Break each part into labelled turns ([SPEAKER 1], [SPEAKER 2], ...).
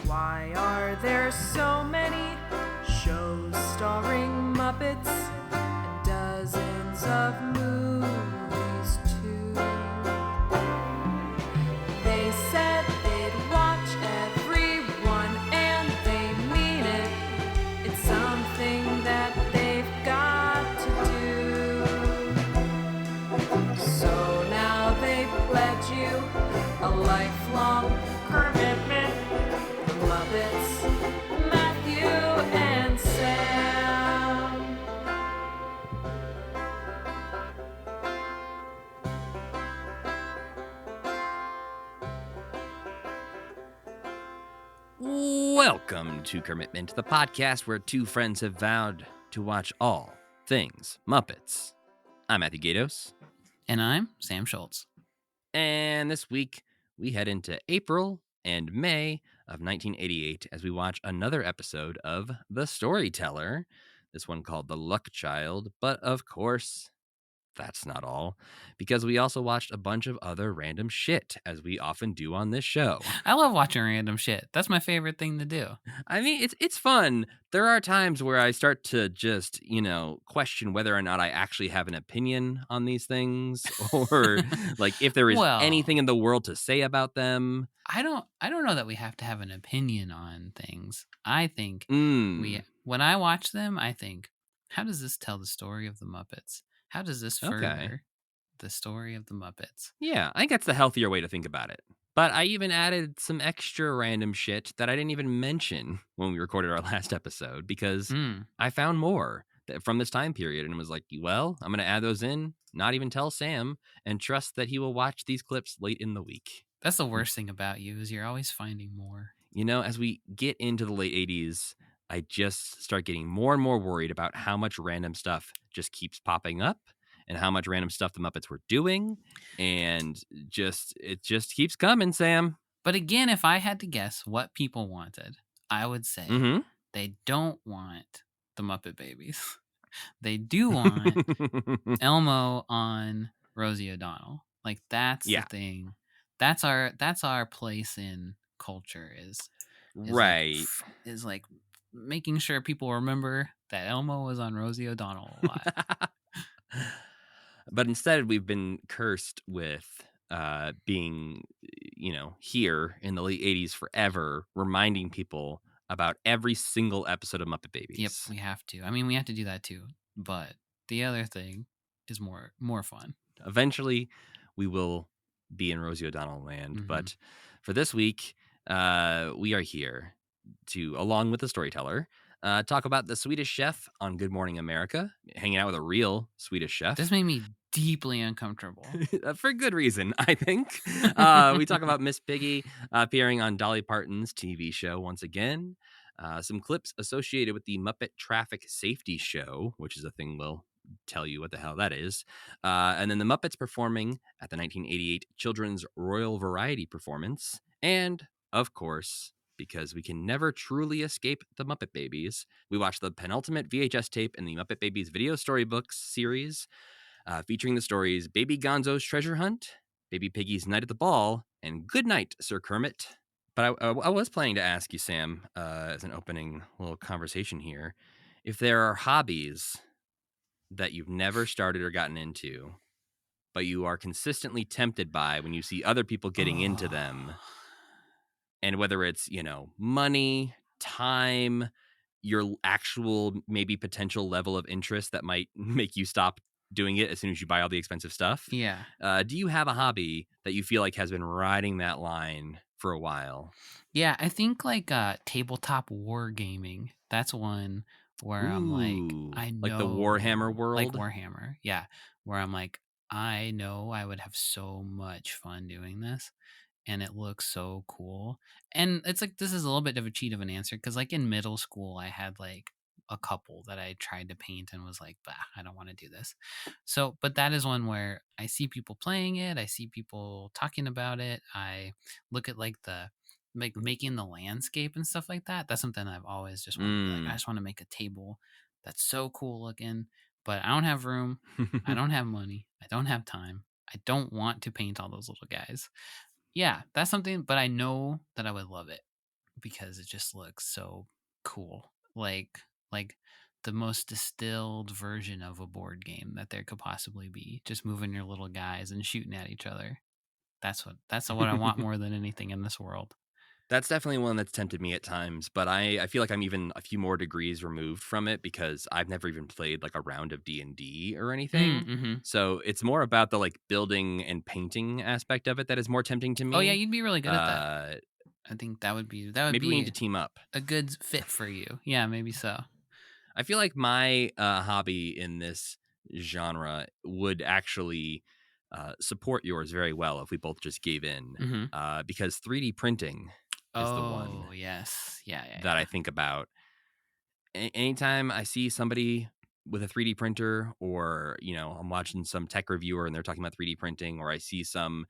[SPEAKER 1] Why are there so many shows starring Muppets and dozens of movies too? They said they'd watch every one and they mean it. It's something that they've got to do. So now they've pledged you a lifelong commitment. Muppets, Matthew and Sam.
[SPEAKER 2] Welcome to Commitment, the podcast where two friends have vowed to watch all things Muppets. I'm Matthew Gatos.
[SPEAKER 3] And I'm Sam Schultz.
[SPEAKER 2] And this week, we head into April and May of 1988 as we watch another episode of The Storyteller, this one called The Luck Child. But of course, that's not all, because we also watched a bunch of other random shit, as we often do on this show.
[SPEAKER 3] I love watching random shit. That's my favorite thing to do.
[SPEAKER 2] I mean, it's fun. There are times where I start to just, question whether or not I actually have an opinion on these things, or like if there is anything in the world to say about them.
[SPEAKER 3] I don't know that we have to have an opinion on things. I think when I watch them, I think, how does this tell the story of the Muppets? How does this further the story of the Muppets?
[SPEAKER 2] Yeah, I think that's the healthier way to think about it. But I even added some extra random shit that I didn't even mention when we recorded our last episode, because I found more from this time period and was like, well, I'm going to add those in, not even tell Sam, and trust that he will watch these clips late in the week.
[SPEAKER 3] That's the worst thing about you, is you're always finding more.
[SPEAKER 2] As we get into the late 80s, I just start getting more and more worried about how much random stuff just keeps popping up and how much random stuff the Muppets were doing. And it just keeps coming, Sam.
[SPEAKER 3] But again, if I had to guess what people wanted, I would say they don't want the Muppet Babies. They do want Elmo on Rosie O'Donnell. Like, that's the thing. That's our place in culture is
[SPEAKER 2] right.
[SPEAKER 3] Is like making sure people remember that Elmo was on Rosie O'Donnell a lot.
[SPEAKER 2] But instead, we've been cursed with being, here in the late 80s forever, reminding people about every single episode of Muppet Babies.
[SPEAKER 3] Yep, we have to. I mean, we have to do that too. But the other thing is more fun.
[SPEAKER 2] Eventually, we will be in Rosie O'Donnell land. But for this week, we are here to, along with the Storyteller, talk about the Swedish Chef on Good Morning America, hanging out with a real Swedish chef.
[SPEAKER 3] This made me deeply uncomfortable.
[SPEAKER 2] For good reason, I think. We talk about Miss Piggy appearing on Dolly Parton's TV show once again. Some clips associated with the Muppet Traffic Safety Show, which is a thing we'll tell you what the hell that is. And then the Muppets performing at the 1988 Children's Royal Variety Performance. And, of course, because we can never truly escape the Muppet Babies, we watch the penultimate VHS tape in the Muppet Babies Video Storybooks series, featuring the stories Baby Gonzo's Treasure Hunt, Baby Piggy's Night at the Ball, and Good Night, Sir Kermit. But I was planning to ask you, Sam, as an opening little conversation here, if there are hobbies that you've never started or gotten into, but you are consistently tempted by when you see other people getting into them. And whether it's, money, time, your actual maybe potential level of interest that might make you stop doing it as soon as you buy all the expensive stuff.
[SPEAKER 3] Yeah.
[SPEAKER 2] Do you have a hobby that you feel like has been riding that line for a while?
[SPEAKER 3] Yeah, I think like tabletop wargaming. That's one where I'm like, I know.
[SPEAKER 2] Like the Warhammer world?
[SPEAKER 3] Like Warhammer, yeah. Where I'm like, I know I would have so much fun doing this. And it looks so cool. And it's like, this is a little bit of a cheat of an answer, because like in middle school, I had like a couple that I tried to paint and was like, bah, I don't want to do this. So, but that is one where I see people playing it. I see people talking about it. I look at like making the landscape and stuff like that. That's something I've always just wanted. Like, I just want to make a table that's so cool looking, but I don't have room. I don't have money. I don't have time. I don't want to paint all those little guys. Yeah, that's something, but I know that I would love it because it just looks so cool. Like the most distilled version of a board game that there could possibly be. Just moving your little guys and shooting at each other. That's what I want more than anything in this world.
[SPEAKER 2] That's definitely one that's tempted me at times, but I feel like I'm even a few more degrees removed from it because I've never even played like a round of D&D or anything.
[SPEAKER 3] Mm-hmm.
[SPEAKER 2] So it's more about the like building and painting aspect of it that is more tempting to
[SPEAKER 3] Oh yeah,
[SPEAKER 2] me.
[SPEAKER 3] you'd be really good at that.
[SPEAKER 2] Uh,
[SPEAKER 3] I think that would
[SPEAKER 2] maybe we need
[SPEAKER 3] be
[SPEAKER 2] to team up.
[SPEAKER 3] a good fit for you. Yeah, maybe so.
[SPEAKER 2] I feel like my hobby in this genre would actually support yours very well if we both just gave in,
[SPEAKER 3] Mm-hmm.
[SPEAKER 2] because 3D printing is the one
[SPEAKER 3] Oh yes, yeah, yeah,
[SPEAKER 2] that I
[SPEAKER 3] yeah.
[SPEAKER 2] think about. Anytime I see somebody with a 3D printer, or I'm watching some tech reviewer and they're talking about 3D printing, or I see some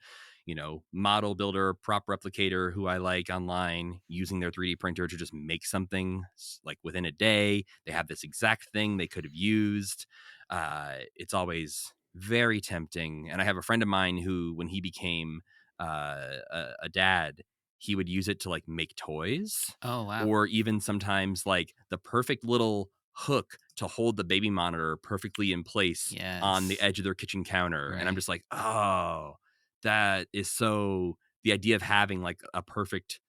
[SPEAKER 2] model builder, prop replicator who I like online using their 3D printer to just make something like within a day, they have this exact thing they could have used. It's always very tempting. And I have a friend of mine who, when he became a dad, he would use it to like make toys,
[SPEAKER 3] Oh wow.
[SPEAKER 2] or even sometimes like the perfect little hook to hold the baby monitor perfectly in place on the
[SPEAKER 3] Yes.
[SPEAKER 2] edge of their kitchen counter. And I'm
[SPEAKER 3] Right.
[SPEAKER 2] just like, oh, that is so, the idea of having like a perfect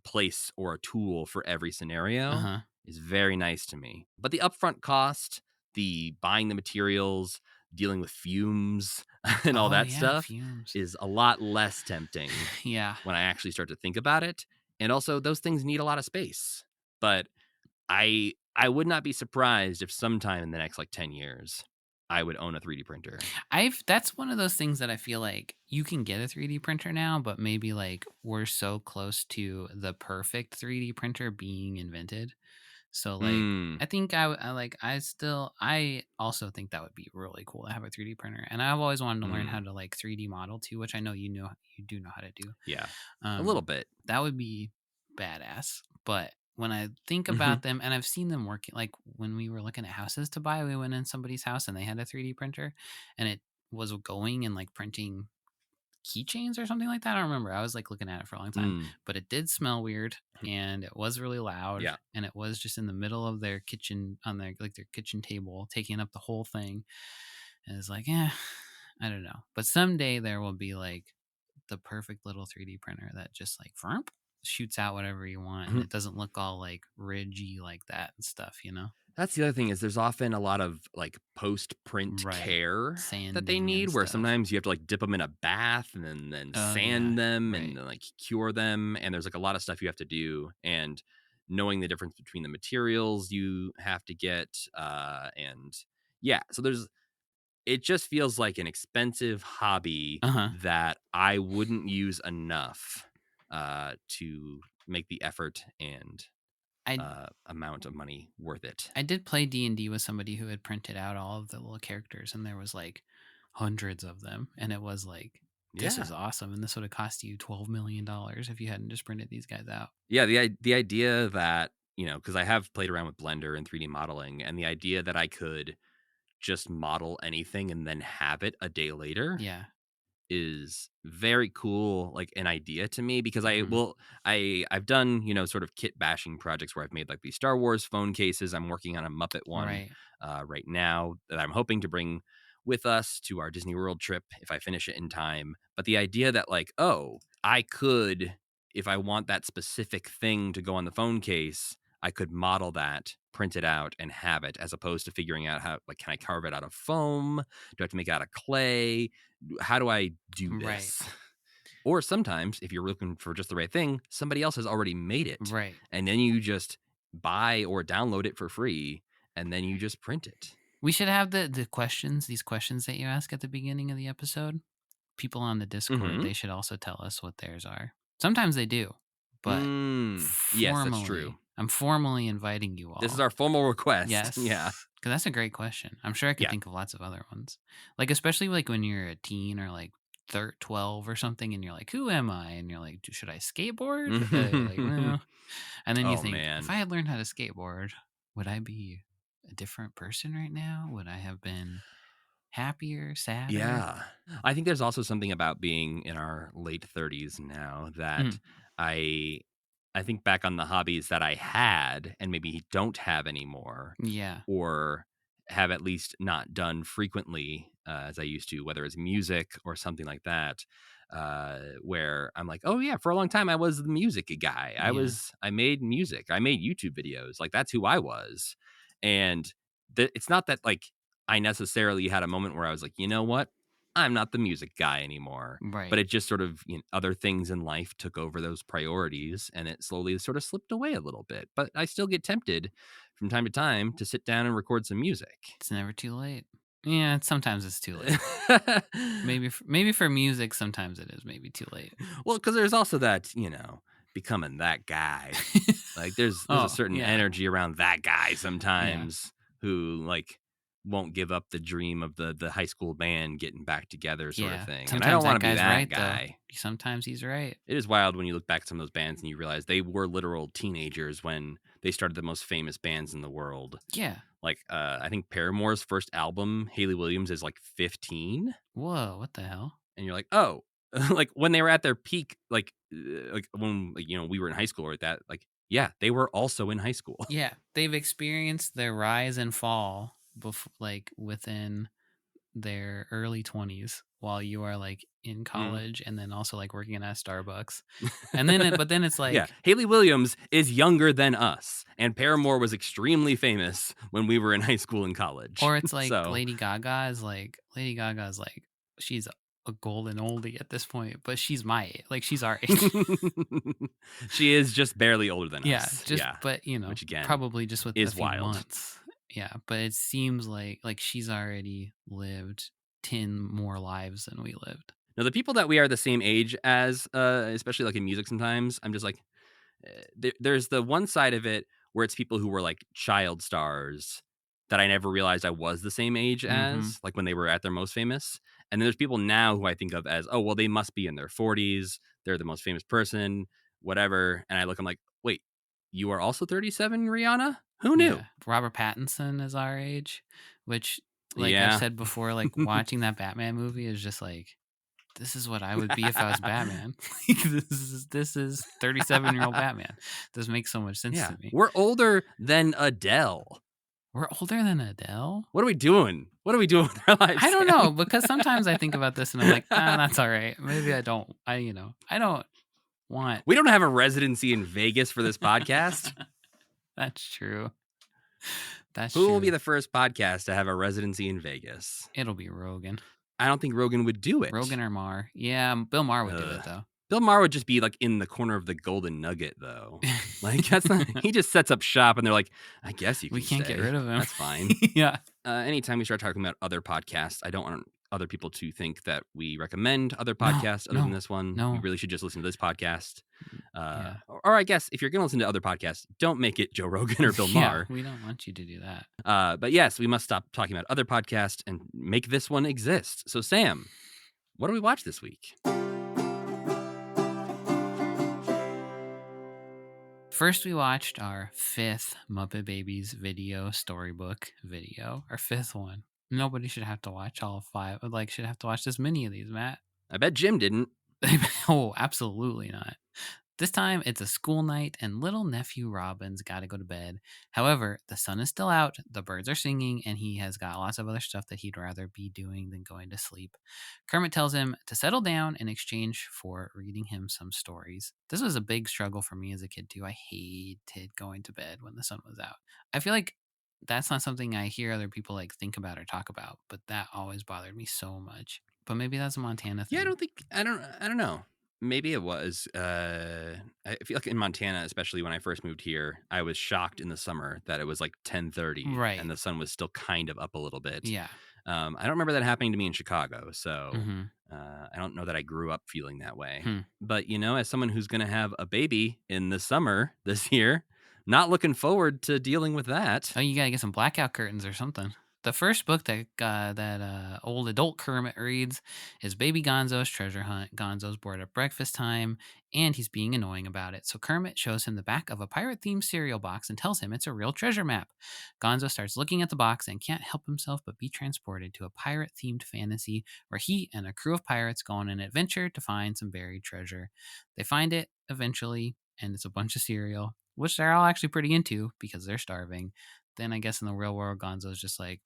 [SPEAKER 2] place or a tool for every scenario
[SPEAKER 3] Uh-huh.
[SPEAKER 2] is very nice to me. But the upfront cost, the buying the materials, dealing with fumes and all
[SPEAKER 3] Oh
[SPEAKER 2] that
[SPEAKER 3] yeah,
[SPEAKER 2] stuff
[SPEAKER 3] fumes.
[SPEAKER 2] is a lot less tempting
[SPEAKER 3] Yeah.
[SPEAKER 2] when I actually start to think about it. And also those things need a lot of space. But I would not be surprised if sometime in the next like 10 years I would own a 3D printer.
[SPEAKER 3] That's one of those things that I feel like you can get a 3D printer now, but maybe like we're so close to the perfect 3D printer being invented. So like
[SPEAKER 2] Mm,
[SPEAKER 3] I think I also think that would be really cool to have a 3D printer. And I've always wanted to learn how
[SPEAKER 2] mm,
[SPEAKER 3] to like 3D model too, which I know you do know how to do.
[SPEAKER 2] yeah, a
[SPEAKER 3] Um
[SPEAKER 2] little bit.
[SPEAKER 3] that would be badass. But when I think
[SPEAKER 2] Mhm.
[SPEAKER 3] about them, and I've seen them working, like when we were looking at houses to buy, we went in somebody's house and they had a 3D printer and it was going and like printing keychains or something like that. I don't remember. I was like looking at it for a long time,
[SPEAKER 2] Mm,
[SPEAKER 3] but it did smell weird and it was really loud
[SPEAKER 2] yeah.
[SPEAKER 3] and it was just in the middle of their kitchen on their kitchen table, taking up the whole thing. And it's like, I don't know. But someday there will be like the perfect little 3D printer that just like frump, shoots out whatever you want and it doesn't look all like ridgy like that and stuff, you know?
[SPEAKER 2] That's the other thing, is there's often a lot of like post-print
[SPEAKER 3] Right.
[SPEAKER 2] care that they
[SPEAKER 3] Sanding and
[SPEAKER 2] need, where
[SPEAKER 3] stuff.
[SPEAKER 2] sometimes you have to like dip them in a bath and then
[SPEAKER 3] Oh yeah.
[SPEAKER 2] sand them and
[SPEAKER 3] Right.
[SPEAKER 2] then like cure them. And there's like a lot of stuff you have to do. And knowing the difference between the materials you have to get, and yeah, so it just feels like an expensive hobby
[SPEAKER 3] Uh-huh.
[SPEAKER 2] that I wouldn't use enough to make the effort and
[SPEAKER 3] I
[SPEAKER 2] amount of money worth it.
[SPEAKER 3] I did play D&D with somebody who had printed out all of the little characters and there was like hundreds of them and it was like this
[SPEAKER 2] Yeah.
[SPEAKER 3] is awesome and this would have cost you $12 million if you hadn't just printed these guys out.
[SPEAKER 2] Yeah, the idea that, because I have played around with Blender and 3D modeling, and the idea that I could just model anything and then have it a day later
[SPEAKER 3] Yeah.
[SPEAKER 2] is very cool, like an idea to me, because
[SPEAKER 3] Mhm.
[SPEAKER 2] I've done, sort of kit bashing projects where I've made like these Star Wars phone cases. I'm working on a Muppet one
[SPEAKER 3] Right.
[SPEAKER 2] right now that I'm hoping to bring with us to our Disney World trip if I finish it in time. But the idea that like, oh, I could, if I want that specific thing to go on the phone case, I could model that, print it out, and have it, as opposed to figuring out how, like, can I carve it out of foam? Do I have to make it out of clay? How do I do
[SPEAKER 3] Right.
[SPEAKER 2] this? Or sometimes, if you're looking for just the right thing, somebody else has already made it.
[SPEAKER 3] Right.
[SPEAKER 2] And then you just buy or download it for free, and then you just print it.
[SPEAKER 3] We should have these questions that you ask at the beginning of the episode. People on the Discord,
[SPEAKER 2] Mm-hmm.
[SPEAKER 3] they should also tell us what theirs are. Sometimes they do, but
[SPEAKER 2] Yes, that's true.
[SPEAKER 3] I'm formally inviting you
[SPEAKER 2] This is
[SPEAKER 3] all.
[SPEAKER 2] our formal request. Yeah.
[SPEAKER 3] Yes, because that's a great question. I'm sure I could
[SPEAKER 2] Yeah.
[SPEAKER 3] think of lots of other ones. Like, especially like when you're a teen or like 12 or something, and you're like, "Who am I?" And you're like, "Should I skateboard?" You're like, "No." And then you
[SPEAKER 2] Oh,
[SPEAKER 3] think, if
[SPEAKER 2] man.
[SPEAKER 3] I had learned how to skateboard, would I be a different person right now? Would I have been happier, sadder?
[SPEAKER 2] Yeah. I think there's also something about being in our late 30s now that
[SPEAKER 3] Mhm.
[SPEAKER 2] I I think back on the hobbies that I had and maybe don't have anymore,
[SPEAKER 3] Yeah.
[SPEAKER 2] or have at least not done frequently as I used to, whether it's music or something like that, where I'm like, oh yeah, for a long time I was the music guy.
[SPEAKER 3] Yeah.
[SPEAKER 2] I made music, I made YouTube videos, like that's who I was. And it's not that like I necessarily had a moment where I was like, you know what, I'm not the music guy anymore. But
[SPEAKER 3] Right.
[SPEAKER 2] it just sort of, other things in life took over those priorities and it slowly sort of slipped away a little bit. But I still get tempted from time to time to sit down and record some music.
[SPEAKER 3] It's never too late. Yeah, sometimes it's too late. Maybe for music, sometimes it is maybe too late.
[SPEAKER 2] Well, because there's also that, becoming that guy. Like there's a
[SPEAKER 3] Oh,
[SPEAKER 2] certain
[SPEAKER 3] yeah.
[SPEAKER 2] energy around that guy sometimes who like won't give up the dream of the high school band getting back together sort of
[SPEAKER 3] Yeah.
[SPEAKER 2] thing. And I
[SPEAKER 3] Sometimes
[SPEAKER 2] don't want
[SPEAKER 3] that
[SPEAKER 2] to be
[SPEAKER 3] guy's
[SPEAKER 2] that
[SPEAKER 3] right,
[SPEAKER 2] guy.
[SPEAKER 3] though. Sometimes he's right.
[SPEAKER 2] It is wild when you look back at some of those bands and you realize they were literal teenagers when they started the most famous bands in the world.
[SPEAKER 3] Yeah.
[SPEAKER 2] Like, I think Paramore's first album, Hayley Williams, is like 15.
[SPEAKER 3] Whoa, what the hell?
[SPEAKER 2] And you're like, oh, like when they were at their peak, like when, like, we were in high school or that, like, yeah, they were also in high school.
[SPEAKER 3] Yeah, they've experienced their rise and fall like within their early 20s while you are like in college and then also like working at a Starbucks. And then but then it's like
[SPEAKER 2] Yeah, Hayley Williams is younger than us, and Paramore was extremely famous when we were in high school and college.
[SPEAKER 3] or it's like
[SPEAKER 2] So
[SPEAKER 3] Lady Gaga is like she's a golden oldie at this point, but she's my age. Like she's our age.
[SPEAKER 2] she is just barely older than
[SPEAKER 3] Yeah,
[SPEAKER 2] us.
[SPEAKER 3] just but
[SPEAKER 2] which again
[SPEAKER 3] probably just with a
[SPEAKER 2] is
[SPEAKER 3] few
[SPEAKER 2] wild.
[SPEAKER 3] months. Yeah, but it seems like she's already lived 10 more lives than we lived.
[SPEAKER 2] Now, the people that we are the same age as, especially like in music, sometimes I'm just like, there's the one side of it where it's people who were like child stars that I never realized I was the same age as, like when they were at their most famous. And then there's people now who I think of as, oh, well, they must be in their 40s. They're the most famous person, whatever. And I look, I'm like, wait, you are also 37, Rihanna? Who knew?
[SPEAKER 3] Yeah. Robert Pattinson is our age, which, like I've
[SPEAKER 2] Yeah.
[SPEAKER 3] said before, like watching that Batman movie is just like, this is what I would be if I was Batman. Like, this is 37-year-old Batman. This makes so much sense
[SPEAKER 2] Yeah.
[SPEAKER 3] to me.
[SPEAKER 2] We're older than Adele.
[SPEAKER 3] We're older than Adele?
[SPEAKER 2] What are we doing? What are we doing with our lives?
[SPEAKER 3] I don't
[SPEAKER 2] Sam?
[SPEAKER 3] know, because sometimes I think about this and I'm like, that's all right. Maybe I don't. I don't want.
[SPEAKER 2] We don't have a residency in Vegas for this podcast.
[SPEAKER 3] That's true. That's
[SPEAKER 2] Who
[SPEAKER 3] true.
[SPEAKER 2] will be the first podcast to have a residency in Vegas?
[SPEAKER 3] It'll be Rogan.
[SPEAKER 2] I don't think Rogan would do it.
[SPEAKER 3] Rogan or Maher. Yeah, Bill Maher would do it, though.
[SPEAKER 2] Bill Maher would just be like in the corner of the Golden Nugget, though. Like that's not. He just sets up shop, and they're like, "I guess you can.
[SPEAKER 3] We can't
[SPEAKER 2] stay.
[SPEAKER 3] get rid of him.
[SPEAKER 2] That's fine."
[SPEAKER 3] Yeah.
[SPEAKER 2] Anytime we start talking about other podcasts, I don't want other people to think that we recommend other podcasts other than this one.
[SPEAKER 3] No.
[SPEAKER 2] You really should just listen to this podcast.
[SPEAKER 3] Yeah.
[SPEAKER 2] Or I guess if you're going to listen to other podcasts, don't make it Joe Rogan or Bill Maher.
[SPEAKER 3] We don't want you to do that.
[SPEAKER 2] But yes, we must stop talking about other podcasts and make this one exist. So Sam, what do we watch this week?
[SPEAKER 3] First, we watched our 5th Muppet Babies video storybook video. Our 5th one. Nobody should have to watch all 5. Like, should have to watch this many of these, Matt.
[SPEAKER 2] I bet Jim didn't.
[SPEAKER 3] Oh, absolutely not. This time, it's a school night, and little nephew Robin's got to go to bed. However, the sun is still out, the birds are singing, and he has got lots of other stuff that he'd rather be doing than going to sleep. Kermit tells him to settle down in exchange for reading him some stories. This was a big struggle for me as a kid, too. I hated going to bed when the sun was out. I feel like that's not something I hear other people like think about or talk about, but that always bothered me so much. But maybe that's a Montana thing.
[SPEAKER 2] Yeah, I don't know. Maybe it was. I feel like in Montana, especially when I first moved here, I was shocked in the summer that it was like 10:30,
[SPEAKER 3] Right.
[SPEAKER 2] and the sun was still kind of up a little bit.
[SPEAKER 3] Yeah.
[SPEAKER 2] I don't remember that happening to me in Chicago, so
[SPEAKER 3] Mhm.
[SPEAKER 2] I don't know that I grew up feeling that way.
[SPEAKER 3] Hmm.
[SPEAKER 2] But as someone who's going to have a baby in the summer this year, not looking forward to dealing with that.
[SPEAKER 3] Oh, you gotta get some blackout curtains or something. The first book that old adult Kermit reads is Baby Gonzo's Treasure Hunt. Gonzo's bored at breakfast time, and he's being annoying about it. So Kermit shows him the back of a pirate-themed cereal box and tells him it's a real treasure map. Gonzo starts looking at the box and can't help himself but be transported to a pirate-themed fantasy where he and a crew of pirates go on an adventure to find some buried treasure. They find it eventually, and it's a bunch of cereal, which they're all actually pretty into because they're starving. Then I guess in the real world, Gonzo's just like,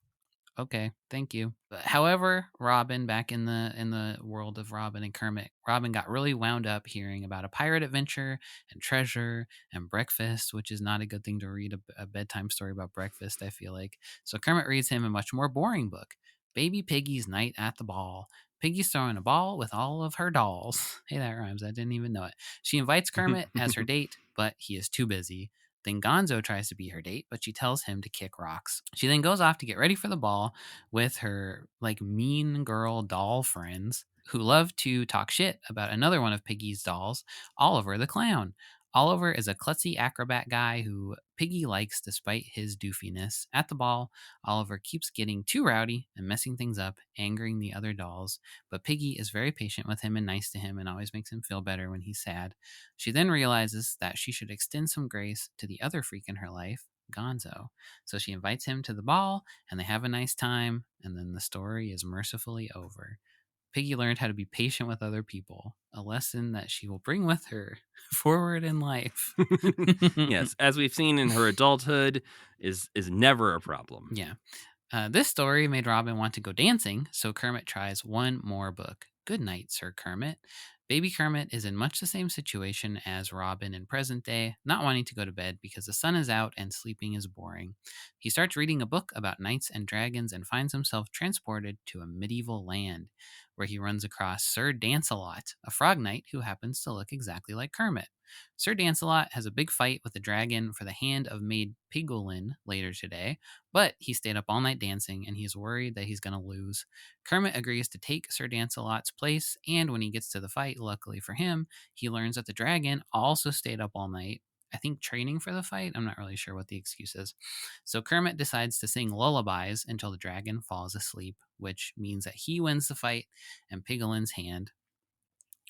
[SPEAKER 3] okay, thank you. But however, Robin, back in the world of Robin and Kermit, Robin got really wound up hearing about a pirate adventure and treasure and breakfast, which is not a good thing to read a bedtime story about breakfast, I feel like. So Kermit reads him a much more boring book, Baby Piggy's Night at the Ball. Piggy's throwing a ball with all of her dolls. Hey, that rhymes. I didn't even know it. She invites Kermit as her date, but he is too busy. Then Gonzo tries to be her date, but she tells him to kick rocks. She then goes off to get ready for the ball with her like mean girl doll friends who love to talk shit about another one of Piggy's dolls, Oliver the Clown. Oliver is a klutzy acrobat guy who Piggy likes despite his doofiness. At the ball, Oliver keeps getting too rowdy and messing things up, angering the other dolls, but Piggy is very patient with him and nice to him and always makes him feel better when he's sad. She then realizes that she should extend some grace to the other freak in her life, Gonzo. So she invites him to the ball and they have a nice time, and then the story is mercifully over. Piggy learned how to be patient with other people, a lesson that she will bring with her forward in life.
[SPEAKER 2] Yes, as we've seen in her adulthood, is never a problem.
[SPEAKER 3] Yeah. This story made Robin want to go dancing, so Kermit tries one more book. Good night, Sir Kermit. Baby Kermit is in much the same situation as Robin in present day, not wanting to go to bed because the sun is out and sleeping is boring. He starts reading a book about knights and dragons and finds himself transported to a medieval land, where he runs across Sir Dancelot, a frog knight who happens to look exactly like Kermit. Sir Dancelot has a big fight with a dragon for the hand of Maid Pigolin later today, but he stayed up all night dancing and he's worried that he's going to lose. Kermit agrees to take Sir Dancelot's place, and when he gets to the fight, luckily for him, he learns that the dragon also stayed up all night. I think training for the fight. I'm not really sure what the excuse is. So Kermit decides to sing lullabies until the dragon falls asleep, which means that he wins the fight and Pigolin's hand.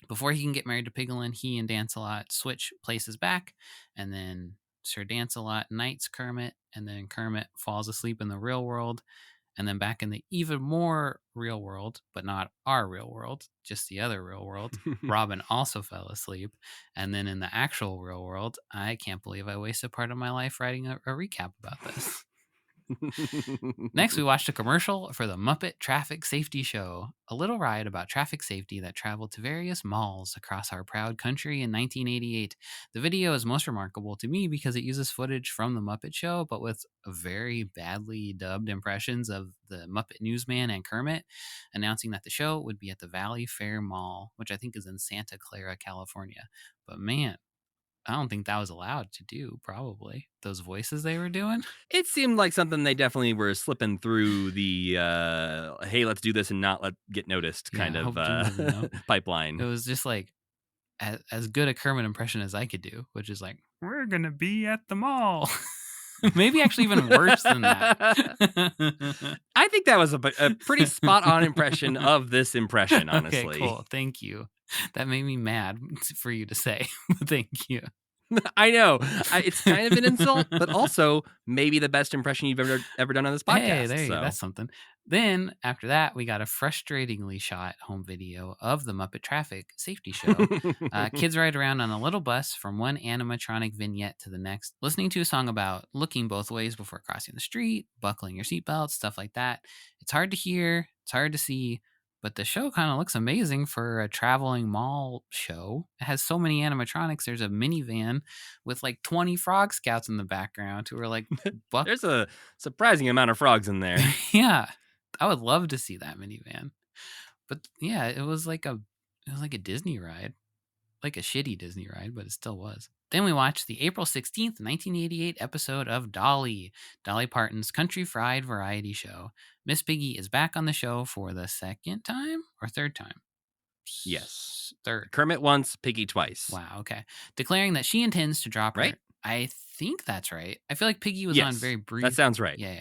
[SPEAKER 3] Before he can get married to Pigolin, he and Dancelot switch places back, and then Sir Dancelot knights Kermit, and then Kermit falls asleep in the real world. And then back in the even more real world, but not our real world, just the other real world, Robin also fell asleep. And then in the actual real world, I can't believe I wasted part of my life writing a recap about this. Next, we watched a commercial for the Muppet Traffic Safety Show, a little ride about traffic safety that traveled to various malls across our proud country in 1988. The video is most remarkable to me because it uses footage from the Muppet Show, but with very badly dubbed impressions of the Muppet Newsman and Kermit, announcing that the show would be at the Valley Fair Mall, which I think is in Santa Clara, California. But man, I don't think that was allowed to do, probably. Those voices they were doing.
[SPEAKER 2] It seemed like something they definitely were slipping through the hey, let's do this and not get noticed kind of pipeline.
[SPEAKER 3] It was just like as good a Kermit impression as I could do, which is like, we're going to be at the mall. Maybe actually even worse than that.
[SPEAKER 2] I think that was a pretty spot on impression of this impression, honestly.
[SPEAKER 3] Okay, cool. Thank you. That made me mad for you to say. Thank you.
[SPEAKER 2] I know. It's kind of an insult, but also maybe the best impression you've ever done on this podcast.
[SPEAKER 3] Hey, there you go. That's something. Then, after that, we got a frustratingly shot home video of the Muppet Traffic Safety Show. Kids ride around on a little bus from one animatronic vignette to the next, listening to a song about looking both ways before crossing the street, buckling your seatbelt, stuff like that. It's hard to hear, it's hard to see, but the show kind of looks amazing for a traveling mall show. It has so many animatronics. There's a minivan with like 20 frog scouts in the background who are like,
[SPEAKER 2] There's a surprising amount of frogs in there.
[SPEAKER 3] Yeah, I would love to see that minivan. But yeah, it was like a Disney ride, like a shitty Disney ride, but it still was. Then we watched the April 16th, 1988 episode of Dolly Parton's Country Fried Variety Show. Miss Piggy is back on the show for the second time or third time?
[SPEAKER 2] Yes.
[SPEAKER 3] Third.
[SPEAKER 2] Kermit once, Piggy twice.
[SPEAKER 3] Wow, okay. Declaring that she intends to drop
[SPEAKER 2] right?
[SPEAKER 3] I think that's right. I feel like Piggy was on very brief.
[SPEAKER 2] That sounds right.
[SPEAKER 3] Yeah.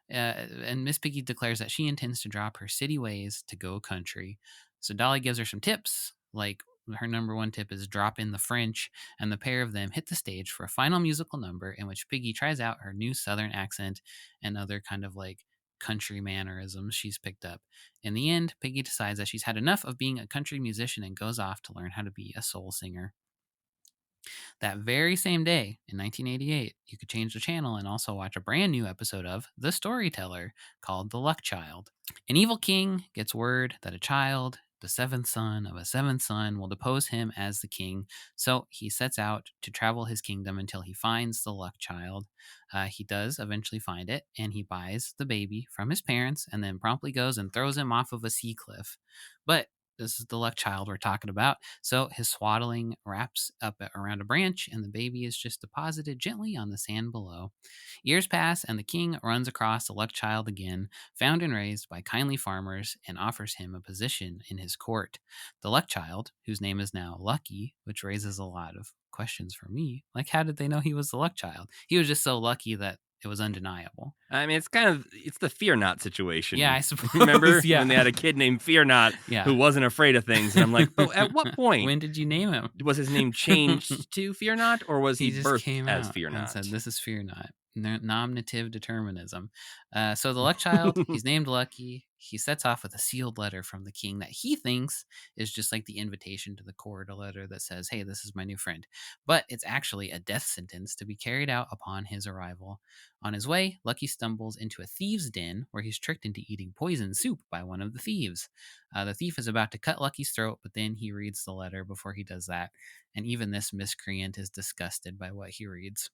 [SPEAKER 3] And Miss Piggy declares that she intends to drop her city ways to go country. So Dolly gives her some tips, like her number one tip is drop in the French, and the pair of them hit the stage for a final musical number in which Piggy tries out her new Southern accent and other kind of like country mannerisms she's picked up. In the end, Piggy decides that she's had enough of being a country musician and goes off to learn how to be a soul singer. That very same day in 1988, you could change the channel and also watch a brand new episode of The Storyteller called The Luck Child. An evil king gets word that a child, the seventh son of a seventh son, will depose him as the king. So he sets out to travel his kingdom until he finds the Luck Child. He does eventually find it, and he buys the baby from his parents and then promptly goes and throws him off of a sea cliff. But this is the Luck Child we're talking about. So his swaddling wraps up around a branch, and the baby is just deposited gently on the sand below. Years pass, and the king runs across the Luck Child again, found and raised by kindly farmers, and offers him a position in his court. The Luck Child, whose name is now Lucky, which raises a lot of questions for me. Like, how did they know he was the Luck Child? He was just so lucky that it was undeniable.
[SPEAKER 2] I mean, it's the Fear Not situation.
[SPEAKER 3] Yeah, I suppose.
[SPEAKER 2] Remember
[SPEAKER 3] Yeah.
[SPEAKER 2] when they had a kid named Fear Not
[SPEAKER 3] Yeah.
[SPEAKER 2] who wasn't afraid of things? And I'm like, but at what point
[SPEAKER 3] When did you name him?
[SPEAKER 2] was his name changed to Fear Not, or was he
[SPEAKER 3] just
[SPEAKER 2] birthed
[SPEAKER 3] came
[SPEAKER 2] as
[SPEAKER 3] out
[SPEAKER 2] Fear
[SPEAKER 3] and
[SPEAKER 2] Not?
[SPEAKER 3] said, "This is Fear Not." Nominative determinism. So the Luck Child, he's named Lucky. He sets off with a sealed letter from the king that he thinks is just like the invitation to the court, a letter that says, "Hey, this is my new friend." But it's actually a death sentence to be carried out upon his arrival. On his way, Lucky stumbles into a thieves' den where he's tricked into eating poison soup by one of the thieves. The thief is about to cut Lucky's throat, but then he reads the letter before he does that. And even this miscreant is disgusted by what he reads.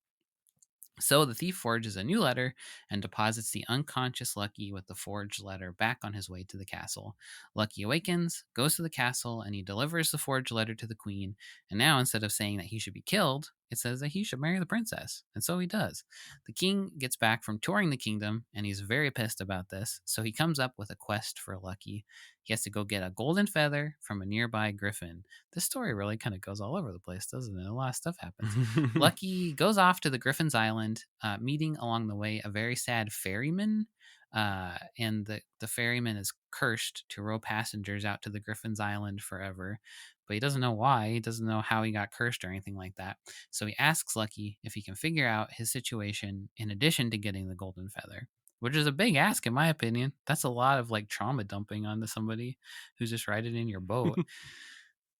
[SPEAKER 3] So the thief forges a new letter and deposits the unconscious Lucky with the forged letter back on his way to the castle. Lucky awakens, goes to the castle, and he delivers the forged letter to the queen. And now, instead of saying that he should be killed, it says that he should marry the princess. And so he does. The king gets back from touring the kingdom, and he's very pissed about this. So he comes up with a quest for Lucky. He has to go get a golden feather from a nearby griffin. This story really kind of goes all over the place, doesn't it? A lot of stuff happens. Lucky goes off to the Griffin's Island, meeting along the way a very sad ferryman. And the ferryman is cursed to row passengers out to the Griffin's Island forever. But he doesn't know why. He doesn't know how he got cursed or anything like that. So he asks Lucky if he can figure out his situation in addition to getting the golden feather, which is a big ask, in my opinion. That's a lot of like trauma dumping onto somebody who's just riding in your boat.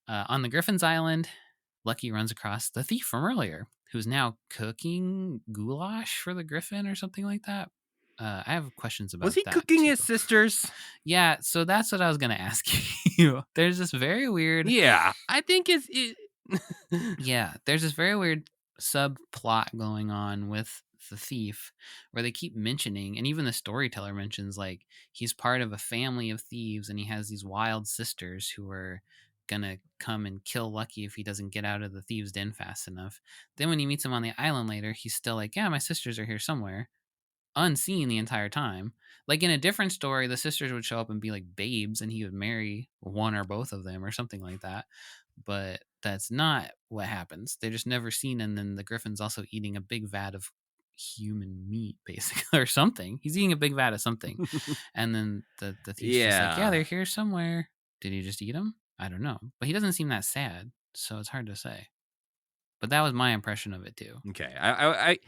[SPEAKER 3] On the Griffin's Island, Lucky runs across the thief from earlier, who's now cooking goulash for the Griffin or something like that. I have questions about that.
[SPEAKER 2] Was he cooking
[SPEAKER 3] too.
[SPEAKER 2] his sisters?
[SPEAKER 3] Yeah, so that's what I was going to ask you. There's this very weird...
[SPEAKER 2] Yeah, I think
[SPEAKER 3] Yeah, there's this very weird subplot going on with the thief where they keep mentioning, and even the storyteller mentions, like, he's part of a family of thieves and he has these wild sisters who are gonna come and kill Lucky if he doesn't get out of the thieves' den fast enough. Then when he meets him on the island later, he's still like, yeah, my sisters are here somewhere, unseen the entire time. Like in a different story, the sisters would show up and be like babes and he would marry one or both of them or something like that. But that's not what happens. They're just never seen. And then the Griffin's also eating a big vat of human meat, basically, or something. He's eating a big vat of something. And then the thief's just like, yeah, they're here somewhere. Did he just eat them? I don't know. But he doesn't seem that sad, so it's hard to say. But that was my impression of it too.
[SPEAKER 2] Okay, I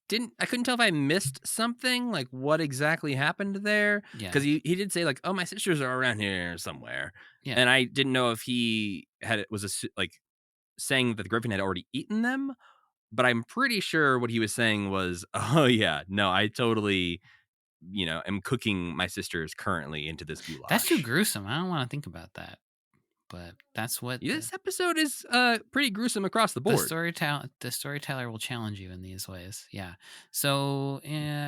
[SPEAKER 2] couldn't tell if I missed something, like what exactly happened there,
[SPEAKER 3] Yeah.
[SPEAKER 2] because he did say like, oh, my sisters are around here somewhere,
[SPEAKER 3] Yeah.
[SPEAKER 2] and I didn't know if he was like saying that the Griffin had already eaten them, but I'm pretty sure what he was saying was, oh yeah, no, I totally, am cooking my sisters currently into this goulash.
[SPEAKER 3] That's too gruesome. I don't want to think about that. But that's what
[SPEAKER 2] This episode is pretty gruesome across the board.
[SPEAKER 3] the storyteller will challenge you in these ways. Yeah. So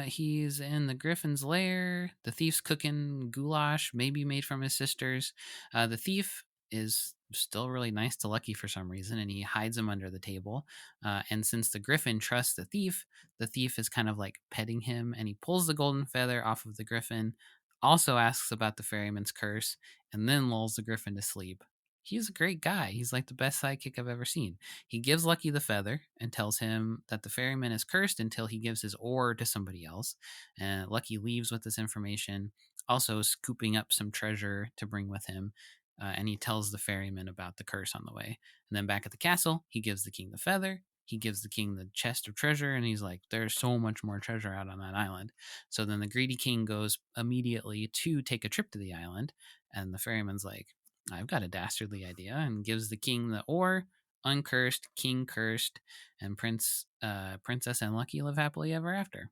[SPEAKER 3] he's in the Griffin's lair. The thief's cooking goulash, maybe made from his sisters. The thief is still really nice to Lucky for some reason, and he hides him under the table. And since the Griffin trusts the thief is kind of like petting him, and he pulls the golden feather off of the Griffin, also asks about the ferryman's curse, and then lulls the Griffin to sleep. He's a great guy. He's like the best sidekick I've ever seen. He gives Lucky the feather and tells him that the ferryman is cursed until he gives his oar to somebody else. And Lucky leaves with this information, also scooping up some treasure to bring with him. And he tells the ferryman about the curse on the way. And then back at the castle, he gives the king the feather. He gives the king the chest of treasure, and he's like, there's so much more treasure out on that island. So then the greedy king goes immediately to take a trip to the island, and the ferryman's like, I've got a dastardly idea, and gives the king the oar, Uncursed, King Cursed, and Princess and Lucky live happily ever after.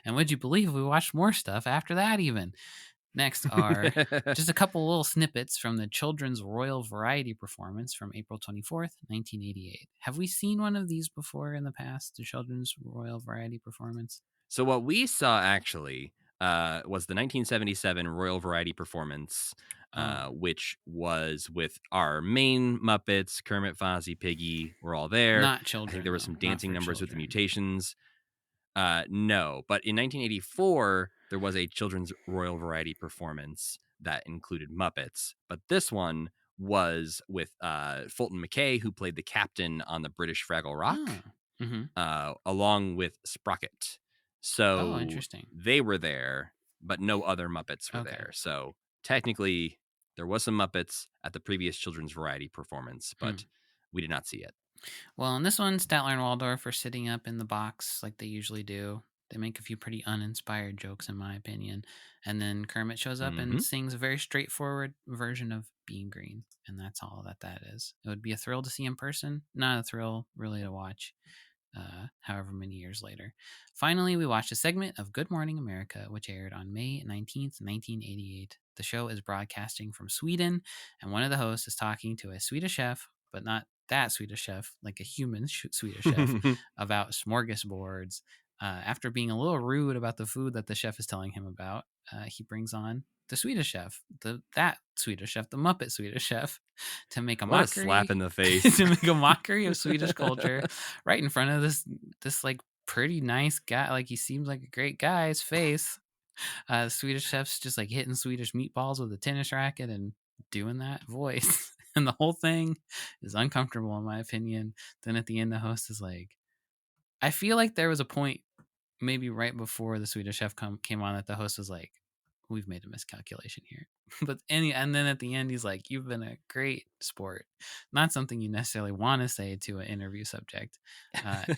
[SPEAKER 3] And would you believe we watched more stuff after that even? Next are just a couple little snippets from the Children's Royal Variety Performance from April 24th, 1988. Have we seen one of these before in the past, the Children's Royal Variety Performance?
[SPEAKER 2] So what we saw actually was the 1977 Royal Variety Performance, which was with our main Muppets, Kermit, Fozzie, Piggy, were all there.
[SPEAKER 3] Not
[SPEAKER 2] I
[SPEAKER 3] children.
[SPEAKER 2] think there were some
[SPEAKER 3] though. Not
[SPEAKER 2] dancing
[SPEAKER 3] for
[SPEAKER 2] numbers with the
[SPEAKER 3] children.
[SPEAKER 2] mutations. No, but in 1984, there was a Children's Royal Variety Performance that included Muppets. But this one was with Fulton McKay, who played the captain on the British Fraggle Rock,
[SPEAKER 3] Oh. Mm-hmm.
[SPEAKER 2] along with Sprocket. So
[SPEAKER 3] Interesting.
[SPEAKER 2] they were there, but no other Muppets were
[SPEAKER 3] Okay.
[SPEAKER 2] there. So technically, there was some Muppets at the previous Children's Variety Performance, but we did not see it.
[SPEAKER 3] Well, in this one, Statler and Waldorf are sitting up in the box like they usually do. They make a few pretty uninspired jokes, in my opinion. And then Kermit shows up and sings a very straightforward version of Being Green. And that's all that is. It would be a thrill to see in person. Not a thrill, really, to watch. However many years later. Finally, we watched a segment of Good Morning America, which aired on May 19th, 1988. The show is broadcasting from Sweden, and one of the hosts is talking to a Swedish chef, but not that Swedish chef, like a human Swedish chef, about smorgasbords. After being a little rude about the food that the chef is telling him about, he brings on the Swedish chef, that Swedish chef, the Muppet Swedish chef, to make a
[SPEAKER 2] What
[SPEAKER 3] mockery.
[SPEAKER 2] a slap in the face.
[SPEAKER 3] To make a mockery of Swedish culture right in front of this like pretty nice guy. Like, he seems like a great guy's face. Swedish chef's just like hitting Swedish meatballs with a tennis racket and doing that voice. And the whole thing is uncomfortable, in my opinion. Then at the end, the host is like, I feel like there was a point maybe right before the Swedish chef came on that the host was like, we've made a miscalculation here. And then at the end, he's like, you've been a great sport. Not something you necessarily want to say to an interview subject.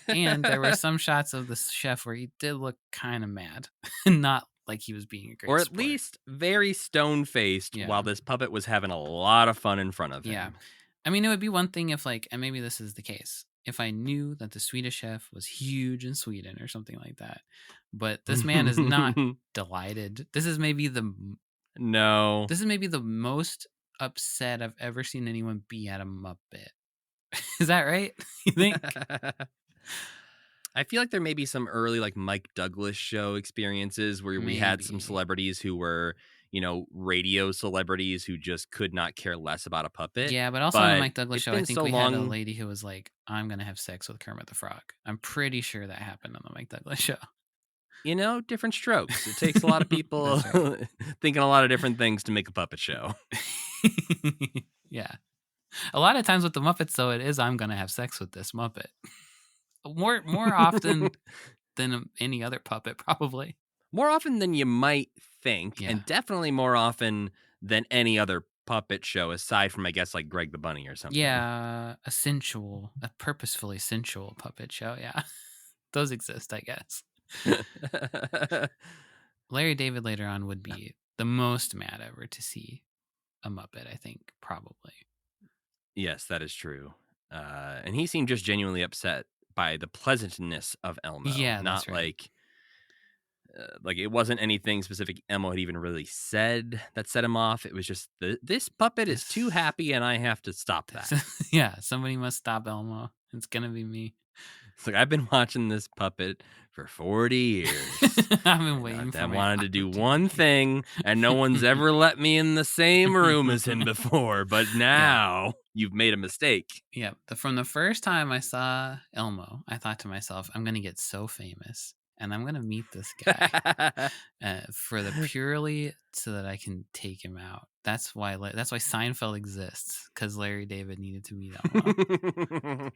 [SPEAKER 3] And there were some shots of the chef where he did look kind of mad, not like he was being a great
[SPEAKER 2] or at
[SPEAKER 3] sport.
[SPEAKER 2] least very stone-faced while this puppet was having a lot of fun in front of him.
[SPEAKER 3] Yeah. I mean, it would be one thing if, like, and maybe this is the case, if I knew that the Swedish chef was huge in Sweden or something like that. But this man is not delighted. This is maybe the most upset I've ever seen anyone be at a Muppet. Is that right? You think?
[SPEAKER 2] I feel like there may be some early like Mike Douglas show experiences where we had some celebrities who were, radio celebrities who just could not care less about a puppet.
[SPEAKER 3] Yeah, but also on the Mike Douglas show, I think we had a lady who was like, I'm going to have sex with Kermit the Frog. I'm pretty sure that happened on the Mike Douglas show.
[SPEAKER 2] Different strokes. It takes a lot of people thinking a lot of different things to make a puppet show.
[SPEAKER 3] Yeah. A lot of times with the Muppets, though, it is, I'm going to have sex with this Muppet. More often than any other puppet, probably.
[SPEAKER 2] More often than you might think, and definitely more often than any other puppet show, aside from, I guess, like Greg the Bunny or something.
[SPEAKER 3] Yeah, a purposefully sensual puppet show, yeah. Those exist, I guess. Larry David later on would be the most mad ever to see a Muppet, I think, probably.
[SPEAKER 2] Yes, that is true. And he seemed just genuinely upset by the pleasantness of Elmo.
[SPEAKER 3] Yeah,
[SPEAKER 2] not
[SPEAKER 3] that's right.
[SPEAKER 2] like it wasn't anything specific Elmo had even really said that set him off. It was just this puppet is too happy and I have to stop that.
[SPEAKER 3] Yeah, somebody must stop Elmo. It's gonna be me.
[SPEAKER 2] It's like, I've been watching this puppet for 40 years.
[SPEAKER 3] I've been waiting for
[SPEAKER 2] I wanted to do one thing, and no one's ever let me in the same room as him before. But now you've made a mistake.
[SPEAKER 3] Yeah. From the first time I saw Elmo, I thought to myself, I'm going to get so famous, and I'm going to meet this guy purely so that I can take him out. That's why Seinfeld exists, because Larry David needed to meet Elmo.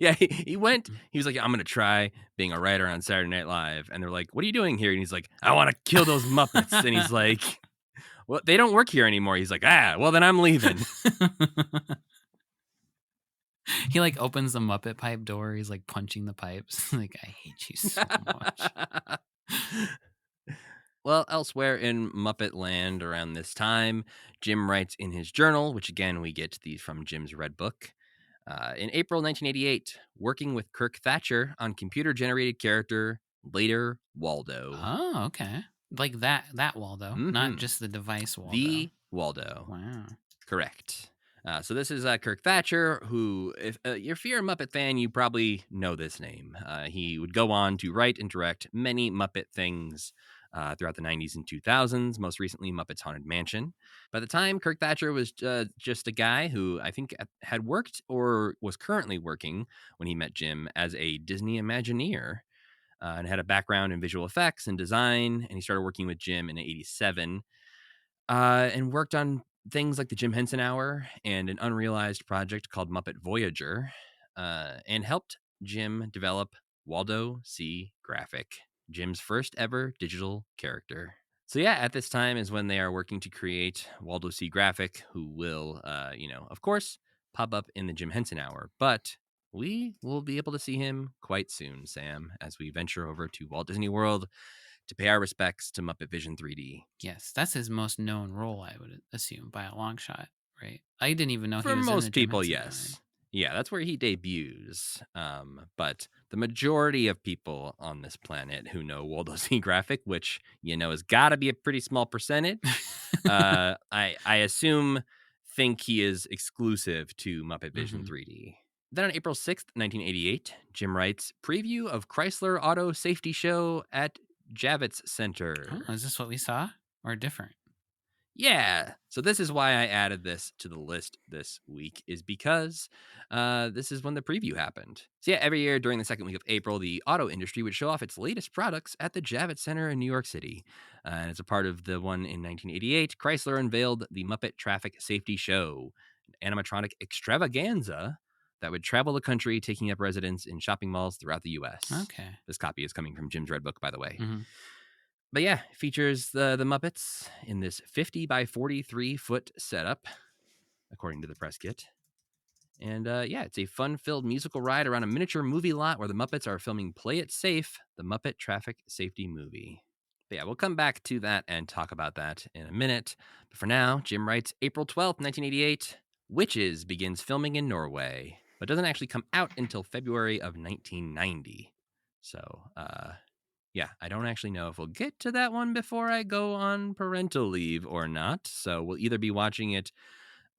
[SPEAKER 2] Yeah, he went. He was like, I'm going to try being a writer on Saturday Night Live. And they're like, what are you doing here? And he's like, I want to kill those Muppets. And he's like, well, they don't work here anymore. He's like, well, then I'm leaving.
[SPEAKER 3] He like opens the Muppet pipe door. He's like punching the pipes. Like, I hate you so much.
[SPEAKER 2] Well, elsewhere in Muppet Land around this time, Jim writes in his journal, which again, we get these from Jim's Red Book. In April 1988, working with Kirk Thatcher on computer generated character, later Waldo.
[SPEAKER 3] Oh, okay. Like that Waldo, not just the device Waldo.
[SPEAKER 2] The Waldo.
[SPEAKER 3] Wow.
[SPEAKER 2] Correct. So this is Kirk Thatcher, who, if you're a Muppet fan, you probably know this name. He would go on to write and direct many Muppet things throughout the 90s and 2000s, most recently Muppet's Haunted Mansion. By the time, Kirk Thatcher was just a guy who I think had worked or was currently working when he met Jim as a Disney Imagineer. And had a background in visual effects and design, and he started working with Jim in '87, and worked on things like the Jim Henson Hour and an unrealized project called Muppet Voyager, and helped Jim develop Waldo C. Graphic, Jim's first ever digital character. So yeah, at this time is when they are working to create Waldo C. Graphic, who will, of course, pop up in the Jim Henson Hour, but we will be able to see him quite soon, Sam, as we venture over to Walt Disney World to pay our respects to Muppet Vision 3D.
[SPEAKER 3] Yes, that's his most known role, I would assume, by a long shot, right? I didn't even know he
[SPEAKER 2] For
[SPEAKER 3] was in the
[SPEAKER 2] most
[SPEAKER 3] Jim
[SPEAKER 2] people,
[SPEAKER 3] Henson
[SPEAKER 2] yes.
[SPEAKER 3] Hour.
[SPEAKER 2] Yeah, that's where he debuts. But the majority of people on this planet who know Waldo C. Graphic, which, has got to be a pretty small percentage, I assume think he is exclusive to Muppet Vision 3D. Then on April 6th, 1988, Jim writes, preview of Chrysler Auto Safety Show at Javits Center.
[SPEAKER 3] Oh, is this what we saw or different?
[SPEAKER 2] Yeah. So this is why I added this to the list this week, is because this is when the preview happened. So yeah, every year during the second week of April, the auto industry would show off its latest products at the Javits Center in New York City. And as a part of the one in 1988, Chrysler unveiled the Muppet Traffic Safety Show, an animatronic extravaganza that would travel the country, taking up residence in shopping malls throughout the U.S.
[SPEAKER 3] Okay.
[SPEAKER 2] This copy is coming from Jim's Red Book, by the way.
[SPEAKER 3] Mm-hmm.
[SPEAKER 2] But yeah, it features the Muppets in this 50 by 43 foot setup, according to the press kit. And yeah, it's a fun-filled musical ride around a miniature movie lot where the Muppets are filming Play It Safe, the Muppet Traffic Safety movie. But yeah, we'll come back to that and talk about that in a minute. But for now, Jim writes April 12th, 1988, Witches begins filming in Norway, but doesn't actually come out until February of 1990. So, yeah, I don't actually know if we'll get to that one before I go on parental leave or not. So we'll either be watching it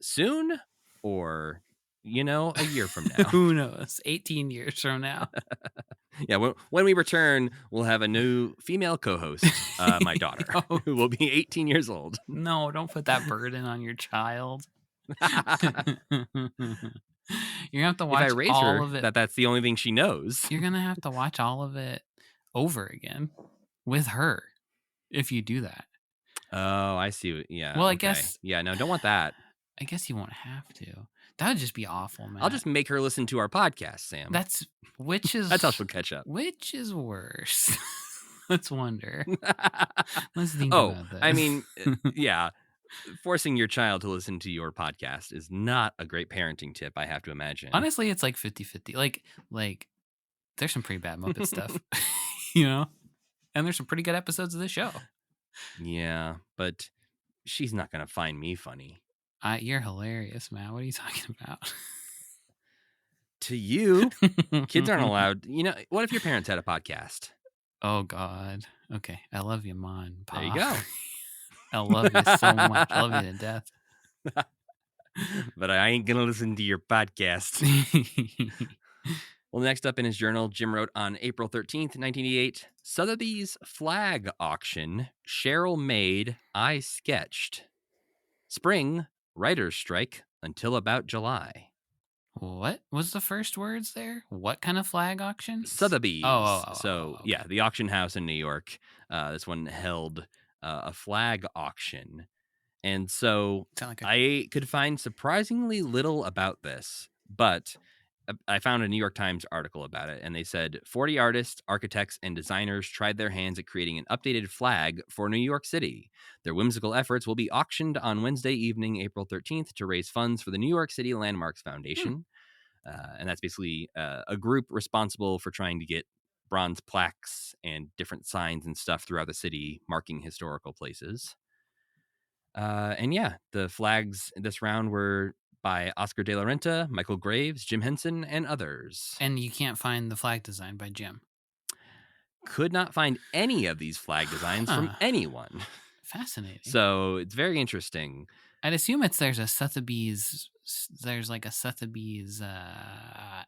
[SPEAKER 2] soon or, a year from now.
[SPEAKER 3] Who knows? 18 years from now.
[SPEAKER 2] Yeah, when we return, we'll have a new female co-host, my daughter, who will be 18 years old.
[SPEAKER 3] No, don't put that burden on your child. You're gonna have to watch
[SPEAKER 2] if I raise
[SPEAKER 3] all
[SPEAKER 2] her,
[SPEAKER 3] of it.
[SPEAKER 2] that's the only thing she knows.
[SPEAKER 3] You're gonna have to watch all of it over again with her if you do that.
[SPEAKER 2] Oh, I see. Yeah.
[SPEAKER 3] Well, I
[SPEAKER 2] okay.
[SPEAKER 3] guess.
[SPEAKER 2] Yeah, no, don't want that.
[SPEAKER 3] I guess you won't have to. That would just be awful, man.
[SPEAKER 2] I'll just make her listen to our podcast, Sam.
[SPEAKER 3] That's
[SPEAKER 2] how she'll catch up.
[SPEAKER 3] Which is worse? Let's wonder. Let's think
[SPEAKER 2] Oh,
[SPEAKER 3] about this.
[SPEAKER 2] I mean, yeah. Forcing your child to listen to your podcast is not a great parenting tip, I have to imagine.
[SPEAKER 3] Honestly, it's like 50-50. Like there's some pretty bad Muppet stuff, and there's some pretty good episodes of this show.
[SPEAKER 2] Yeah, but she's not going to find me funny.
[SPEAKER 3] You're hilarious, Matt. What are you talking about?
[SPEAKER 2] To you, kids aren't allowed. What if your parents had a podcast?
[SPEAKER 3] Oh, God. Okay. I love you, Mom. Pa.
[SPEAKER 2] There you go.
[SPEAKER 3] I love you so much. I love you to death.
[SPEAKER 2] But I ain't going to listen to your podcast. Well, next up in his journal, Jim wrote on April 13th, 1988, Sotheby's flag auction, Cheryl made, I sketched. Spring, writer's strike until about July.
[SPEAKER 3] What was the first words there? What kind of flag auction?
[SPEAKER 2] Sotheby's.
[SPEAKER 3] Okay.
[SPEAKER 2] Yeah, the auction house in New York. This one held a flag auction. And so I could find surprisingly little about this, but I found a New York Times article about it, and they said 40 artists, architects, and designers tried their hands at creating an updated flag for New York City. Their whimsical efforts will be auctioned on Wednesday evening, April 13th, to raise funds for the New York City Landmarks Foundation. And that's basically a group responsible for trying to get bronze plaques and different signs and stuff throughout the city marking historical places. And yeah, the flags this round were by Oscar de la Renta, Michael Graves, Jim Henson, and others.
[SPEAKER 3] And you can't find the flag design by Jim.
[SPEAKER 2] Could not find any of these flag designs from
[SPEAKER 3] Huh.
[SPEAKER 2] anyone.
[SPEAKER 3] Fascinating.
[SPEAKER 2] So it's very interesting.
[SPEAKER 3] I'd assume there's a Sotheby's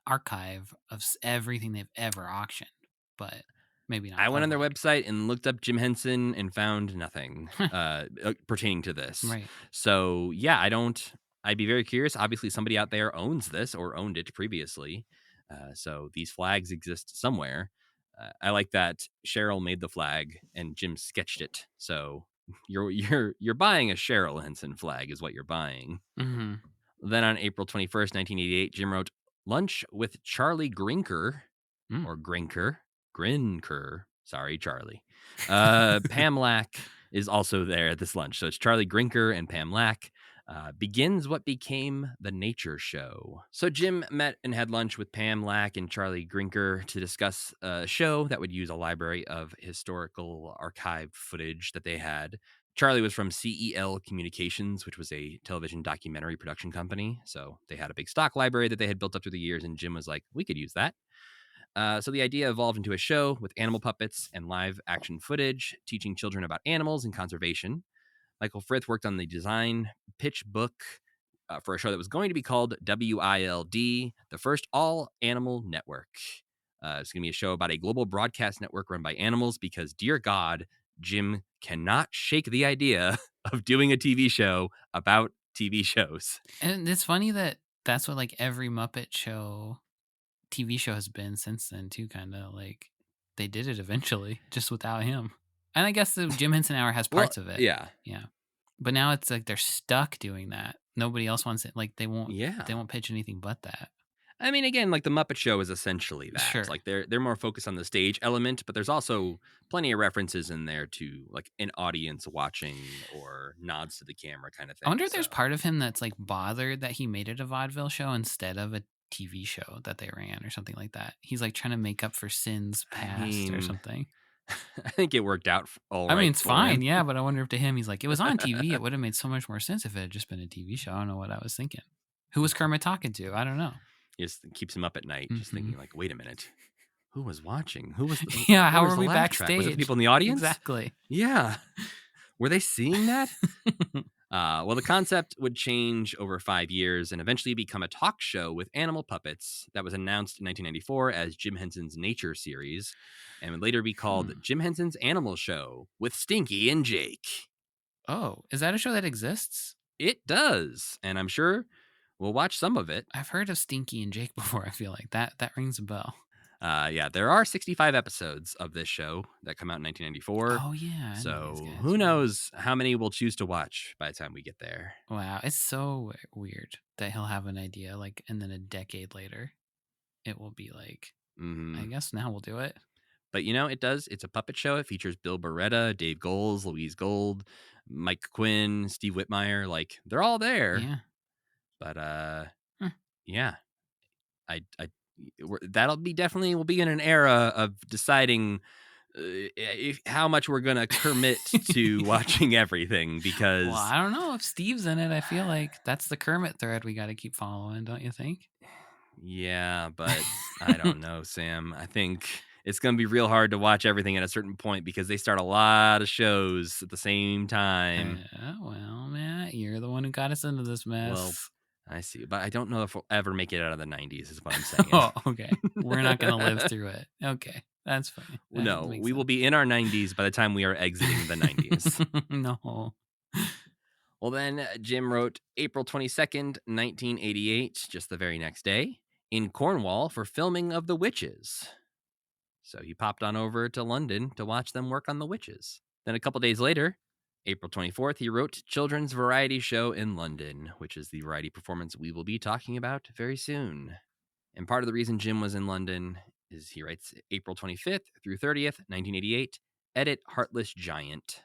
[SPEAKER 3] archive of everything they've ever auctioned, but maybe not.
[SPEAKER 2] I went on their
[SPEAKER 3] public.
[SPEAKER 2] website and looked up Jim Henson and found nothing pertaining to this.
[SPEAKER 3] Right.
[SPEAKER 2] So yeah, I'd be very curious. Obviously, somebody out there owns this or owned it previously. So these flags exist somewhere. I like that Cheryl made the flag and Jim sketched it. So you're buying a Cheryl Henson flag is what you're buying.
[SPEAKER 3] Mm-hmm.
[SPEAKER 2] Then on April 21st, 1988, Jim wrote Lunch with Charlie Grinker or Grinker. Sorry, Charlie. Pam Lack is also there at this lunch. So it's Charlie Grinker and Pam Lack. Begins what became the Nature Show. So Jim met and had lunch with Pam Lack and Charlie Grinker to discuss a show that would use a library of historical archive footage that they had. Charlie was from CEL Communications, which was a television documentary production company. So they had a big stock library that they had built up through the years, and Jim was like, we could use that. So the idea evolved into a show with animal puppets and live action footage, teaching children about animals and conservation. Michael Frith worked on the design pitch book for a show that was going to be called WILD, the first all-animal network. It's going to be a show about a global broadcast network run by animals because, dear God, Jim cannot shake the idea of doing a TV show about TV shows.
[SPEAKER 3] And it's funny that that's what like every Muppet show, TV show has been since then too. Kind of like they did it eventually, just without him. And I guess the Jim Henson Hour has parts of it.
[SPEAKER 2] Yeah.
[SPEAKER 3] But now it's like they're stuck doing that. Nobody else wants it. Like they won't.
[SPEAKER 2] Yeah.
[SPEAKER 3] They won't pitch anything but that.
[SPEAKER 2] I mean, again, like the Muppet Show is essentially that.
[SPEAKER 3] Sure.
[SPEAKER 2] Like they're more focused on the stage element, but there's also plenty of references in there to like an audience watching or nods to the camera kind of thing.
[SPEAKER 3] I wonder if there's part of him that's like bothered that he made it a vaudeville show instead of a TV show that they ran or something like that. He's like trying to make up for sins past or something.
[SPEAKER 2] I think it worked out all right.
[SPEAKER 3] I mean, it's fine, yeah, but I wonder if to him he's like, it was on TV. It would have made so much more sense if it had just been a TV show. I don't know what I was thinking. Who was Kermit talking to? I don't know.
[SPEAKER 2] It just keeps him up at night, just thinking like, wait a minute, who was watching? Who was?
[SPEAKER 3] Yeah, how are we backstage?
[SPEAKER 2] Was it the people in the audience?
[SPEAKER 3] Exactly.
[SPEAKER 2] Yeah, were they seeing that? Well, the concept would change over 5 years and eventually become a talk show with animal puppets that was announced in 1994 as Jim Henson's Nature Series and would later be called Jim Henson's Animal Show with Stinky and Jake.
[SPEAKER 3] Oh, is that a show that exists?
[SPEAKER 2] It does, and I'm sure we'll watch some of it.
[SPEAKER 3] I've heard of Stinky and Jake before, I feel like. That rings a bell.
[SPEAKER 2] Yeah, there are 65 episodes of this show that come out in 1994.
[SPEAKER 3] Oh, yeah.
[SPEAKER 2] So who knows how many we'll choose to watch by the time we get there.
[SPEAKER 3] Wow, it's so weird that he'll have an idea, like, and then a decade later, it will be like, I guess now we'll do it.
[SPEAKER 2] But, you know, it does. It's a puppet show. It features Bill Beretta, Dave Goelz, Louise Gold, Mike Quinn, Steve Whitmire. Like, they're all there.
[SPEAKER 3] Yeah.
[SPEAKER 2] But, yeah. That'll be definitely, we'll be in an era of deciding how much we're going to commit to watching everything because...
[SPEAKER 3] Well, I don't know. If Steve's in it, I feel like that's the Kermit thread we got to keep following, don't you think?
[SPEAKER 2] Yeah, but I don't know, Sam. I think it's going to be real hard to watch everything at a certain point because they start a lot of shows at the same time.
[SPEAKER 3] Well, Matt, you're the one who got us into this mess.
[SPEAKER 2] Well, I see. But I don't know if we'll ever make it out of the 90s is what I'm saying.
[SPEAKER 3] Oh, okay. We're not going to live through it. Okay. That's fine.
[SPEAKER 2] No, we will be in our 90s by the time we are exiting the 90s.
[SPEAKER 3] No.
[SPEAKER 2] Well, then Jim wrote April 22nd, 1988, just the very next day, in Cornwall for filming of The Witches. So he popped on over to London to watch them work on The Witches. Then a couple days later, April 24th, he wrote Children's Variety Show in London, which is the variety performance we will be talking about very soon. And part of the reason Jim was in London is he writes April 25th through 30th, 1988, edit Heartless Giant.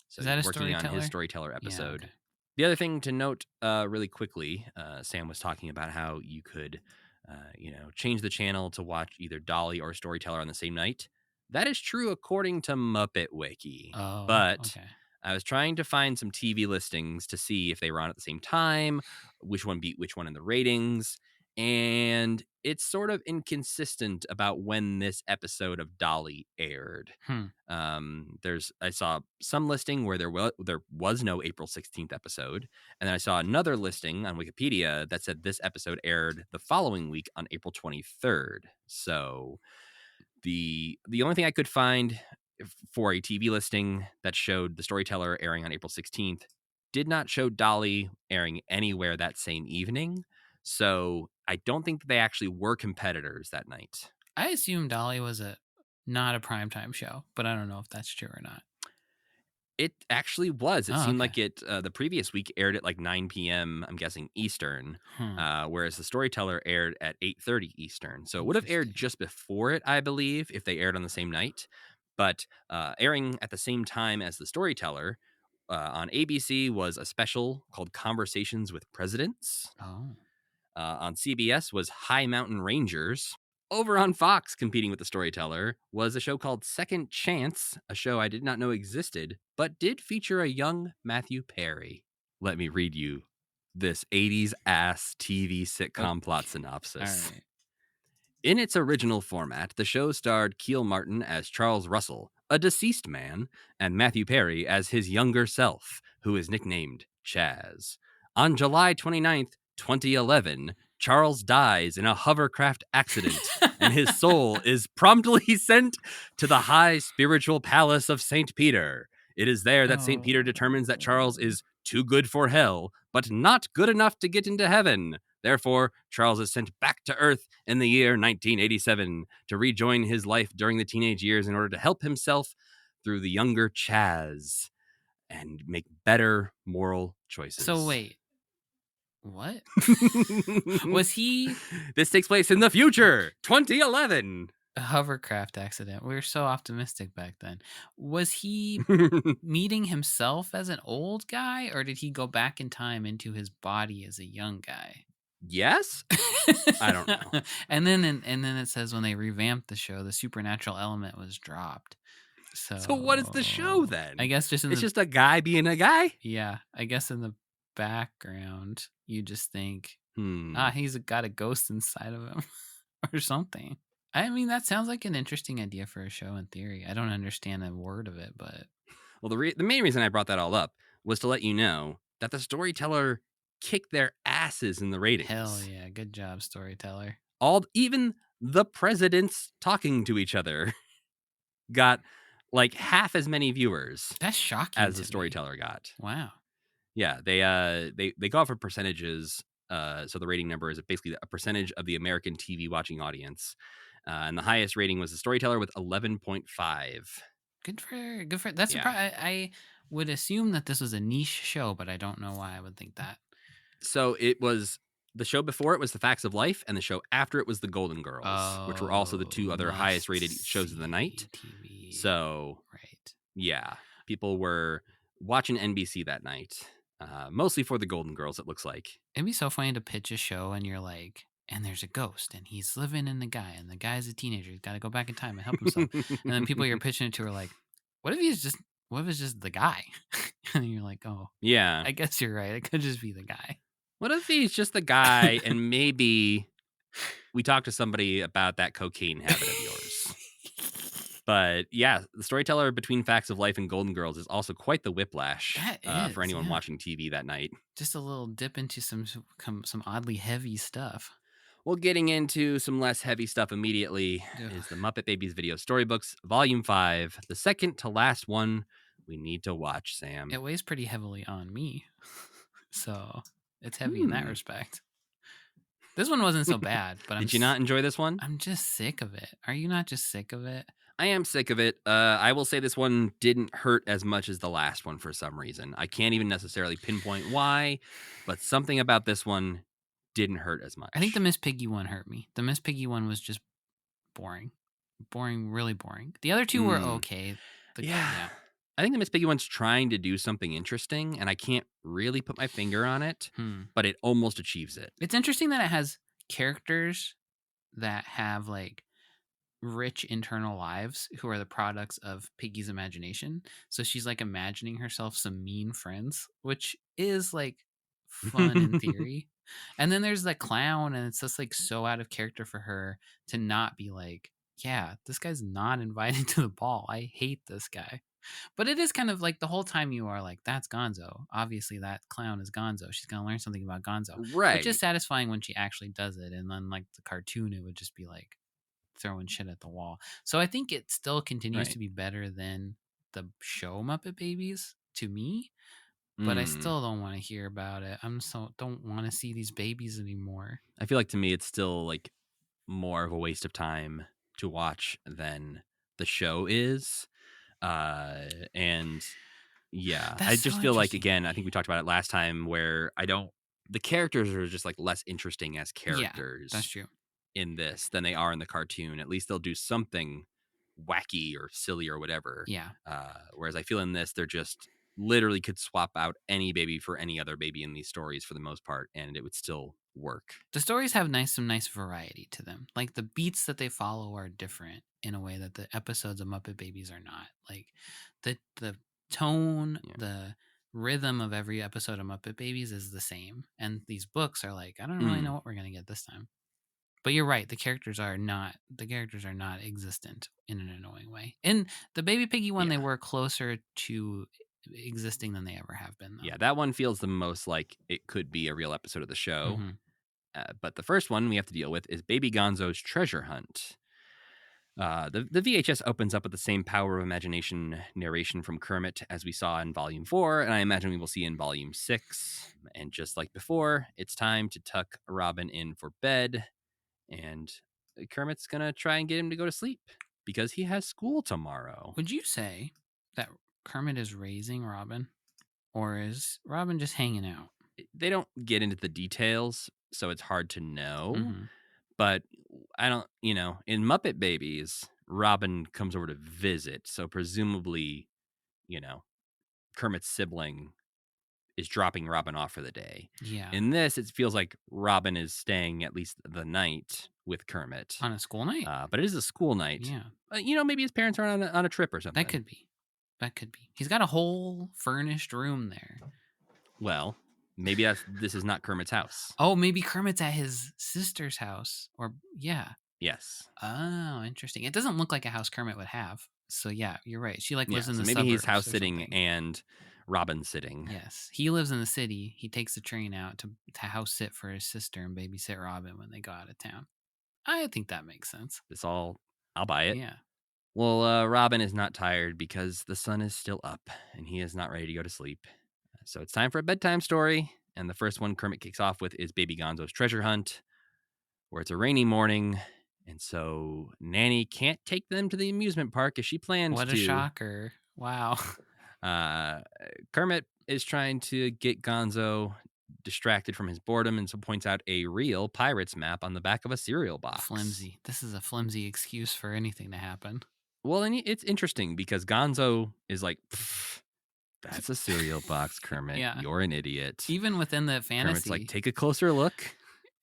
[SPEAKER 2] So
[SPEAKER 3] is that
[SPEAKER 2] he's
[SPEAKER 3] a
[SPEAKER 2] working
[SPEAKER 3] Storyteller?
[SPEAKER 2] on his Storyteller episode.
[SPEAKER 3] Yeah, okay.
[SPEAKER 2] The other thing to note really quickly, Sam was talking about how you could change the channel to watch either Dolly or Storyteller on the same night. That is true according to Muppet Wiki.
[SPEAKER 3] Oh,
[SPEAKER 2] But
[SPEAKER 3] okay.
[SPEAKER 2] I was trying to find some TV listings to see if they were on at the same time, which one beat which one in the ratings. And it's sort of inconsistent about when this episode of Dolly aired. I saw some listing where there was no April 16th episode, and then I saw another listing on Wikipedia that said this episode aired the following week on April 23rd. So the only thing I could find for a TV listing that showed the Storyteller airing on April 16th did not show Dolly airing anywhere that same evening. So I don't think that they actually were competitors that night.
[SPEAKER 3] I assume Dolly was not a primetime show, but I don't know if that's true or not.
[SPEAKER 2] It actually was. It
[SPEAKER 3] Oh,
[SPEAKER 2] seemed
[SPEAKER 3] okay.
[SPEAKER 2] like it the previous week aired at like 9 p.m., I'm guessing Eastern, whereas the Storyteller aired at 8:30 Eastern. So it would have aired
[SPEAKER 3] Interesting.
[SPEAKER 2] just before it, I believe, if they aired on the same night. But airing at the same time as the Storyteller on ABC was a special called Conversations with Presidents.
[SPEAKER 3] Oh.
[SPEAKER 2] On CBS was High Mountain Rangers. Over on Fox, competing with the Storyteller, was a show called Second Chance, a show I did not know existed, but did feature a young Matthew Perry. Let me read you this 80s ass TV sitcom plot synopsis.
[SPEAKER 3] All right.
[SPEAKER 2] In its original format, the show starred Keel Martin as Charles Russell, a deceased man, and Matthew Perry as his younger self, who is nicknamed Chaz. On July 29th, 2011, Charles dies in a hovercraft accident, and his soul is promptly sent to the high spiritual palace of St. Peter. It is there that St. Peter determines that Charles is too good for hell, but not good enough to get into heaven. Therefore, Charles is sent back to Earth in the year 1987 to rejoin his life during the teenage years in order to help himself through the younger Chaz and make better moral choices.
[SPEAKER 3] So wait. What? Was he
[SPEAKER 2] This takes place in the future, 2011.
[SPEAKER 3] a hovercraft accident? We were so optimistic back then. Was he meeting himself as an old guy, or did he go back in time into his body as a young guy?
[SPEAKER 2] Yes? I don't know.
[SPEAKER 3] And then it says when they revamped the show, the supernatural element was dropped.
[SPEAKER 2] So what is the show then?
[SPEAKER 3] I guess just
[SPEAKER 2] just a guy being a guy?
[SPEAKER 3] Yeah, I guess in the background you just think,
[SPEAKER 2] Hmm.
[SPEAKER 3] he's got a ghost inside of him or something. I mean, that sounds like an interesting idea for a show in theory. I don't understand a word of it, but
[SPEAKER 2] Well, the main reason I brought that all up was to let you know that the Storyteller kicked their asses in the ratings.
[SPEAKER 3] hell yeah, good job, Storyteller.
[SPEAKER 2] Even the presidents talking to each other got like half as many viewers
[SPEAKER 3] That's shocking
[SPEAKER 2] as
[SPEAKER 3] to
[SPEAKER 2] the
[SPEAKER 3] me.
[SPEAKER 2] Storyteller got.
[SPEAKER 3] Wow.
[SPEAKER 2] Yeah, they go for percentages. So the rating number is basically a percentage of the American TV watching audience, and the highest rating was the Storyteller with 11.5.
[SPEAKER 3] Good for that's
[SPEAKER 2] Yeah.
[SPEAKER 3] I would assume that this was a niche show, but I don't know why I would think that.
[SPEAKER 2] So it was the show before it was The Facts of Life, and the show after it was The Golden Girls, which were also the two other highest rated shows of the night.
[SPEAKER 3] TV.
[SPEAKER 2] So
[SPEAKER 3] right.
[SPEAKER 2] Yeah, people were watching NBC that night, mostly for The Golden Girls, it looks like.
[SPEAKER 3] It'd be so funny to pitch a show and you're like, and there's a ghost and he's living in the guy and the guy's a teenager. He's got to go back in time and help himself. And then people you're pitching it to are like, what if it's just the guy? And you're like, oh,
[SPEAKER 2] Yeah.
[SPEAKER 3] I guess you're right. It could just be the guy.
[SPEAKER 2] What if he's just the guy and maybe we talk to somebody about that cocaine habit of yours? But yeah, the Storyteller between Facts of Life and Golden Girls is also quite the whiplash for anyone watching TV that night.
[SPEAKER 3] Just a little dip into some oddly heavy stuff.
[SPEAKER 2] Well, getting into some less heavy stuff immediately is the Muppet Babies Video Storybooks, Volume 5, the second to last one we need to watch, Sam.
[SPEAKER 3] It weighs pretty heavily on me, so it's heavy in that respect. This one wasn't so bad, but
[SPEAKER 2] Did you not enjoy this one?
[SPEAKER 3] I'm just sick of it. Are you not just sick of it?
[SPEAKER 2] I am sick of it. I will say this one didn't hurt as much as the last one for some reason. I can't even necessarily pinpoint why, but something about this one didn't hurt as much.
[SPEAKER 3] I think the Miss Piggy one hurt me. The Miss Piggy one was just boring. Really boring. The other two were okay.
[SPEAKER 2] Yeah. I think the Miss Piggy one's trying to do something interesting, and I can't really put my finger on it, but it almost achieves it.
[SPEAKER 3] It's interesting that it has characters that have like rich internal lives who are the products of Piggy's imagination. So she's like imagining herself some mean friends, which is like fun in theory. And then there's the clown, and it's just like so out of character for her to not be like, yeah, this guy's not invited to the ball. I hate this guy. But it is kind of like the whole time you are like, that's Gonzo. Obviously, that clown is Gonzo. She's going to learn something about Gonzo, which is
[SPEAKER 2] Right.
[SPEAKER 3] satisfying when she actually does it. And then, like the cartoon, it would just be like throwing shit at the wall. So I think it still continues to
[SPEAKER 2] Right.
[SPEAKER 3] be better than the show Muppet Babies to me. But I
[SPEAKER 2] Mm.
[SPEAKER 3] still don't want to hear about it. Don't want to see these babies anymore.
[SPEAKER 2] I feel like to me it's still like more of a waste of time to watch than the show is. And yeah, I
[SPEAKER 3] That's so
[SPEAKER 2] just feel like,
[SPEAKER 3] interesting to
[SPEAKER 2] again, I
[SPEAKER 3] me.
[SPEAKER 2] think we talked about it last time, where the characters are just like less interesting as
[SPEAKER 3] Yeah,
[SPEAKER 2] characters
[SPEAKER 3] that's true.
[SPEAKER 2] in this than they are in the cartoon. At least they'll do something wacky or silly or whatever.
[SPEAKER 3] Yeah.
[SPEAKER 2] Whereas I feel in this, they're just literally could swap out any baby for any other baby in these stories for the most part, and it would still work.
[SPEAKER 3] The stories have some nice variety to them. Like the beats that they follow are different in a way that the episodes of Muppet Babies are not. Like the tone,
[SPEAKER 2] Yeah.
[SPEAKER 3] the rhythm of every episode of Muppet Babies is the same. And these books are like, I don't really know what we're gonna get this time. But you're right, the characters are not existent in an annoying way. In the Baby Piggy one, they
[SPEAKER 2] Yeah.
[SPEAKER 3] were closer to existing than they ever have been, though.
[SPEAKER 2] Yeah, that one feels the most like it could be a real episode of the show.
[SPEAKER 3] Mhm.
[SPEAKER 2] But the first one we have to deal with is Baby Gonzo's Treasure Hunt. The VHS opens up with the same power of imagination narration from Kermit as we saw in Volume 4, and I imagine we will see in Volume 6. And just like before, it's time to tuck Robin in for bed, and Kermit's gonna try and get him to go to sleep because he has school tomorrow.
[SPEAKER 3] Would you say that Kermit is raising Robin, or is Robin just hanging out?
[SPEAKER 2] They don't get into the details, so it's hard to know.
[SPEAKER 3] Mhm.
[SPEAKER 2] But I don't, in Muppet Babies, Robin comes over to visit. So presumably, Kermit's sibling is dropping Robin off for the day.
[SPEAKER 3] Yeah.
[SPEAKER 2] In this, it feels like Robin is staying at least the night with Kermit.
[SPEAKER 3] On a school night?
[SPEAKER 2] But it is a school night.
[SPEAKER 3] Yeah.
[SPEAKER 2] Maybe his parents are on a trip or something.
[SPEAKER 3] That could be. He's got a whole furnished room there.
[SPEAKER 2] Well, maybe this is not Kermit's house.
[SPEAKER 3] Oh, maybe Kermit's at his sister's house. Or, yeah.
[SPEAKER 2] Yes.
[SPEAKER 3] Oh, interesting. It doesn't look like a house Kermit would have. So, yeah, you're right. She lives in the
[SPEAKER 2] maybe he's house sitting
[SPEAKER 3] something.
[SPEAKER 2] and Robin sitting.
[SPEAKER 3] Yes. He lives in the city. He takes the train out to house sit for his sister and babysit Robin when they go out of town. I think that makes sense.
[SPEAKER 2] I'll buy it.
[SPEAKER 3] Yeah.
[SPEAKER 2] Well, Robin is not tired because the sun is still up and he is not ready to go to sleep. So it's time for a bedtime story. And the first one Kermit kicks off with is Baby Gonzo's Treasure Hunt, where it's a rainy morning. And so Nanny can't take them to the amusement park as she planned to.
[SPEAKER 3] What a shocker. Wow.
[SPEAKER 2] Kermit is trying to get Gonzo distracted from his boredom and so points out a real pirate's map on the back of a cereal box.
[SPEAKER 3] Flimsy. This is a flimsy excuse for anything to happen.
[SPEAKER 2] Well, and it's interesting because Gonzo is like, that's a cereal box, Kermit.
[SPEAKER 3] Yeah.
[SPEAKER 2] You're an idiot.
[SPEAKER 3] Even within the fantasy.
[SPEAKER 2] Kermit's like, take a closer look.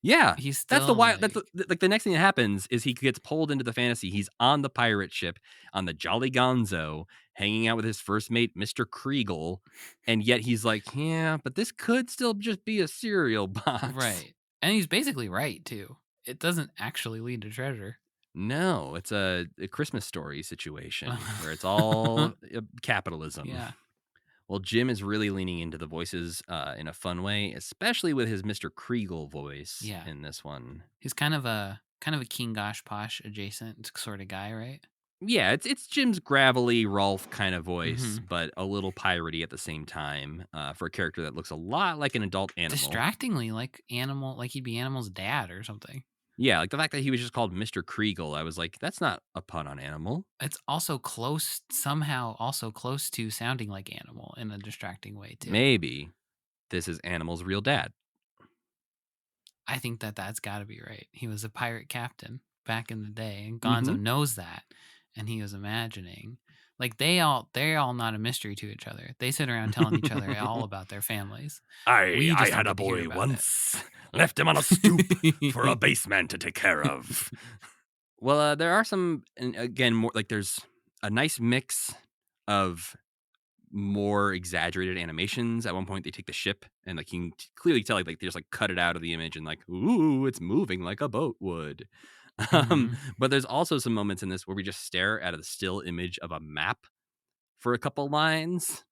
[SPEAKER 2] Yeah,
[SPEAKER 3] he's still
[SPEAKER 2] that's the wild. That's the next thing that happens is he gets pulled into the fantasy. He's on the pirate ship on the Jolly Gonzo, hanging out with his first mate, Mr. Kriegel, and yet he's like, yeah, but this could still just be a cereal box,
[SPEAKER 3] right? And he's basically right too. It doesn't actually lead to treasure.
[SPEAKER 2] No, it's a Christmas Story situation where it's all capitalism.
[SPEAKER 3] Yeah.
[SPEAKER 2] Well, Jim is really leaning into the voices in a fun way, especially with his Mr. Kriegel voice in this one.
[SPEAKER 3] He's kind of a King Gosh Posh adjacent sort of guy, right?
[SPEAKER 2] Yeah, it's Jim's gravelly Rolf kind of voice, but a little piratey at the same time for a character that looks a lot like an adult animal.
[SPEAKER 3] Distractingly like he'd be Animal's dad or something.
[SPEAKER 2] Yeah, like the fact that he was just called Mr. Kriegel, I was like, that's not a pun on animal.
[SPEAKER 3] It's also somehow close to sounding like Animal in a distracting way, too.
[SPEAKER 2] Maybe this is Animal's real dad.
[SPEAKER 3] I think that's got to be right. He was a pirate captain back in the day, and Gonzo knows that, and he was imagining. Like, they're all not a mystery to each other. They sit around telling each other all about their families.
[SPEAKER 2] I had a boy once. Left him on a stoop for a baseman to take care of. Well, there are some, and again, more like there's a nice mix of more exaggerated animations. At one point, they take the ship and like you can clearly tell like they just like cut it out of the image and like, ooh, it's moving like a boat would.
[SPEAKER 3] Mhm.
[SPEAKER 2] But there's also some moments in this where we just stare at a still image of a map for a couple lines.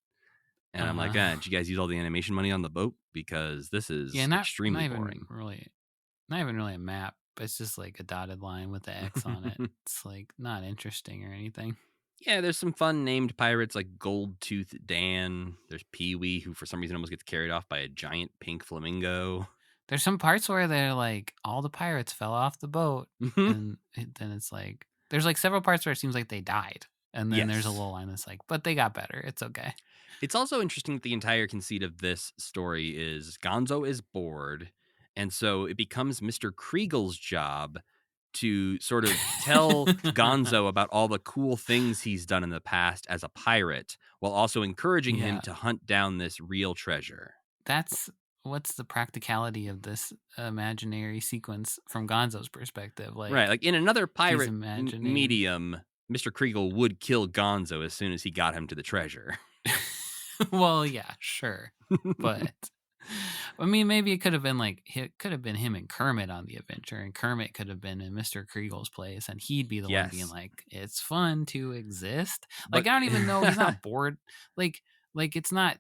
[SPEAKER 2] And I'm like, did you guys use all the animation money on the boat? Because this
[SPEAKER 3] Yeah,
[SPEAKER 2] is
[SPEAKER 3] not
[SPEAKER 2] extremely
[SPEAKER 3] even
[SPEAKER 2] boring.
[SPEAKER 3] really, not even really a map. It's just like a dotted line with the X on it. It's like not interesting or anything.
[SPEAKER 2] Yeah, there's some fun named pirates like Gold Tooth Dan. There's Pee Wee, who for some reason almost gets carried off by a giant pink flamingo.
[SPEAKER 3] There's some parts where they're like all the pirates fell off the boat, and then it's like there's like several parts where it seems like they died, and then there's a
[SPEAKER 2] Yes.
[SPEAKER 3] little line that's like, but they got better. It's okay.
[SPEAKER 2] It's also interesting that the entire conceit of this story is Gonzo is bored, and so it becomes Mr. Kriegel's job to sort of tell Gonzo about all the cool things he's done in the past as a pirate, while also encouraging him
[SPEAKER 3] Yeah.
[SPEAKER 2] to hunt down this real treasure.
[SPEAKER 3] That's what's the practicality of this imaginary sequence from Gonzo's perspective.
[SPEAKER 2] Right,
[SPEAKER 3] Like
[SPEAKER 2] like in another
[SPEAKER 3] he's
[SPEAKER 2] pirate
[SPEAKER 3] imagining.
[SPEAKER 2] medium, Mr. Kriegel would kill Gonzo as soon as he got him to the treasure.
[SPEAKER 3] Well, yeah, sure, but I mean, maybe it could have been like it could have been him and Kermit on the adventure, and Kermit could have been in Mr. Kriegel's place, and he'd be the one being
[SPEAKER 2] Yes.
[SPEAKER 3] like, "It's fun to exist." Like
[SPEAKER 2] But
[SPEAKER 3] I don't even know he's not bored. Like it's not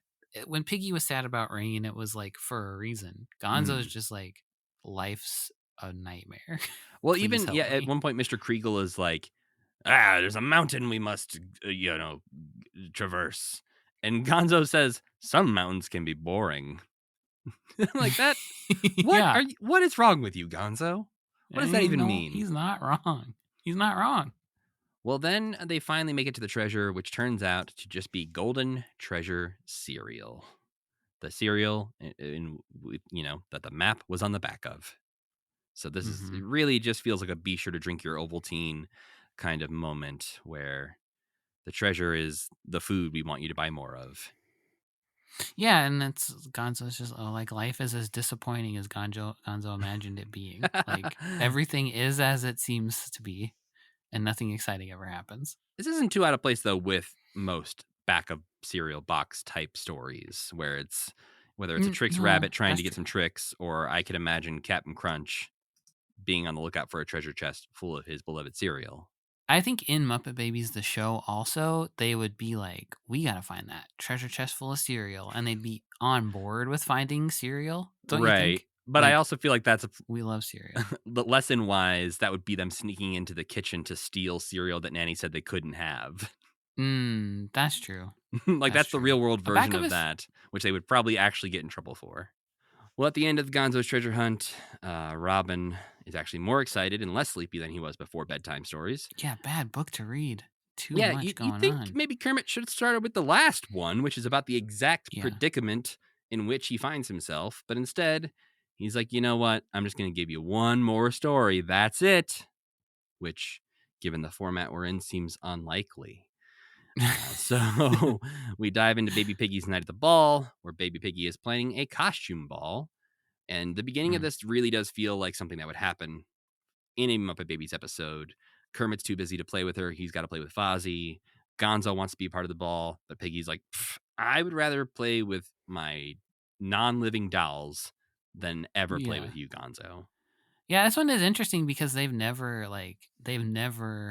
[SPEAKER 3] when Piggy was sad about rain, it was like for a reason. Gonzo's just like life's a nightmare.
[SPEAKER 2] well,
[SPEAKER 3] Please
[SPEAKER 2] even
[SPEAKER 3] help
[SPEAKER 2] at
[SPEAKER 3] me.
[SPEAKER 2] one point Mr. Kriegel is like, there's a mountain we must traverse. And Gonzo says, some mountains can be boring. Like that.
[SPEAKER 3] Yeah,
[SPEAKER 2] What is wrong with you, Gonzo? What does that even
[SPEAKER 3] no,
[SPEAKER 2] mean?
[SPEAKER 3] he's not wrong. He's not wrong.
[SPEAKER 2] Well, then they finally make it to the treasure, which turns out to just be golden treasure cereal. The cereal that the map was on the back of. So this is
[SPEAKER 3] Hmm.
[SPEAKER 2] it really just feels like a be sure to drink your Ovaltine kind of moment where the treasure is the food we want you to buy more of.
[SPEAKER 3] Yeah, and it's Gonzo's just like life is as disappointing as Gonzo imagined it being. Like everything is as it seems to be, and nothing exciting ever happens.
[SPEAKER 2] This isn't too out of place though with most back of cereal box type stories where whether it's a Trix
[SPEAKER 3] No,
[SPEAKER 2] rabbit trying
[SPEAKER 3] that's
[SPEAKER 2] to get some
[SPEAKER 3] true.
[SPEAKER 2] tricks, or I could imagine Captain Crunch being on the lookout for a treasure chest full of his beloved cereal.
[SPEAKER 3] I think in Muppet Babies the show also they would be like, we gotta find that treasure chest full of cereal, and they'd be on board with finding cereal. Don't you
[SPEAKER 2] Right.
[SPEAKER 3] think?
[SPEAKER 2] But I
[SPEAKER 3] Like
[SPEAKER 2] also feel like that's
[SPEAKER 3] we love cereal.
[SPEAKER 2] the lesson wise, that would be them sneaking into the kitchen to steal cereal that Nanny said they couldn't have.
[SPEAKER 3] That's true.
[SPEAKER 2] Like
[SPEAKER 3] That's
[SPEAKER 2] that's the
[SPEAKER 3] true.
[SPEAKER 2] real world
[SPEAKER 3] A back
[SPEAKER 2] version
[SPEAKER 3] of
[SPEAKER 2] of
[SPEAKER 3] his
[SPEAKER 2] that, which they would probably actually get in trouble for. Well, at the end of Gonzo's treasure hunt, Robin is actually more excited and less sleepy than he was before bedtime stories.
[SPEAKER 3] yeah, bad book to read. Too
[SPEAKER 2] Yeah,
[SPEAKER 3] much
[SPEAKER 2] you'd
[SPEAKER 3] going
[SPEAKER 2] think
[SPEAKER 3] on.
[SPEAKER 2] maybe Kermit should have started with the last one, which is about the exact
[SPEAKER 3] Yeah.
[SPEAKER 2] predicament in which he finds himself. But instead, he's like, you know what? I'm just going to give you one more story. That's it. Which, given the format we're in, seems unlikely. So we dive into Baby Piggy's night at the ball, where Baby Piggy is planning a costume ball. And the beginning of
[SPEAKER 3] Mm.
[SPEAKER 2] this really does feel like something that would happen in a Muppet Babies episode. Kermit's too busy to play with her. He's got to play with Fozzie. Gonzo wants to be a part of the ball, but Piggy's like, I would rather play with my non-living dolls than ever play
[SPEAKER 3] Yeah.
[SPEAKER 2] with you, Gonzo.
[SPEAKER 3] Yeah, this one is interesting because they've never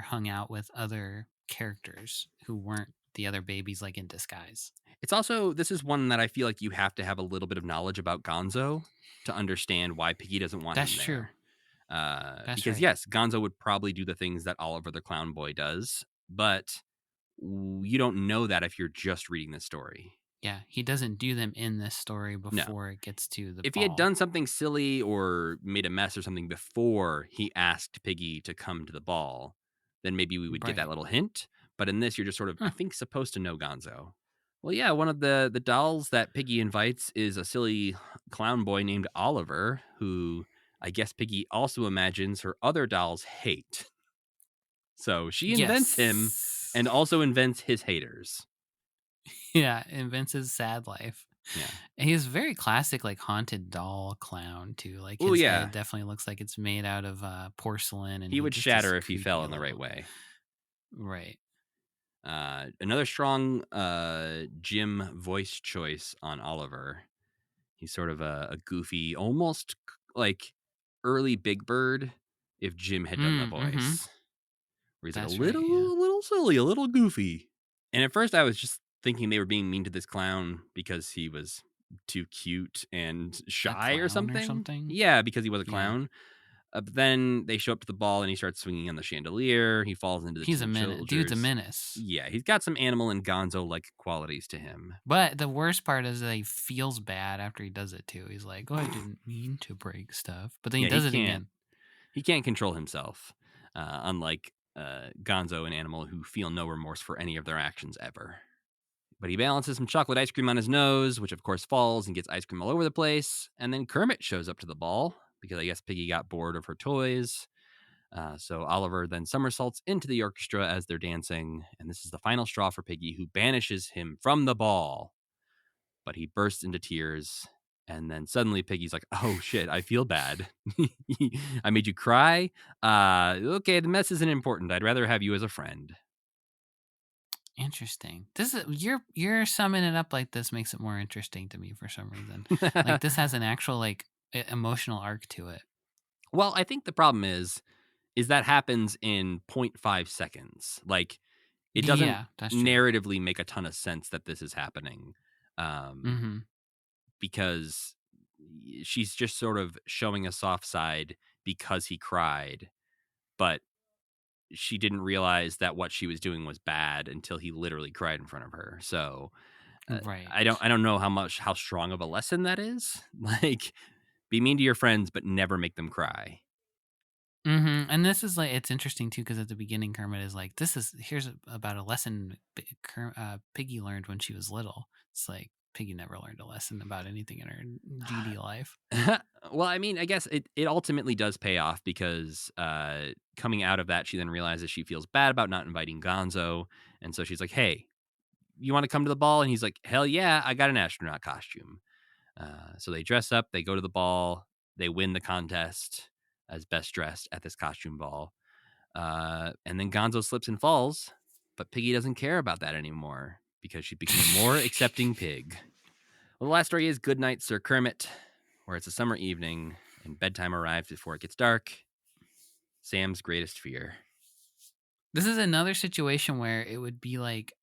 [SPEAKER 3] hung out with other characters who weren't the other babies like in disguise.
[SPEAKER 2] It's also, this is one that I feel like you have to have a little bit of knowledge about Gonzo to understand why Piggy doesn't want
[SPEAKER 3] That's
[SPEAKER 2] him
[SPEAKER 3] true.
[SPEAKER 2] there.
[SPEAKER 3] That's
[SPEAKER 2] Because
[SPEAKER 3] right.
[SPEAKER 2] yes, Gonzo would probably do the things that Oliver the Clown Boy does, but you don't know that if you're just reading this story.
[SPEAKER 3] Yeah, he doesn't do them in this story
[SPEAKER 2] No.
[SPEAKER 3] before it gets to the
[SPEAKER 2] If he had
[SPEAKER 3] ball.
[SPEAKER 2] done something silly or made a mess or something before he asked Piggy to come to the ball, then maybe we would get that
[SPEAKER 3] Right.
[SPEAKER 2] little hint. But in this, you're just sort of, I
[SPEAKER 3] Huh.
[SPEAKER 2] think, supposed to know Gonzo. Well, yeah, one of the dolls that Piggy invites is a silly clown boy named Oliver, who I guess Piggy also imagines her other dolls hate. So she invents him and
[SPEAKER 3] Yes.
[SPEAKER 2] also invents his haters.
[SPEAKER 3] Yeah, invents his sad life.
[SPEAKER 2] Yeah.
[SPEAKER 3] He's very classic, like haunted doll clown too. Like
[SPEAKER 2] Oh
[SPEAKER 3] his
[SPEAKER 2] yeah.
[SPEAKER 3] head definitely looks like it's made out of porcelain, and
[SPEAKER 2] He would
[SPEAKER 3] just is
[SPEAKER 2] shatter if he
[SPEAKER 3] creepy
[SPEAKER 2] fell
[SPEAKER 3] a
[SPEAKER 2] in the right
[SPEAKER 3] little.
[SPEAKER 2] way.
[SPEAKER 3] Right.
[SPEAKER 2] Another strong Jim voice choice on Oliver. He's sort of a goofy, almost like early Big Bird if Jim had done the voice. Where he's like
[SPEAKER 3] That's
[SPEAKER 2] a
[SPEAKER 3] right, yeah.
[SPEAKER 2] little silly, a little goofy. And at first I was just thinking they were being mean to this clown because he was too cute and shy or something. Yeah, because he was a
[SPEAKER 3] Yeah.
[SPEAKER 2] clown. But then they show up to the ball and he starts swinging on the chandelier. He falls into the
[SPEAKER 3] He's a
[SPEAKER 2] tin
[SPEAKER 3] menace. Dude's a
[SPEAKER 2] soldiers.
[SPEAKER 3] menace.
[SPEAKER 2] Yeah, he's got some animal and gonzo-like qualities to him.
[SPEAKER 3] But the worst part is that he feels bad after he does it too. He's like, "Oh, I didn't mean to break stuff," but then he does it again.
[SPEAKER 2] He can't control himself, unlike Gonzo and Animal, who feel no remorse for any of their actions ever. But he balances some chocolate ice cream on his nose, which of course falls and gets ice cream all over the place. And then Kermit shows up to the ball because I guess Piggy got bored of her toys. So Oliver then somersaults into the orchestra as they're dancing, and this is the final straw for Piggy, who banishes him from the ball. But he bursts into tears, and then suddenly Piggy's like, "Oh shit, I feel bad. I made you cry. Okay, the mess isn't important. I'd rather have you as a friend."
[SPEAKER 3] Interesting. This is you're summing it up like this makes it more interesting to me for some reason. Like this has an actual like emotional arc to it.
[SPEAKER 2] Well, I think the problem is that happens in 0.5 seconds. Like it doesn't
[SPEAKER 3] Yeah, that's true.
[SPEAKER 2] narratively make a ton of sense that this is happening. Because she's just sort of showing a soft side because he cried, but she didn't realize that what she was doing was bad until he literally cried in front of her. So
[SPEAKER 3] Right.
[SPEAKER 2] I don't know how strong of a lesson that is. Like, be mean to your friends, but never make them cry.
[SPEAKER 3] And this is like it's interesting too because at the beginning Kermit is like, here's about a lesson Piggy learned when she was little. It's like Piggy never learned a lesson about anything in her GD life.
[SPEAKER 2] Well, I mean, I guess it ultimately does pay off because coming out of that, she then realizes she feels bad about not inviting Gonzo. And so she's like, "Hey, you want to come to the ball?" And he's like, "Hell yeah, I got an astronaut costume." So they dress up, they go to the ball, they win the contest as best dressed at this costume ball. And then Gonzo slips and falls, but Piggy doesn't care about that anymore because she became a more accepting pig. Well, the last story is Goodnight, Sir Kermit, where it's a summer evening and bedtime arrives before it gets dark. Sam's greatest fear.
[SPEAKER 3] This is another situation where it would be like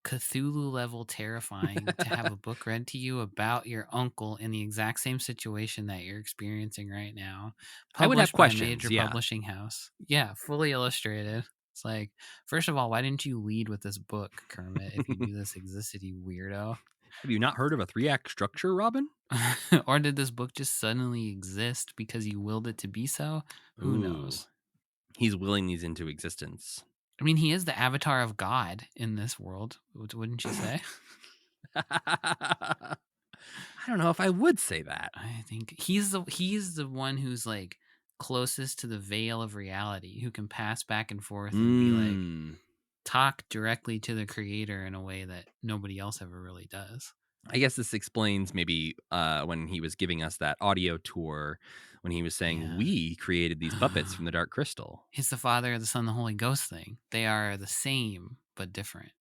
[SPEAKER 3] Cthulhu level terrifying to have a book read to you about your uncle in the exact same situation that you're experiencing right now.
[SPEAKER 2] I would have
[SPEAKER 3] Published by a
[SPEAKER 2] questions,
[SPEAKER 3] major
[SPEAKER 2] yeah.
[SPEAKER 3] publishing house. Yeah, fully illustrated. It's like, first of all, why didn't you lead with this book, Kermit, if you knew this existed, you weirdo?
[SPEAKER 2] Have you not heard of a 3-act structure, Robin?
[SPEAKER 3] Or did this book just suddenly exist because you willed it to be so? Who knows?
[SPEAKER 2] He's willing these into existence.
[SPEAKER 3] I mean, he is the avatar of God in this world, wouldn't you say?
[SPEAKER 2] I don't know if I would say that.
[SPEAKER 3] I think he's the one who's like closest to the veil of reality, who can pass back and forth and be like talk directly to the creator in a way that nobody else ever really does.
[SPEAKER 2] I guess this explains maybe when he was giving us that audio tour, when he was saying we created these puppets from the Dark Crystal.
[SPEAKER 3] He's the Father, the Son, the Holy Ghost thing. They are the same but different.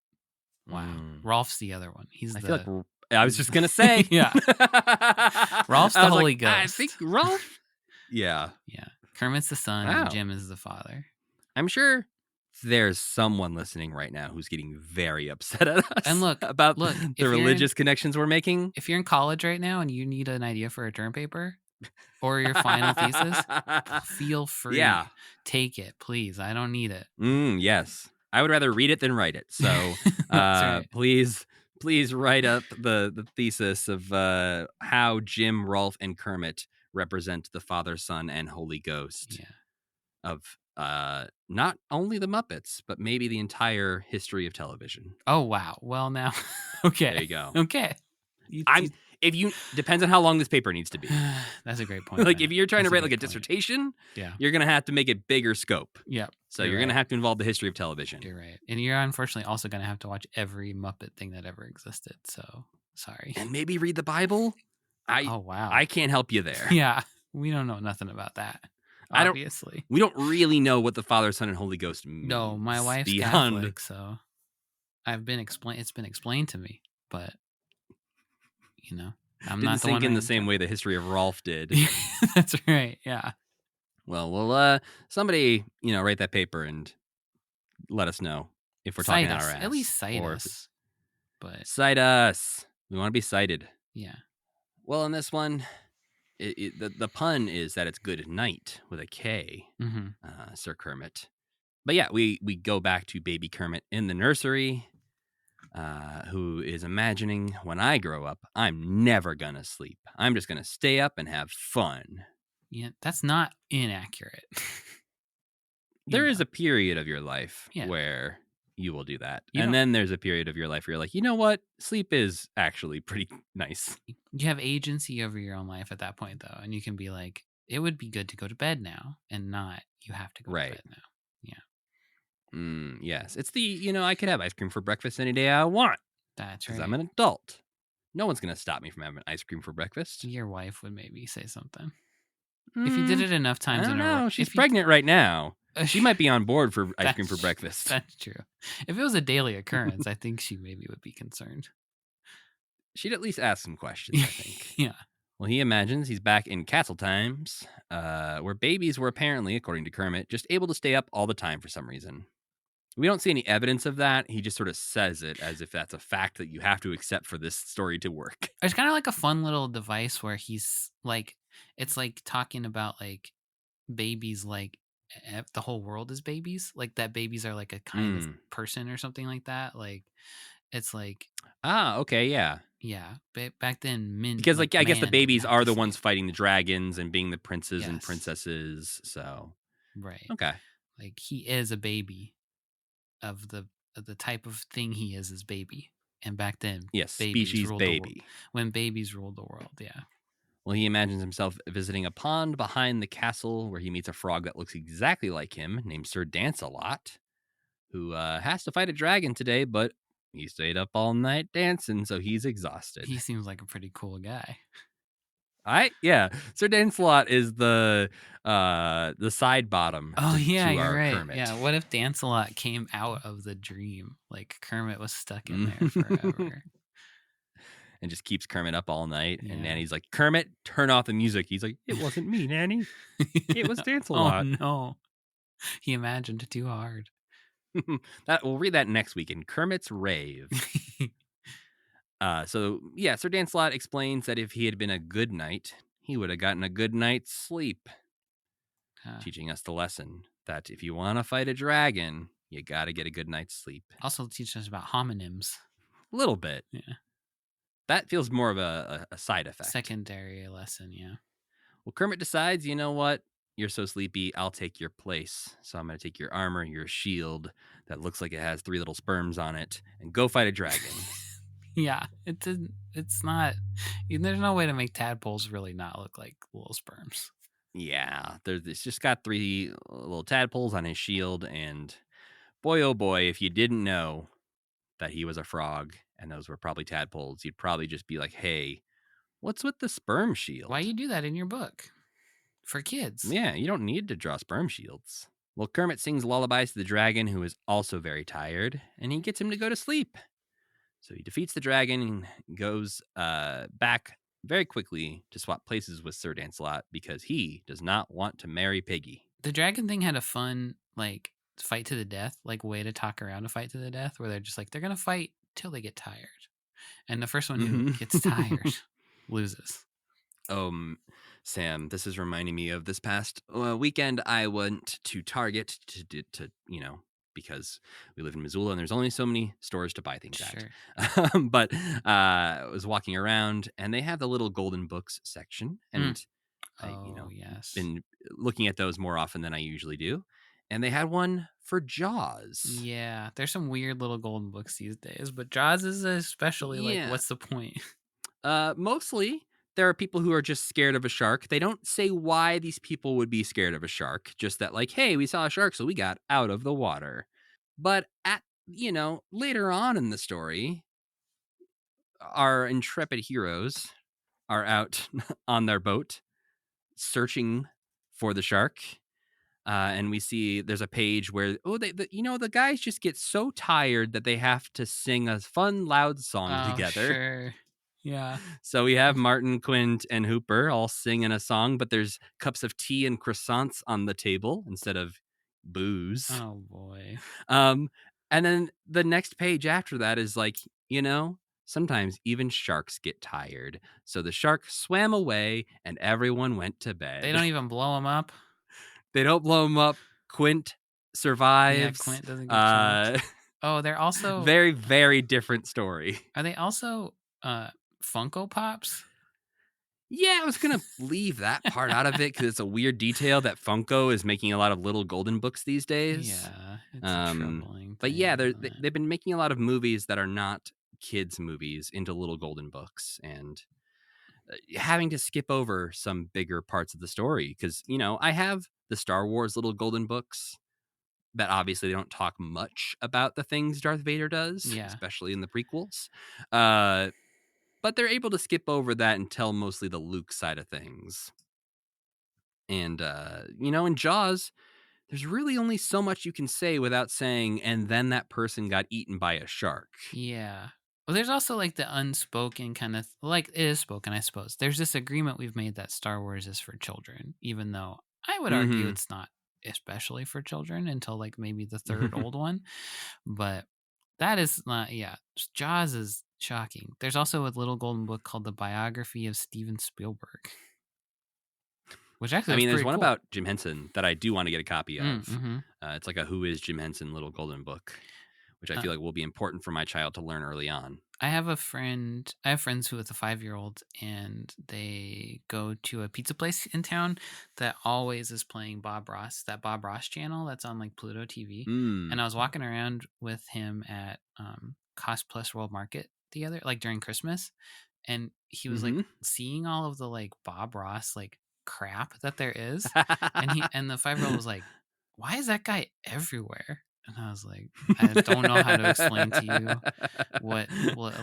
[SPEAKER 3] Wow. Rolf's the other one.
[SPEAKER 2] I feel like I was just gonna say,
[SPEAKER 3] yeah. Rolf's the Holy Ghost.
[SPEAKER 2] I think Rolf. Yeah.
[SPEAKER 3] Yeah. Kermit's the son and Jim is the father.
[SPEAKER 2] I'm sure there's someone listening right now who's getting very upset at us
[SPEAKER 3] and
[SPEAKER 2] about the religious connections we're making.
[SPEAKER 3] If you're in college right now and you need an idea for a term paper or your final thesis, feel free.
[SPEAKER 2] Yeah.
[SPEAKER 3] Take it, please. I don't need it.
[SPEAKER 2] Yes. I would rather read it than write it. So right. please write up the thesis of how Jim, Rolf, and Kermit represent the Father, Son, and Holy Ghost of not only the Muppets, but maybe the entire history of television.
[SPEAKER 3] Oh, wow. Well, now, okay.
[SPEAKER 2] There you go.
[SPEAKER 3] Okay.
[SPEAKER 2] Depends on how long this paper needs to be.
[SPEAKER 3] That's a great point.
[SPEAKER 2] Like if you're trying to write like a dissertation, you're going to have to make it bigger scope.
[SPEAKER 3] Yeah.
[SPEAKER 2] So you're going to have to involve the history of television.
[SPEAKER 3] You're right. And you're unfortunately also going to have to watch every Muppet thing that ever existed. So Sorry.
[SPEAKER 2] and maybe read the Bible.
[SPEAKER 3] Oh, wow.
[SPEAKER 2] I can't help you there.
[SPEAKER 3] Yeah, we don't know nothing about that,
[SPEAKER 2] I don't-
[SPEAKER 3] obviously.
[SPEAKER 2] We don't really know what the Father, Son, and Holy Ghost means.
[SPEAKER 3] No, my wife's
[SPEAKER 2] beyond...
[SPEAKER 3] Catholic, so it's been explained to me, but I'm
[SPEAKER 2] Didn't
[SPEAKER 3] not the
[SPEAKER 2] sink
[SPEAKER 3] one
[SPEAKER 2] in the
[SPEAKER 3] writing
[SPEAKER 2] same way the history of Rolf did.
[SPEAKER 3] That's right. Yeah.
[SPEAKER 2] Well, somebody, write that paper and let us know if we're talking out our ass.
[SPEAKER 3] At least cite
[SPEAKER 2] or
[SPEAKER 3] us. But
[SPEAKER 2] cite us. We want to be cited.
[SPEAKER 3] yeah.
[SPEAKER 2] Well, in this one, the pun is that it's good night with a K,
[SPEAKER 3] Mm-hmm.
[SPEAKER 2] Sir Kermit. But yeah, we go back to baby Kermit in the nursery, who is imagining, when I grow up, I'm never gonna sleep. I'm just gonna stay up and have fun.
[SPEAKER 3] Yeah, that's not inaccurate.
[SPEAKER 2] There is a period of your life
[SPEAKER 3] Yeah.
[SPEAKER 2] where you will do that.
[SPEAKER 3] You
[SPEAKER 2] And
[SPEAKER 3] don't-
[SPEAKER 2] then there's a period of your life where you're like, you know what? Sleep is actually pretty nice.
[SPEAKER 3] You have agency over your own life at that point, though, and you can be like, it would be good to go to bed now, and not you have to go to bed now.
[SPEAKER 2] Yes. It's the, I could have ice cream for breakfast any day I want.
[SPEAKER 3] That's
[SPEAKER 2] Because
[SPEAKER 3] right.
[SPEAKER 2] I'm an adult. No one's going to stop me from having ice cream for breakfast.
[SPEAKER 3] Your wife would maybe say something. If you did it enough times
[SPEAKER 2] I don't
[SPEAKER 3] in a row.
[SPEAKER 2] know. She's pregnant right now. She might be on board for ice cream for
[SPEAKER 3] That's-
[SPEAKER 2] breakfast.
[SPEAKER 3] That's true. If it was a daily occurrence, I think she maybe would be concerned.
[SPEAKER 2] She'd at least ask some questions, I think.
[SPEAKER 3] Yeah.
[SPEAKER 2] Well, he imagines he's back in castle times, where babies were apparently, according to Kermit, just able to stay up all the time for some reason. We don't see any evidence of that. He just sort of says it as if that's a fact that you have to accept for this story to work.
[SPEAKER 3] It's kind of like a fun little device where he's like, it's like talking about like babies, like the whole world is babies, like that babies are like a kind of person or something like that. Like it's like,
[SPEAKER 2] Okay, yeah.
[SPEAKER 3] yeah, back then,
[SPEAKER 2] Because I guess the
[SPEAKER 3] man
[SPEAKER 2] babies
[SPEAKER 3] didn't have
[SPEAKER 2] are
[SPEAKER 3] to
[SPEAKER 2] the ones
[SPEAKER 3] sleep.
[SPEAKER 2] fighting the dragons and being the princes and
[SPEAKER 3] Yes.
[SPEAKER 2] princesses. So
[SPEAKER 3] Right.
[SPEAKER 2] okay,
[SPEAKER 3] Like he is a baby of the type of thing he is baby. And back then,
[SPEAKER 2] yes,
[SPEAKER 3] babies
[SPEAKER 2] species
[SPEAKER 3] ruled the world.
[SPEAKER 2] baby.
[SPEAKER 3] When babies ruled the world, yeah.
[SPEAKER 2] Well, he imagines himself visiting a pond behind the castle where he meets a frog that looks exactly like him, named Sir Dance-A-Lot, who has to fight a dragon today, but he stayed up all night dancing, so he's exhausted.
[SPEAKER 3] He seems like a pretty cool guy.
[SPEAKER 2] Yeah, Sir Dance-A-Lot is the side bottom.
[SPEAKER 3] Oh yeah,
[SPEAKER 2] to
[SPEAKER 3] you're
[SPEAKER 2] our
[SPEAKER 3] right.
[SPEAKER 2] Kermit.
[SPEAKER 3] Yeah, what if Dance-A-Lot came out of the dream? Like Kermit was stuck in there forever.
[SPEAKER 2] And just keeps Kermit up all night.
[SPEAKER 3] Yeah.
[SPEAKER 2] And Nanny's like, Kermit, turn off the music. He's like, it wasn't me, Nanny. It was Dance-A-Lot.
[SPEAKER 3] Oh no, he imagined too hard.
[SPEAKER 2] We'll read that next week in Kermit's Rave. So yeah, Sir Dance-A-Lot explains that if he had been a good knight, he would have gotten a good night's sleep. Teaching us the lesson that if you want to fight a dragon, you got to get a good night's sleep.
[SPEAKER 3] Also teach us about homonyms.
[SPEAKER 2] A little bit.
[SPEAKER 3] Yeah.
[SPEAKER 2] That feels more of a side effect.
[SPEAKER 3] Secondary lesson, yeah.
[SPEAKER 2] Well, Kermit decides, you know what? You're so sleepy, I'll take your place. So I'm going to take your armor, your shield that looks like it has 3 little sperms on it, and go fight a dragon.
[SPEAKER 3] Yeah, it's not. There's no way to make tadpoles really not look like little sperms.
[SPEAKER 2] Yeah, it's just got 3 little tadpoles on his shield, and boy, oh boy, if you didn't know that he was a frog and those were probably tadpoles, you'd probably just be like, hey, what's with the sperm shield?
[SPEAKER 3] Why you do that in your book? For kids.
[SPEAKER 2] Yeah, you don't need to draw sperm shields. Well, Kermit sings lullabies to the dragon, who is also very tired, and he gets him to go to sleep. So he defeats the dragon and goes back very quickly to swap places with Sir Dance-A-Lot because he does not want to marry Piggy.
[SPEAKER 3] The dragon thing had a fun, like, fight to the death, like, way to talk around a fight to the death, where they're just like, they're going to fight till they get tired. And the first one who gets tired loses.
[SPEAKER 2] Sam, this is reminding me of this past weekend. I went to Target to because we live in Missoula and there's only so many stores to buy things at. But I was walking around and they have the little golden books section, and
[SPEAKER 3] Yes,
[SPEAKER 2] been looking at those more often than I usually do. And they had one for Jaws.
[SPEAKER 3] Yeah, there's some weird little golden books these days, but Jaws is especially like, what's the point?
[SPEAKER 2] Mostly there are people who are just scared of a shark. They don't say why these people would be scared of a shark, just that like, hey, we saw a shark, so we got out of the water. But later on in the story, our intrepid heroes are out on their boat searching for the shark. And we see there's a page where the guys just get so tired that they have to sing a fun loud song
[SPEAKER 3] Oh,
[SPEAKER 2] together.
[SPEAKER 3] sure. Yeah.
[SPEAKER 2] So we have Martin, Quint, and Hooper all singing a song, but there's cups of tea and croissants on the table instead of booze.
[SPEAKER 3] Oh boy.
[SPEAKER 2] And then the next page after that is like, sometimes even sharks get tired. So the shark swam away and everyone went to bed.
[SPEAKER 3] They don't even blow him up.
[SPEAKER 2] They don't blow him up. Quint survives.
[SPEAKER 3] Yeah, Quint doesn't get killed. Oh, they're also
[SPEAKER 2] very, very different story.
[SPEAKER 3] Are they also Funko Pops?
[SPEAKER 2] Yeah, I was going to leave that part out of it because it's a weird detail that Funko is making a lot of little golden books these days.
[SPEAKER 3] Yeah, it's a troubling
[SPEAKER 2] But
[SPEAKER 3] thing,
[SPEAKER 2] yeah,
[SPEAKER 3] isn't it?
[SPEAKER 2] they've been making a lot of movies that are not kids' movies into little golden books and having to skip over some bigger parts of the story because, I have the Star Wars little golden books that obviously they don't talk much about the things Darth Vader does, especially in the prequels. But they're able to skip over that and tell mostly the Luke side of things. And, in Jaws, there's really only so much you can say without saying, and then that person got eaten by a shark.
[SPEAKER 3] Yeah. Well, there's also like the unspoken kind of, like it is spoken, I suppose. There's this agreement we've made that Star Wars is for children, even though I would argue it's not especially for children until like maybe the third old one. But that is not, Jaws is shocking. There's also a little golden book called The Biography of Steven Spielberg. Which actually
[SPEAKER 2] there's one about Jim Henson that I do want to get a copy of.
[SPEAKER 3] Mm-hmm.
[SPEAKER 2] It's like a Who is Jim Henson little golden book, which I feel like will be important for my child to learn early on.
[SPEAKER 3] I have friends who with a 5-year-old, and they go to a pizza place in town that always is playing Bob Ross, that Bob Ross channel that's on like Pluto TV. And I was walking around with him at Cost Plus World Market during Christmas, and he was like seeing all of the like Bob Ross like crap that there is, and the 5-year-old was like, "Why is that guy everywhere?" And I was like, I don't know how to explain to you what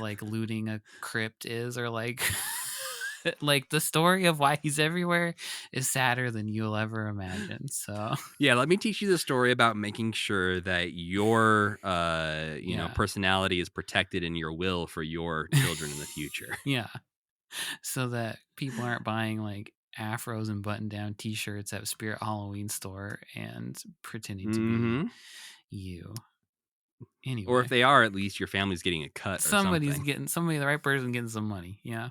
[SPEAKER 3] like looting a crypt is, or like like the story of why he's everywhere is sadder than you'll ever imagine. So
[SPEAKER 2] yeah, let me teach you the story about making sure that your personality is protected in your will for your children in the future.
[SPEAKER 3] Yeah, so that people aren't buying like afros and button-down t-shirts at Spirit Halloween store and pretending to be you. Anyway,
[SPEAKER 2] or if they are, at least your family's getting a cut.
[SPEAKER 3] The right person getting some money. Yeah.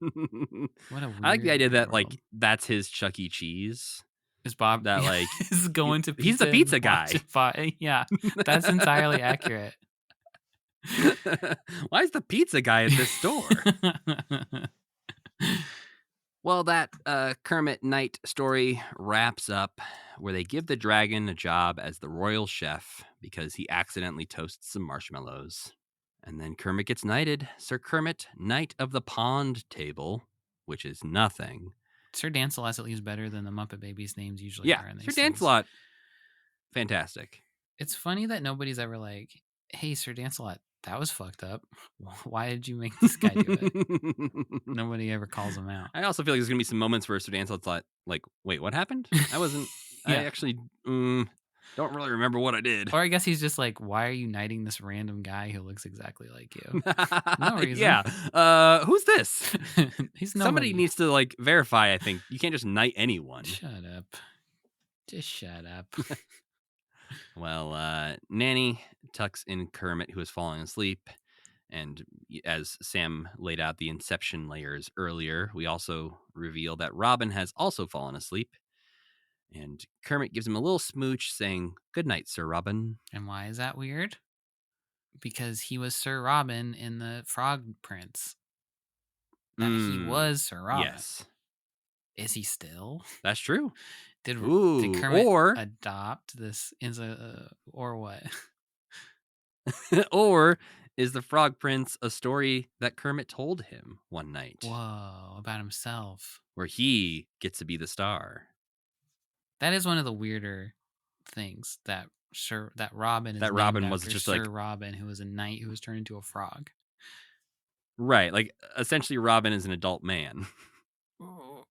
[SPEAKER 3] What a weird
[SPEAKER 2] I like the idea that
[SPEAKER 3] world.
[SPEAKER 2] like that's his Chuck E. Cheese.
[SPEAKER 3] Is Bob
[SPEAKER 2] that like
[SPEAKER 3] is going to pizza?
[SPEAKER 2] He's the pizza guy.
[SPEAKER 3] Yeah, that's entirely accurate.
[SPEAKER 2] Why is the pizza guy at this store? Well, that Kermit Knight story wraps up where they give the dragon a job as the royal chef because he accidentally toasts some marshmallows. And then Kermit gets knighted. Sir Kermit, Knight of the Pond Table, which is nothing.
[SPEAKER 3] Sir Dancelot's at least better than the Muppet Babies names usually are in these
[SPEAKER 2] Sir Dancelot, fantastic.
[SPEAKER 3] It's funny that nobody's ever like, hey, Sir Dancelot, that was fucked up. Why did you make this guy do it? Nobody ever calls him out.
[SPEAKER 2] I also feel like there's going to be some moments where Sir Dancelot's like, wait, what happened? I wasn't, I actually don't really remember what I did.
[SPEAKER 3] Or I guess he's just like, why are you knighting this random guy who looks exactly like you? No reason.
[SPEAKER 2] Yeah. Who's this? Somebody needs to like verify, I think. You can't just knight anyone.
[SPEAKER 3] Shut up. Just shut up.
[SPEAKER 2] Well, Nanny tucks in Kermit, who is falling asleep. And as Sam laid out the inception layers earlier, we also reveal that Robin has also fallen asleep. And Kermit gives him a little smooch saying, "Good night, Sir Robin."
[SPEAKER 3] And why is that weird? Because he was Sir Robin in the Frog Prince. He was Sir Robin.
[SPEAKER 2] Yes.
[SPEAKER 3] Is he still?
[SPEAKER 2] That's true.
[SPEAKER 3] Did Kermit adopt this or what?
[SPEAKER 2] Or is the Frog Prince a story that Kermit told him one night?
[SPEAKER 3] Whoa, about himself.
[SPEAKER 2] Where he gets to be the star.
[SPEAKER 3] That is one of the weirder things that Robin is
[SPEAKER 2] Robin was just
[SPEAKER 3] Sir
[SPEAKER 2] like
[SPEAKER 3] Robin, who was a knight who was turned into a frog.
[SPEAKER 2] Right, like, essentially Robin is an adult man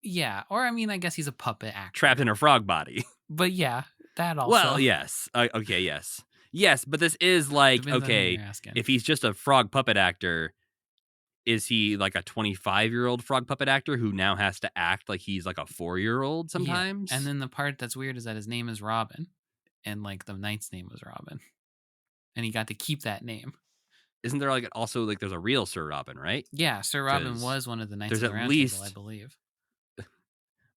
[SPEAKER 3] Yeah, or I mean, I guess he's a puppet actor.
[SPEAKER 2] trapped in a frog body.
[SPEAKER 3] But yeah, that also.
[SPEAKER 2] Well, yes. Okay, yes. Yes, but this is like,
[SPEAKER 3] Depends on who
[SPEAKER 2] okay,
[SPEAKER 3] you're asking.
[SPEAKER 2] if he's just a frog puppet actor, is he like a 25-year-old frog puppet actor who now has to act like he's like a 4-year-old sometimes?
[SPEAKER 3] Yeah. And then the part that's weird is that his name is Robin, and like the knight's name was Robin, and he got to keep that name.
[SPEAKER 2] Isn't there like also like there's a real Sir Robin, right?
[SPEAKER 3] Yeah, Sir Robin
[SPEAKER 2] 'Cause
[SPEAKER 3] was one of the knights
[SPEAKER 2] there's
[SPEAKER 3] of the
[SPEAKER 2] at
[SPEAKER 3] Round Table, I
[SPEAKER 2] least
[SPEAKER 3] believe.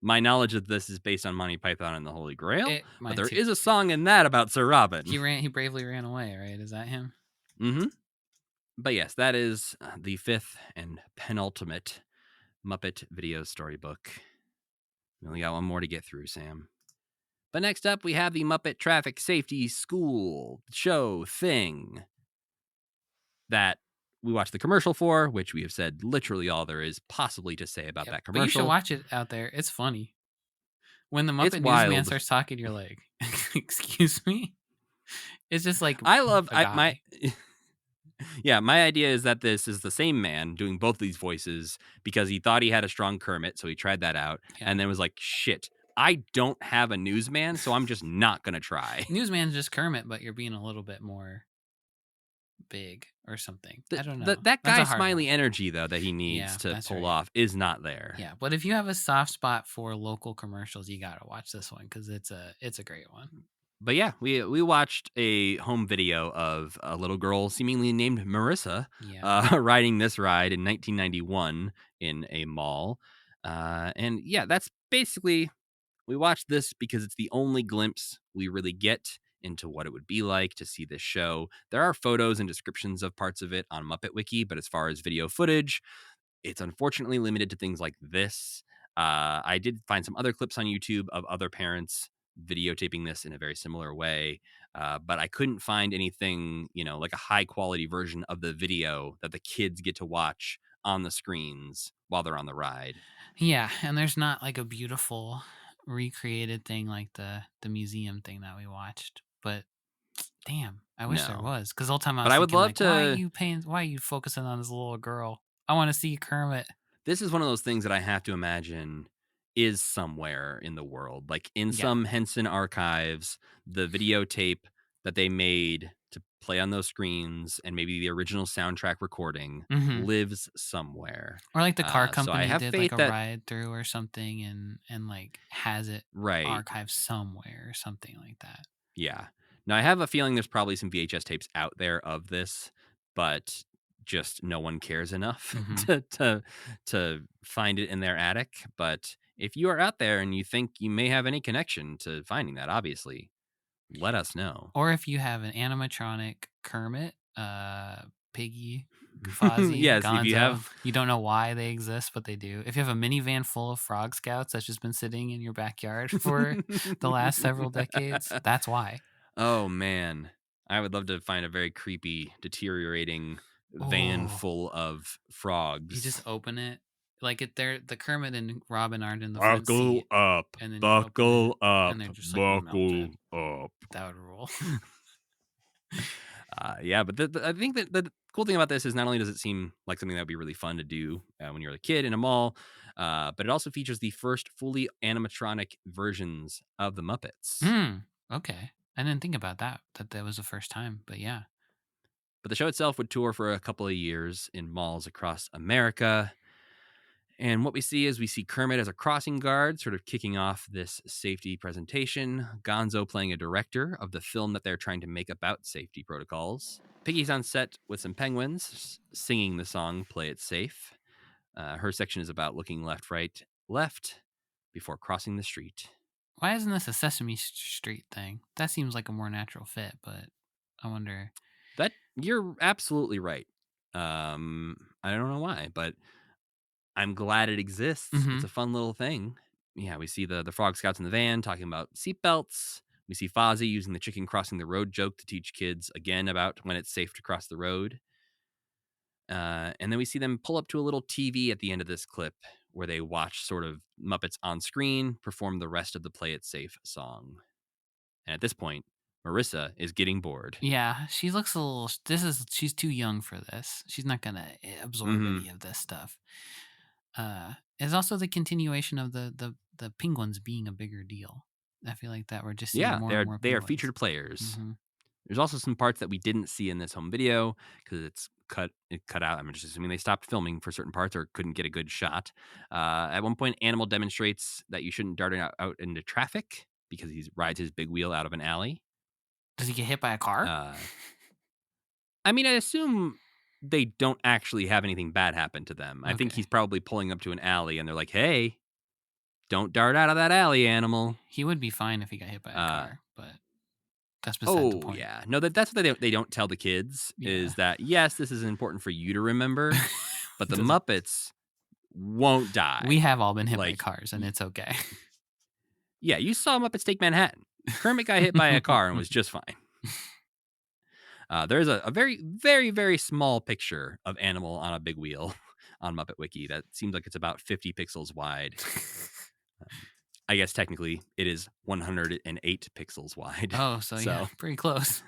[SPEAKER 2] my knowledge of this is based on Monty Python and the Holy Grail, but
[SPEAKER 3] Mine
[SPEAKER 2] there
[SPEAKER 3] too.
[SPEAKER 2] is a song in that about Sir Robin.
[SPEAKER 3] He bravely ran away, right? Is that him?
[SPEAKER 2] Mm-hmm. But yes, that is the 5th and penultimate Muppet video storybook. We only got one more to get through, Sam. But next up, we have the Muppet Traffic Safety School show thing that we watched the commercial for, which we have said literally all there is possibly to say about that
[SPEAKER 3] But you should
[SPEAKER 2] commercial.
[SPEAKER 3] watch it out there. It's funny. When the
[SPEAKER 2] It's
[SPEAKER 3] Muppet Newsman
[SPEAKER 2] wild.
[SPEAKER 3] starts talking, you're like, "Excuse me." It's just like
[SPEAKER 2] I love
[SPEAKER 3] a guy.
[SPEAKER 2] Yeah, my idea is that this is the same man doing both these voices because he thought he had a strong Kermit, so he tried that out,
[SPEAKER 3] Yeah.
[SPEAKER 2] and then was like, shit, I don't have a newsman, so I'm just not gonna try.
[SPEAKER 3] Newsman's just Kermit, but you're being a little bit more big or something. I don't know.
[SPEAKER 2] That
[SPEAKER 3] That's a
[SPEAKER 2] guy
[SPEAKER 3] hard
[SPEAKER 2] smiley
[SPEAKER 3] one.
[SPEAKER 2] energy though that he needs
[SPEAKER 3] Yeah,
[SPEAKER 2] to
[SPEAKER 3] that's
[SPEAKER 2] pull
[SPEAKER 3] right.
[SPEAKER 2] off is not there.
[SPEAKER 3] Yeah, but if you have a soft spot for local commercials, you gotta watch this one because it's a great one.
[SPEAKER 2] But yeah, we watched a home video of a little girl seemingly named Marissa
[SPEAKER 3] Yeah.
[SPEAKER 2] riding this ride in 1991 in a mall. And yeah, that's basically, we watched this because it's the only glimpse we really get into what it would be like to see this show. There are photos and descriptions of parts of it on Muppet Wiki, but as far as video footage, it's unfortunately limited to things like this. I did find some other clips on YouTube of other parents videotaping this in a very similar way, but I couldn't find anything, like a high quality version of the video that the kids get to watch on the screens while they're on the ride.
[SPEAKER 3] Yeah, and there's not like a beautiful recreated thing like the museum thing that we watched. But damn, I wish there
[SPEAKER 2] No.
[SPEAKER 3] was. Because the whole time I
[SPEAKER 2] But
[SPEAKER 3] was
[SPEAKER 2] I would
[SPEAKER 3] thinking,
[SPEAKER 2] love
[SPEAKER 3] like,
[SPEAKER 2] to.
[SPEAKER 3] why are you focusing on this little girl? I want to see Kermit.
[SPEAKER 2] This is one of those things that I have to imagine is somewhere in the world, like in
[SPEAKER 3] Yeah.
[SPEAKER 2] some Henson archives, the videotape that they made to play on those screens and maybe the original soundtrack recording
[SPEAKER 3] Mhm.
[SPEAKER 2] lives somewhere.
[SPEAKER 3] Or like the car
[SPEAKER 2] So I
[SPEAKER 3] company
[SPEAKER 2] have
[SPEAKER 3] did
[SPEAKER 2] faith
[SPEAKER 3] like a
[SPEAKER 2] that
[SPEAKER 3] ride through or something and like has it
[SPEAKER 2] right.
[SPEAKER 3] archived somewhere or something like that.
[SPEAKER 2] Yeah. Now I have a feeling there's probably some VHS tapes out there of this, but just no one cares enough to find it in their attic. But if you are out there and you think you may have any connection to finding that, obviously, let us know.
[SPEAKER 3] Or if you have an animatronic Kermit, Piggy, Fozzie,
[SPEAKER 2] Yes,
[SPEAKER 3] Gonzo,
[SPEAKER 2] if you have
[SPEAKER 3] you don't know why they exist, but they do. If you have a minivan full of Frog Scouts that's just been sitting in your backyard for the last several decades, that's why.
[SPEAKER 2] Oh man. I would love to find a very creepy, deteriorating van
[SPEAKER 3] Oh.
[SPEAKER 2] full of frogs.
[SPEAKER 3] You just open it. Like the Kermit and Robin aren't in the front
[SPEAKER 2] Buckle
[SPEAKER 3] seat.
[SPEAKER 2] up.
[SPEAKER 3] And then
[SPEAKER 2] Buckle up.
[SPEAKER 3] and they're just like
[SPEAKER 2] Buckle
[SPEAKER 3] melted.
[SPEAKER 2] up.
[SPEAKER 3] That would rule.
[SPEAKER 2] Yeah, but I think that the cool thing about this is not only does it seem like something that would be really fun to do when you're a kid in a mall, but it also features the first fully animatronic versions of the Muppets.
[SPEAKER 3] Okay. I didn't think about that was the first time, but yeah.
[SPEAKER 2] But the show itself would tour for a couple of years in malls across America. And what we see is we see Kermit as a crossing guard, sort of kicking off this safety presentation. Gonzo playing a director of the film that they're trying to make about safety protocols. Piggy's on set with some penguins, singing the song Play It Safe. Her section is about looking left, right, left before crossing the street.
[SPEAKER 3] Why isn't this a Sesame Street thing? That seems like a more natural fit, but I wonder.
[SPEAKER 2] That you're absolutely right. I don't know why, but I'm glad it exists. It's a fun little thing. Yeah, we see the Frog Scouts in the van talking about seatbelts. We see Fozzie using the chicken crossing the road joke to teach kids again about when it's safe to cross the road. And then we see them pull up to a little TV at the end of this clip where they watch sort of Muppets on screen perform the rest of the Play It Safe song. And at this point, Marissa is getting bored.
[SPEAKER 3] Yeah, she looks a little. She's too young for this. She's not gonna absorb
[SPEAKER 2] Mhm.
[SPEAKER 3] any of this stuff. It's also the continuation of the penguins being a bigger deal. I feel like that we're just seeing
[SPEAKER 2] Yeah,
[SPEAKER 3] more and more
[SPEAKER 2] they are
[SPEAKER 3] penguins.
[SPEAKER 2] featured players.
[SPEAKER 3] hmm
[SPEAKER 2] There's also some parts that we didn't see in this home video because it cut out. I'm just assuming they stopped filming for certain parts or couldn't get a good shot. At one point, Animal demonstrates that you shouldn't dart out into traffic because he rides his big wheel out of an alley.
[SPEAKER 3] Does he get hit by a car?
[SPEAKER 2] I mean, I assume they don't actually have anything bad happen to them. I think
[SPEAKER 3] Okay.
[SPEAKER 2] he's probably pulling up to an alley and they're like, "Hey, don't dart out of that alley, Animal."
[SPEAKER 3] He would be fine if he got hit by a car, but that's beside the
[SPEAKER 2] Oh
[SPEAKER 3] point.
[SPEAKER 2] yeah, no, that's what they don't tell the kids
[SPEAKER 3] Yeah.
[SPEAKER 2] is that yes, this is important for you to remember, but the
[SPEAKER 3] Doesn't-
[SPEAKER 2] Muppets won't die.
[SPEAKER 3] We have all been hit by
[SPEAKER 2] Like,
[SPEAKER 3] cars, and it's okay.
[SPEAKER 2] yeah, you saw Muppets Take Manhattan. Kermit got hit by a car and was just fine. There's a very, very, very small picture of Animal on a big wheel on Muppet Wiki that seems like it's about 50 pixels wide. I guess technically it is 108 pixels wide.
[SPEAKER 3] Oh, so yeah, pretty close.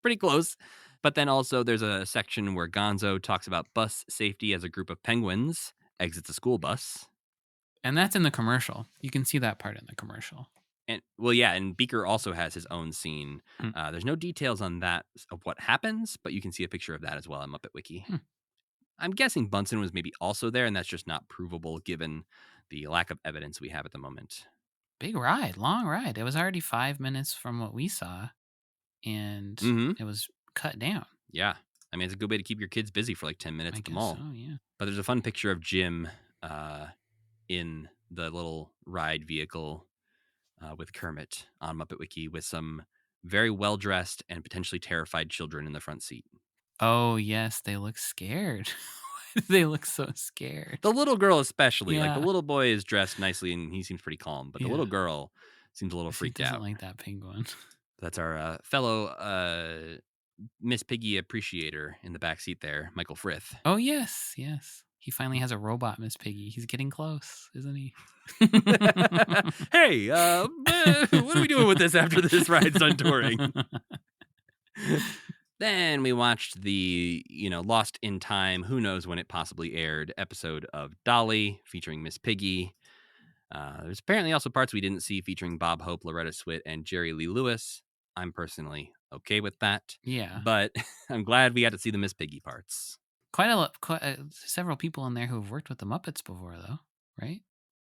[SPEAKER 2] Pretty close. But then also there's a section where Gonzo talks about bus safety as a group of penguins exits a school bus.
[SPEAKER 3] And that's in the commercial. You can see that part in the commercial.
[SPEAKER 2] And well, yeah, and Beaker also has his own scene.
[SPEAKER 3] Hmm.
[SPEAKER 2] There's no details on that of what happens, but you can see a picture of that as well on Muppet Wiki. I'm guessing Bunsen was maybe also there, and that's just not provable given the lack of evidence we have at the moment.
[SPEAKER 3] Big ride, long ride. It was already 5 minutes from what we saw, and it was cut down.
[SPEAKER 2] Yeah. I mean, it's a good way to keep your kids busy for like 10 minutes at the mall.
[SPEAKER 3] So, yeah.
[SPEAKER 2] But there's a fun picture of Jim in the little ride vehicle with Kermit on Muppet Wiki with some very well-dressed and potentially terrified children in the front seat.
[SPEAKER 3] Oh, yes, they look scared. They look so scared.
[SPEAKER 2] The little girl especially. Like, the
[SPEAKER 3] Yeah.
[SPEAKER 2] little boy is dressed nicely and he seems pretty calm, but the little
[SPEAKER 3] Yeah.
[SPEAKER 2] girl seems a little freaked
[SPEAKER 3] She doesn't
[SPEAKER 2] out.
[SPEAKER 3] like that penguin.
[SPEAKER 2] That's our fellow Miss Piggy appreciator in the back seat there, Michael Frith.
[SPEAKER 3] Oh, yes, yes. He finally has a robot Miss Piggy. He's getting close, isn't he?
[SPEAKER 2] Hey, what are we doing with this after this ride's done touring? Then we watched the, Lost in Time, who knows when it possibly aired, episode of Dolly featuring Miss Piggy. There's apparently also parts we didn't see featuring Bob Hope, Loretta Swit, and Jerry Lee Lewis. I'm personally okay with that.
[SPEAKER 3] Yeah.
[SPEAKER 2] But I'm glad we got to see the Miss Piggy parts.
[SPEAKER 3] Several people in there who have worked with the Muppets before, though, right?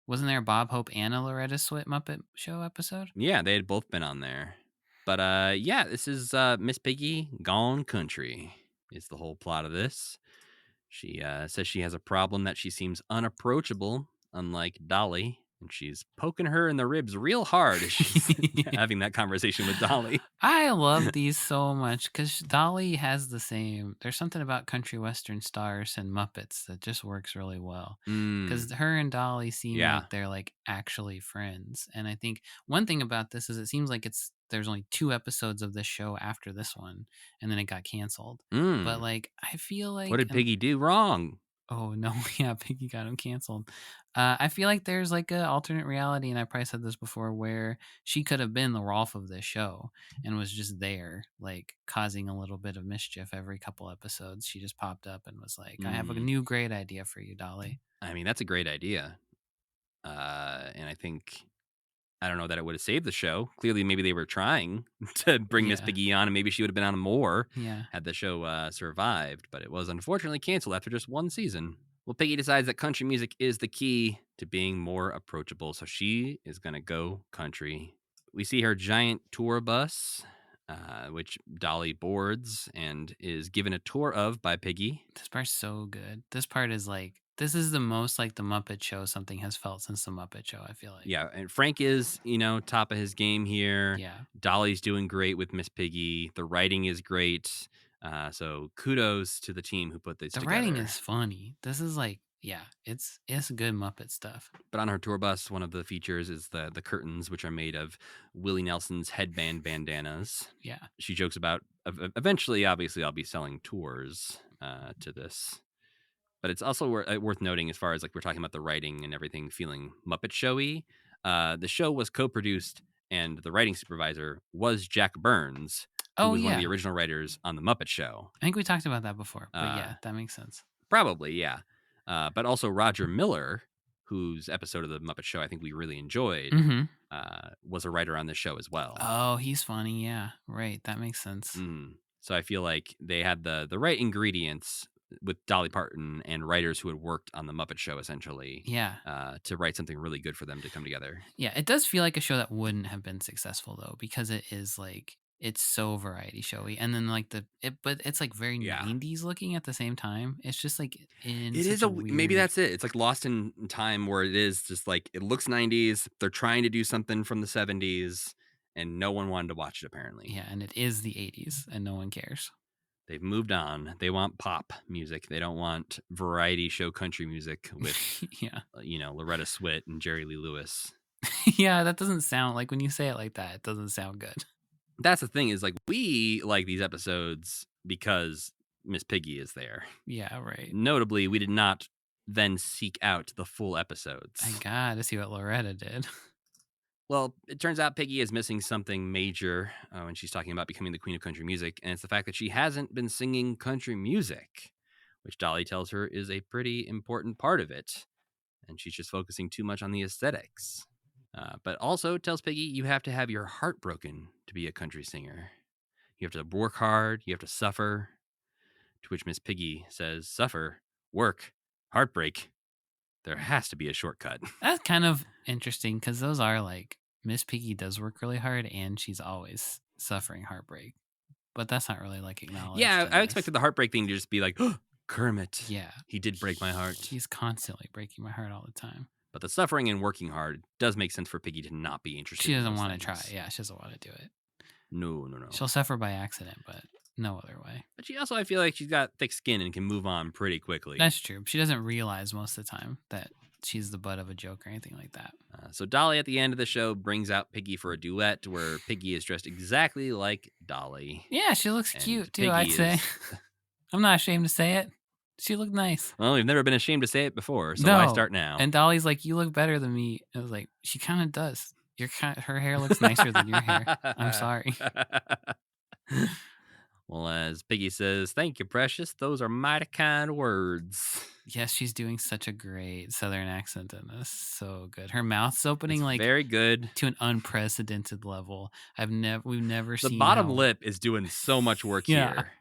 [SPEAKER 3] Wasn't there a Bob Hope and a Loretta Swit Muppet Show episode?
[SPEAKER 2] Yeah, they had both been on there. But yeah, this is Miss Piggy Gone Country is the whole plot of this. She says she has a problem that she seems unapproachable, unlike Dolly. And she's poking her in the ribs real hard as she's having that conversation with Dolly.
[SPEAKER 3] I love these so much because Dolly has the same. There's something about country western stars and Muppets that just works really well. Because her and Dolly seem like they're like actually friends. And I think one thing about this is it seems like there's only 2 episodes of this show after this one, and then it got canceled. But like I feel like
[SPEAKER 2] what did Piggy do wrong?
[SPEAKER 3] Oh no, yeah, Piggy got him canceled. I feel like there's like an alternate reality, and I probably said this before, where she could have been the Rolf of this show and was just there, like causing a little bit of mischief every couple episodes. She just popped up and was like, "I have a new great idea for you, Dolly."
[SPEAKER 2] I mean, that's a great idea, and I think I don't know that it would have saved the show. Clearly, maybe they were trying to bring Miss Piggy on, and maybe she would have been on more had the show survived. But it was unfortunately canceled after just 1 season. Well, Piggy decides that country music is the key to being more approachable, so she is going to go country. We see her giant tour bus, which Dolly boards and is given a tour of by Piggy.
[SPEAKER 3] This part's so good. This part is like, this is the most like the Muppet Show something has felt since the Muppet Show, I feel like.
[SPEAKER 2] Yeah, and Frank is, top of his game here.
[SPEAKER 3] Yeah.
[SPEAKER 2] Dolly's doing great with Miss Piggy. The writing is great. So kudos to the team who put this together.
[SPEAKER 3] The writing is funny. This is like, yeah, it's good Muppet stuff.
[SPEAKER 2] But on her tour bus, one of the features is the curtains, which are made of Willie Nelson's headband bandanas.
[SPEAKER 3] Yeah.
[SPEAKER 2] She jokes about eventually, obviously, I'll be selling tours to this. But it's also worth noting as far as like we're talking about the writing and everything feeling Muppet Showy. The show was co-produced and the writing supervisor was Jack Burns, who
[SPEAKER 3] Oh
[SPEAKER 2] was one of
[SPEAKER 3] yeah,
[SPEAKER 2] the original writers on The Muppet Show.
[SPEAKER 3] I think we talked about that before, but
[SPEAKER 2] Uh,
[SPEAKER 3] yeah, that makes sense.
[SPEAKER 2] Probably, yeah. But also Roger Miller, whose episode of The Muppet Show I think we really enjoyed,
[SPEAKER 3] Mm-hmm.
[SPEAKER 2] was a writer on this show as well.
[SPEAKER 3] Oh, he's funny. Yeah, right. That makes sense.
[SPEAKER 2] So I feel like they had the right ingredients with Dolly Parton and writers who had worked on The Muppet Show, essentially,
[SPEAKER 3] Yeah.
[SPEAKER 2] to write something really good for them to come together.
[SPEAKER 3] Yeah, it does feel like a show that wouldn't have been successful though, because it is like it's so variety showy, and then like but it's like very
[SPEAKER 2] Yeah.
[SPEAKER 3] 90s looking at the same time. It's just like in
[SPEAKER 2] It
[SPEAKER 3] such
[SPEAKER 2] is
[SPEAKER 3] a
[SPEAKER 2] maybe
[SPEAKER 3] weird.
[SPEAKER 2] that's it. It's like lost in time where it is just like it looks 90s. They're trying to do something from the 70s, and no one wanted to watch it apparently.
[SPEAKER 3] Yeah, and it is the 80s, and no one cares.
[SPEAKER 2] They've moved on. They want pop music. They don't want variety show country music with
[SPEAKER 3] Yeah.
[SPEAKER 2] Loretta Swit and Jerry Lee Lewis.
[SPEAKER 3] Yeah, that doesn't sound like when you say it like that, it doesn't sound good.
[SPEAKER 2] That's the thing is like we like these episodes because Miss Piggy is there.
[SPEAKER 3] Yeah, right.
[SPEAKER 2] Notably, we did not then seek out the full episodes.
[SPEAKER 3] I gotta see what Loretta did.
[SPEAKER 2] Well, it turns out Piggy is missing something major when she's talking about becoming the queen of country music, and it's the fact that she hasn't been singing country music, which Dolly tells her is a pretty important part of it, and she's just focusing too much on the aesthetics. But also tells Piggy you have to have your heart broken to be a country singer. You have to work hard, you have to suffer. To which Miss Piggy says, suffer, work, heartbreak. There has to be a shortcut.
[SPEAKER 3] That's kind of interesting because those are like Miss Piggy does work really hard and she's always suffering heartbreak, but that's not really like acknowledged.
[SPEAKER 2] Yeah,
[SPEAKER 3] in
[SPEAKER 2] I
[SPEAKER 3] this.
[SPEAKER 2] expected the heartbreak thing to just be like, oh, Kermit.
[SPEAKER 3] Yeah,
[SPEAKER 2] he did break my heart.
[SPEAKER 3] He's constantly breaking my heart all the time.
[SPEAKER 2] But the suffering and working hard does make sense for Piggy to not be interested.
[SPEAKER 3] She doesn't
[SPEAKER 2] in
[SPEAKER 3] want to try. Yeah, she doesn't want to do it.
[SPEAKER 2] No.
[SPEAKER 3] She'll suffer by accident, but no other way.
[SPEAKER 2] But she also, I feel like she's got thick skin and can move on pretty quickly.
[SPEAKER 3] That's true. She doesn't realize most of the time that she's the butt of a joke or anything like that.
[SPEAKER 2] So Dolly at the end of the show brings out Piggy for a duet where Piggy is dressed exactly like Dolly.
[SPEAKER 3] Yeah, she looks
[SPEAKER 2] And
[SPEAKER 3] cute too,
[SPEAKER 2] Piggy
[SPEAKER 3] I'd say.
[SPEAKER 2] is-
[SPEAKER 3] I'm not ashamed to say it. She looked nice.
[SPEAKER 2] Well, we've never been ashamed to say it before, so
[SPEAKER 3] No.
[SPEAKER 2] why start now?
[SPEAKER 3] And Dolly's like, you look better than me. I was like, she kind of does. Her hair looks nicer than your hair. I'm sorry.
[SPEAKER 2] Well, as Piggy says, thank you, precious. Those are mighty kind words.
[SPEAKER 3] Yes, she's doing such a great Southern accent in this. So good. Her mouth's opening
[SPEAKER 2] It's
[SPEAKER 3] like
[SPEAKER 2] very good.
[SPEAKER 3] to an unprecedented level. We've never
[SPEAKER 2] The
[SPEAKER 3] seen
[SPEAKER 2] bottom
[SPEAKER 3] how-
[SPEAKER 2] lip is doing so much work
[SPEAKER 3] Yeah.
[SPEAKER 2] here.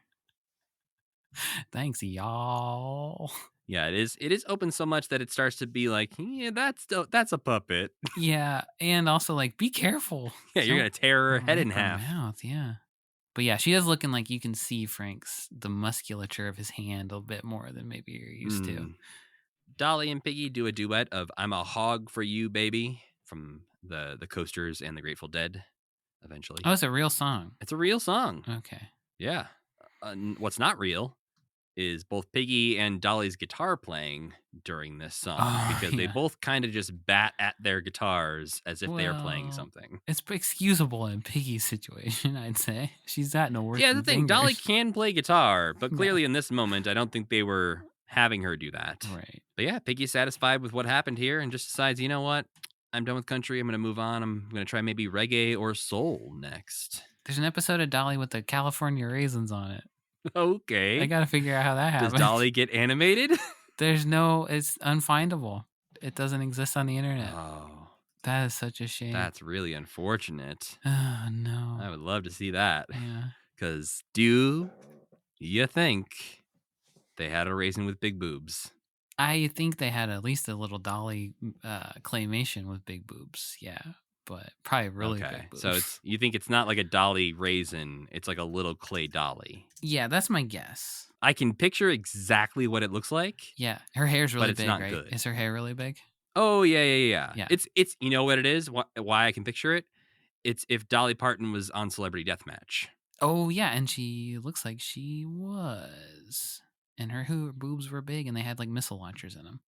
[SPEAKER 3] Thanks, y'all.
[SPEAKER 2] Yeah, it is open so much that it starts to be like, yeah, that's a puppet.
[SPEAKER 3] Yeah, and also like, be careful.
[SPEAKER 2] Yeah, you're gonna tear her head in
[SPEAKER 3] Rip her
[SPEAKER 2] half.
[SPEAKER 3] Mouth, yeah. But yeah, she is looking like you can see the musculature of his hand a bit more than maybe you're used to.
[SPEAKER 2] Dolly and Piggy do a duet of "I'm a Hog for You, Baby" from the Coasters and the Grateful Dead. Eventually,
[SPEAKER 3] Oh, it's a real song.
[SPEAKER 2] it's a real song.
[SPEAKER 3] Okay.
[SPEAKER 2] Yeah. What's not real is both Piggy and Dolly's guitar playing during this song because they
[SPEAKER 3] yeah.
[SPEAKER 2] both kind of just bat at their guitars as if they are playing
[SPEAKER 3] Well,
[SPEAKER 2] something.
[SPEAKER 3] It's excusable in Piggy's situation, I'd say. She's got no working
[SPEAKER 2] Yeah, the thing, Dolly
[SPEAKER 3] fingers.
[SPEAKER 2] can play guitar, but
[SPEAKER 3] Yeah.
[SPEAKER 2] clearly in this moment, I don't think they were having her do that.
[SPEAKER 3] Right.
[SPEAKER 2] But yeah, Piggy's satisfied with what happened here and just decides, you know what? I'm done with country. I'm going to move on. I'm going to try maybe reggae or soul next.
[SPEAKER 3] There's an episode of Dolly with the California raisins on it.
[SPEAKER 2] Okay.
[SPEAKER 3] I got to figure out how that
[SPEAKER 2] Does
[SPEAKER 3] happened.
[SPEAKER 2] Dolly get animated?
[SPEAKER 3] It's unfindable. It doesn't exist on the internet.
[SPEAKER 2] Oh,
[SPEAKER 3] That is such a shame.
[SPEAKER 2] that's really unfortunate.
[SPEAKER 3] Oh, no.
[SPEAKER 2] I would love to see that.
[SPEAKER 3] Yeah.
[SPEAKER 2] Because do you think they had a raisin with big boobs?
[SPEAKER 3] I think they had at least a little Dolly claymation with big boobs. Yeah. But probably really big boobs.
[SPEAKER 2] So you think it's not like a Dolly raisin, it's like a little clay Dolly.
[SPEAKER 3] Yeah, that's my guess.
[SPEAKER 2] I can picture exactly what it looks like.
[SPEAKER 3] Yeah. Her hair's really
[SPEAKER 2] it's
[SPEAKER 3] big,
[SPEAKER 2] not
[SPEAKER 3] right?
[SPEAKER 2] good.
[SPEAKER 3] Is her hair really big?
[SPEAKER 2] Oh, yeah.
[SPEAKER 3] Yeah.
[SPEAKER 2] It's you know what it is? Why I can picture it? It's if Dolly Parton was on Celebrity Deathmatch.
[SPEAKER 3] Oh, yeah. And she looks like she was. And her boobs were big and they had like missile launchers in them.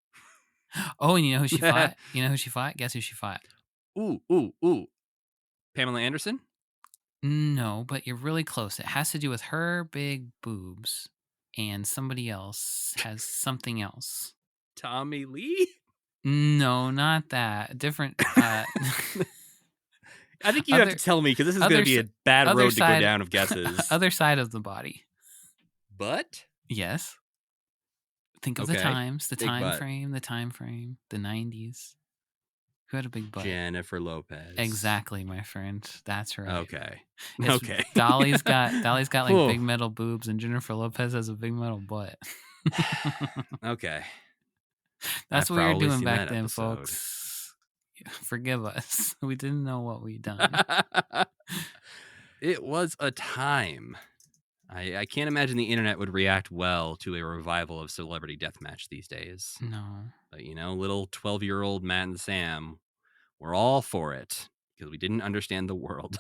[SPEAKER 3] Oh, and you know who she fought? Guess who she fought?
[SPEAKER 2] Ooh. Pamela Anderson?
[SPEAKER 3] No, but you're really close. It has to do with her big boobs and somebody else has something else.
[SPEAKER 2] Tommy Lee?
[SPEAKER 3] No, not that. Different.
[SPEAKER 2] I I think you have to tell me because this is going to be a bad road to go down of guesses.
[SPEAKER 3] Other side of the body.
[SPEAKER 2] Butt?
[SPEAKER 3] Yes. Think of the times, the
[SPEAKER 2] Big
[SPEAKER 3] time
[SPEAKER 2] butt.
[SPEAKER 3] frame, the 90s. Who had a big butt?
[SPEAKER 2] Jennifer Lopez.
[SPEAKER 3] Exactly, my friend. That's right.
[SPEAKER 2] Okay.
[SPEAKER 3] It's-
[SPEAKER 2] Okay.
[SPEAKER 3] Dolly's got like big metal boobs, and Jennifer Lopez has a big metal butt.
[SPEAKER 2] Okay.
[SPEAKER 3] That's
[SPEAKER 2] I've
[SPEAKER 3] what we were
[SPEAKER 2] probably
[SPEAKER 3] doing
[SPEAKER 2] seen
[SPEAKER 3] back
[SPEAKER 2] that
[SPEAKER 3] then,
[SPEAKER 2] episode.
[SPEAKER 3] folks. Forgive us. We didn't know what we'd done.
[SPEAKER 2] It was a time. I can't imagine the internet would react well to a revival of Celebrity Deathmatch these days.
[SPEAKER 3] No.
[SPEAKER 2] But, little 12-year-old Matt and Sam were all for it because we didn't understand the world.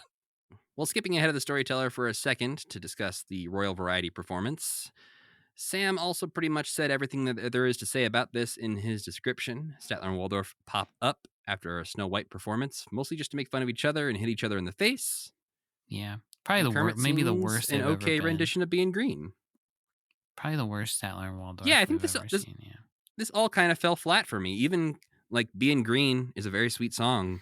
[SPEAKER 2] Well, skipping ahead of the Storyteller for a second to discuss the Royal Variety performance, Sam also pretty much said everything that there is to say about this in his description. Statler and Waldorf pop up after a Snow White performance, mostly just to make fun of each other and hit each other in the face.
[SPEAKER 3] Yeah. Probably maybe the worst
[SPEAKER 2] an okay rendition of Being Green.
[SPEAKER 3] Probably the worst Statler and Waldorf.
[SPEAKER 2] Yeah, I think this all kind of fell flat for me. Even like Being Green is a very sweet song,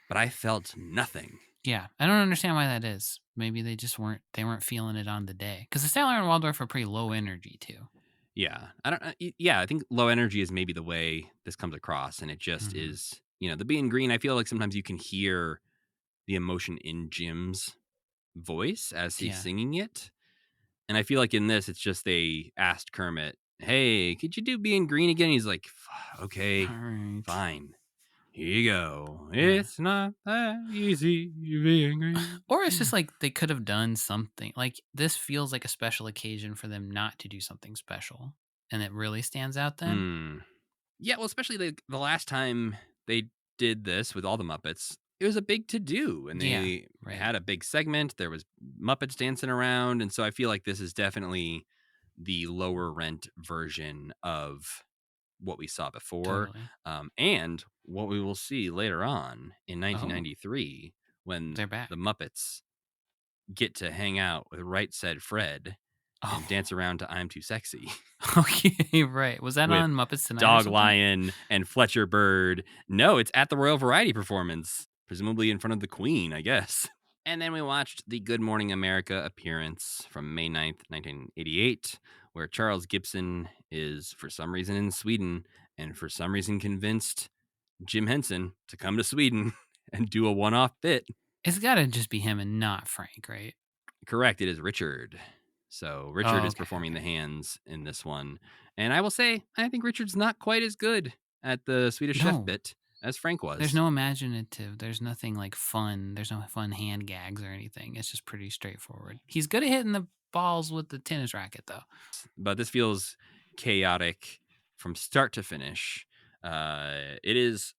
[SPEAKER 2] but I felt nothing.
[SPEAKER 3] Yeah, I don't understand why that is. Maybe they just weren't feeling it on the day, because the Statler and Waldorf are pretty low energy too.
[SPEAKER 2] Yeah, I think low energy is maybe the way this comes across, and it just is. The Being Green. I feel like sometimes you can hear the emotion in Jim's voice as he's singing it, and I feel like in this it's just they asked Kermit, hey, could you do Being Green again? He's like, okay, right. Fine, here you go. It's not that easy being green.
[SPEAKER 3] Or it's just like they could have done something like this. Feels like a special occasion for them not to do something special, and it really stands out then.
[SPEAKER 2] Yeah, well, especially the last time they did this with all the Muppets, it was a big to-do, and they had a big segment. There was Muppets dancing around, and so I feel like this is definitely the lower rent version of what we saw before, and what we will see later on in 1993 when
[SPEAKER 3] they're back.
[SPEAKER 2] The Muppets get to hang out with Right Said Fred and dance around to I'm Too Sexy.
[SPEAKER 3] Okay, right. Was that on Muppets Tonight?
[SPEAKER 2] Dog Lion and Fletcher Bird. No, it's at the Royal Variety performance, presumably in front of the Queen, I guess. And then we watched the Good Morning America appearance from May 9th, 1988, where Charles Gibson is, for some reason, in Sweden, and for some reason convinced Jim Henson to come to Sweden and do a one-off bit.
[SPEAKER 3] It's got to just be him and not Frank, right?
[SPEAKER 2] Correct. It is Richard. So Richard is performing the hands in this one. And I will say, I think Richard's not quite as good at the Swedish Chef bit as Frank was.
[SPEAKER 3] There's no imaginative. There's nothing like fun. There's no fun hand gags or anything. It's just pretty straightforward. He's good at hitting the balls with the tennis racket, though.
[SPEAKER 2] But this feels chaotic from start to finish. It is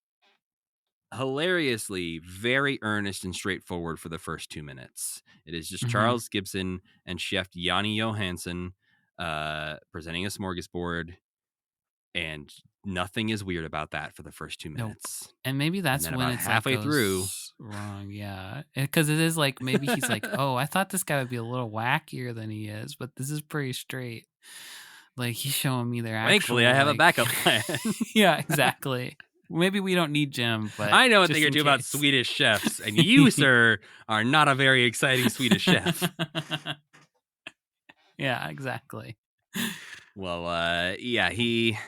[SPEAKER 2] hilariously very earnest and straightforward for the first 2 minutes. It is just Charles Gibson and Chef Yanni Johansson presenting a smorgasbord, and nothing is weird about that for the first 2 minutes.
[SPEAKER 3] Nope. And maybe that's when it's
[SPEAKER 2] halfway through
[SPEAKER 3] wrong. Yeah, because it is like maybe he's like, oh, I thought this guy would be a little wackier than he is, but this is pretty straight. Like he's showing me their actual.
[SPEAKER 2] Thankfully, I have a backup plan.
[SPEAKER 3] Yeah, exactly. Maybe we don't need Jim, but
[SPEAKER 2] I know a thing or two about Swedish chefs, and you, sir, are not a very exciting Swedish chef.
[SPEAKER 3] Yeah, exactly.
[SPEAKER 2] Well, he,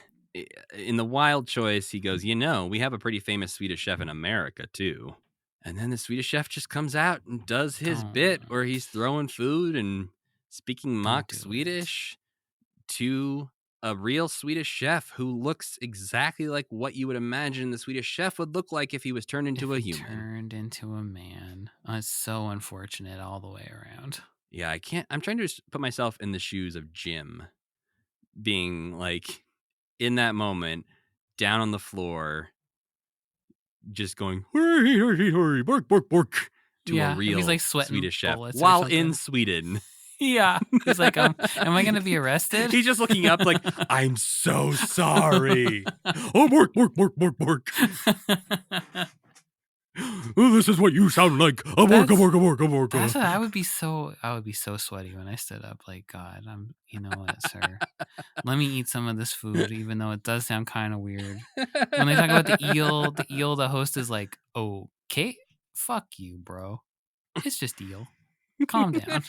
[SPEAKER 2] in the wild choice, he goes, we have a pretty famous Swedish chef in America, too. And then the Swedish chef just comes out and does his bit where he's throwing food and speaking mock Swedish to a real Swedish chef who looks exactly like what you would imagine the Swedish chef would look like if he was turned into a human.
[SPEAKER 3] Turned into a man. It's so unfortunate all the way around.
[SPEAKER 2] Yeah, I'm trying to put myself in the shoes of Jim being like in that moment down on the floor, just going, hurry, hurry, hurry, bark, bark, bark, to a real
[SPEAKER 3] he's like sweating
[SPEAKER 2] Swedish chef
[SPEAKER 3] while
[SPEAKER 2] in Sweden.
[SPEAKER 3] Yeah. He's like, am I going to be arrested?
[SPEAKER 2] He's just looking up like, I'm so sorry. Oh, bark, bark, bark, bark, bark. Oh, this is what you sound like. A bark, a bark, a bark, a bark.
[SPEAKER 3] I would be so sweaty when I stood up. Like, God, you know what, sir? Let me eat some of this food, even though it does sound kind of weird. When they talk about the eel, the host is like, okay, fuck you, bro. It's just eel. Calm down.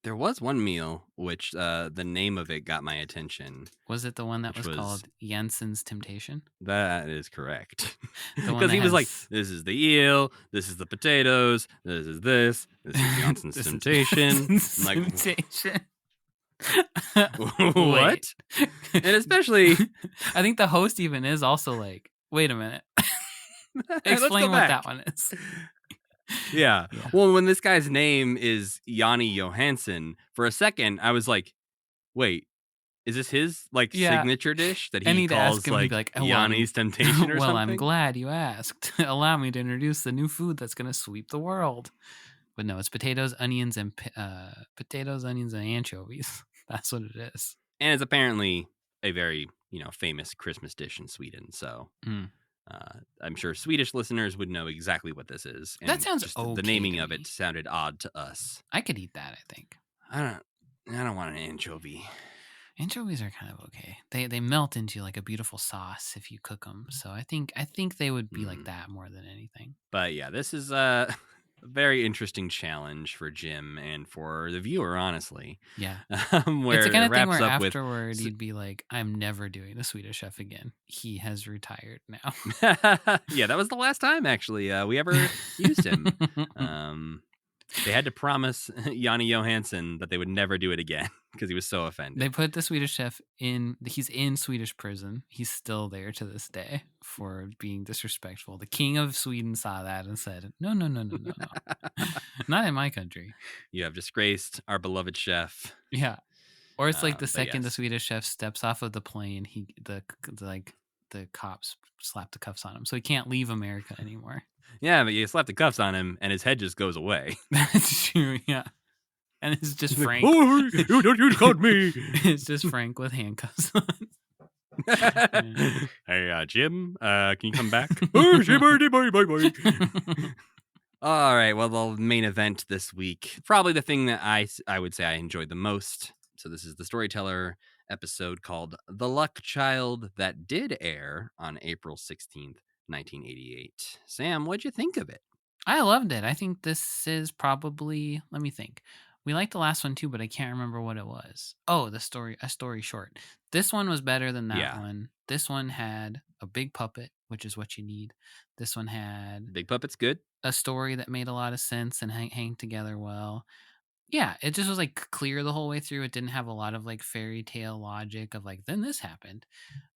[SPEAKER 2] There was one meal which the name of it got my attention.
[SPEAKER 3] Was it the one that
[SPEAKER 2] Which
[SPEAKER 3] was
[SPEAKER 2] was-
[SPEAKER 3] called Jensen's Temptation?
[SPEAKER 2] That is correct.
[SPEAKER 3] The one
[SPEAKER 2] Because he
[SPEAKER 3] that
[SPEAKER 2] was like,
[SPEAKER 3] has-
[SPEAKER 2] this is the eel, this is the potatoes, this is Johnson's
[SPEAKER 3] This is
[SPEAKER 2] Temptation.
[SPEAKER 3] Jensen's
[SPEAKER 2] I'm like,
[SPEAKER 3] Temptation.
[SPEAKER 2] what?
[SPEAKER 3] Wait.
[SPEAKER 2] And especially,
[SPEAKER 3] I think the host even is also like, wait a minute.
[SPEAKER 2] let's
[SPEAKER 3] Explain
[SPEAKER 2] go
[SPEAKER 3] what
[SPEAKER 2] back.
[SPEAKER 3] that one is.
[SPEAKER 2] Yeah.
[SPEAKER 3] Yeah.
[SPEAKER 2] Well, when this guy's name is Yanni Johansson, for a second I was like, wait, is this his like
[SPEAKER 3] Yeah.
[SPEAKER 2] signature dish that
[SPEAKER 3] I
[SPEAKER 2] he
[SPEAKER 3] need to ask
[SPEAKER 2] calls
[SPEAKER 3] him to
[SPEAKER 2] like,
[SPEAKER 3] be like, "Oh, well,
[SPEAKER 2] Yanni's Temptation or
[SPEAKER 3] well,
[SPEAKER 2] something?
[SPEAKER 3] I'm glad you asked. Allow me to introduce the new food that's going to sweep the world. But no, it's potatoes, onions, and anchovies. That's what it is.
[SPEAKER 2] And it's apparently a very, famous Christmas dish in Sweden. So
[SPEAKER 3] Mm.
[SPEAKER 2] I'm sure Swedish listeners would know exactly what this is.
[SPEAKER 3] That sounds
[SPEAKER 2] just
[SPEAKER 3] okay
[SPEAKER 2] the naming
[SPEAKER 3] to
[SPEAKER 2] of
[SPEAKER 3] me.
[SPEAKER 2] it sounded odd to us.
[SPEAKER 3] I could eat that, I think.
[SPEAKER 2] I don't want an anchovy.
[SPEAKER 3] Anchovies are kind of okay. They melt into like a beautiful sauce if you cook them. So I think they would be like that more than anything.
[SPEAKER 2] But yeah, this is a very interesting challenge for Jim and for the viewer, honestly.
[SPEAKER 3] Yeah.
[SPEAKER 2] Where
[SPEAKER 3] It's the kind
[SPEAKER 2] it
[SPEAKER 3] of thing
[SPEAKER 2] wraps
[SPEAKER 3] where
[SPEAKER 2] up with
[SPEAKER 3] afterward you'd be like, I'm never doing the Swedish Chef again. He has retired now.
[SPEAKER 2] yeah, that was the last time actually we ever used him. They had to promise Yanni Johansson that they would never do it again because he was so offended.
[SPEAKER 3] They put the Swedish Chef he's in Swedish prison. He's still there to this day for being disrespectful. The king of Sweden saw that and said, no. Not in my country.
[SPEAKER 2] You have disgraced our beloved chef.
[SPEAKER 3] Yeah. Or it's like the
[SPEAKER 2] But
[SPEAKER 3] second the
[SPEAKER 2] yes.
[SPEAKER 3] Swedish Chef steps off of the plane, the cops slap the cuffs on him. So he can't leave America anymore.
[SPEAKER 2] Yeah, but you slap the cuffs on him and his head just goes away.
[SPEAKER 3] That's true, yeah. And it's just
[SPEAKER 2] He's
[SPEAKER 3] Frank.
[SPEAKER 2] like, oh, you caught me.
[SPEAKER 3] It's just Frank with handcuffs on.
[SPEAKER 2] Hey, Jim, can you come back? Oh, bye. All right, well, the main event this week, probably the thing that I would say I enjoyed the most. So this is the Storyteller episode called The Luck Child that did air on April 16th, 1988. Sam, what'd you think of it?
[SPEAKER 3] I loved it. I think this is probably, let me think. We liked the last one too, but I can't remember what it was. Oh, a story short. This one was better than that one. This one had a big puppet, which is what you need. This one had
[SPEAKER 2] Big Puppet's good.
[SPEAKER 3] a story that made a lot of sense and hang together well. Yeah, it just was like clear the whole way through. It didn't have a lot of like fairy tale logic of like, then this happened.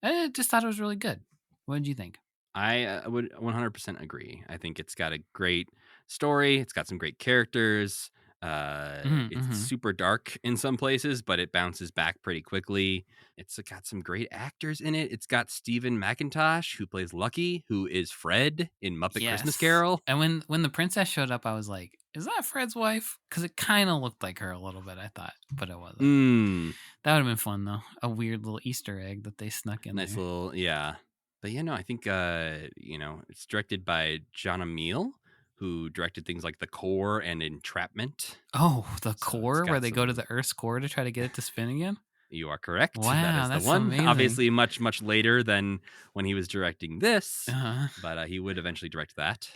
[SPEAKER 3] I just thought it was really good. What did you think?
[SPEAKER 2] I would 100% agree. I think it's got a great story. It's got some great characters. It's super dark in some places, but it bounces back pretty quickly. It's got some great actors in it. It's got Stephen McIntosh, who plays Lucky, who is Fred in Muppet Christmas Carol.
[SPEAKER 3] And when the princess showed up, I was like, is that Fred's wife? Because it kind of looked like her a little bit, I thought, but it wasn't. That would have been fun, though. A weird little Easter egg that they snuck in
[SPEAKER 2] nice
[SPEAKER 3] there.
[SPEAKER 2] Little, yeah. But I think, it's directed by John Emile, who directed things like The Core and Entrapment.
[SPEAKER 3] Oh, the
[SPEAKER 2] So
[SPEAKER 3] core,
[SPEAKER 2] it's
[SPEAKER 3] where
[SPEAKER 2] got
[SPEAKER 3] they go to
[SPEAKER 2] some-
[SPEAKER 3] the Earth's core to try to get it to spin again?
[SPEAKER 2] You are correct.
[SPEAKER 3] Wow,
[SPEAKER 2] that is
[SPEAKER 3] that's
[SPEAKER 2] the one.
[SPEAKER 3] amazing.
[SPEAKER 2] Obviously, much, much later than when he was directing this,
[SPEAKER 3] Uh-huh.
[SPEAKER 2] but he would eventually direct that.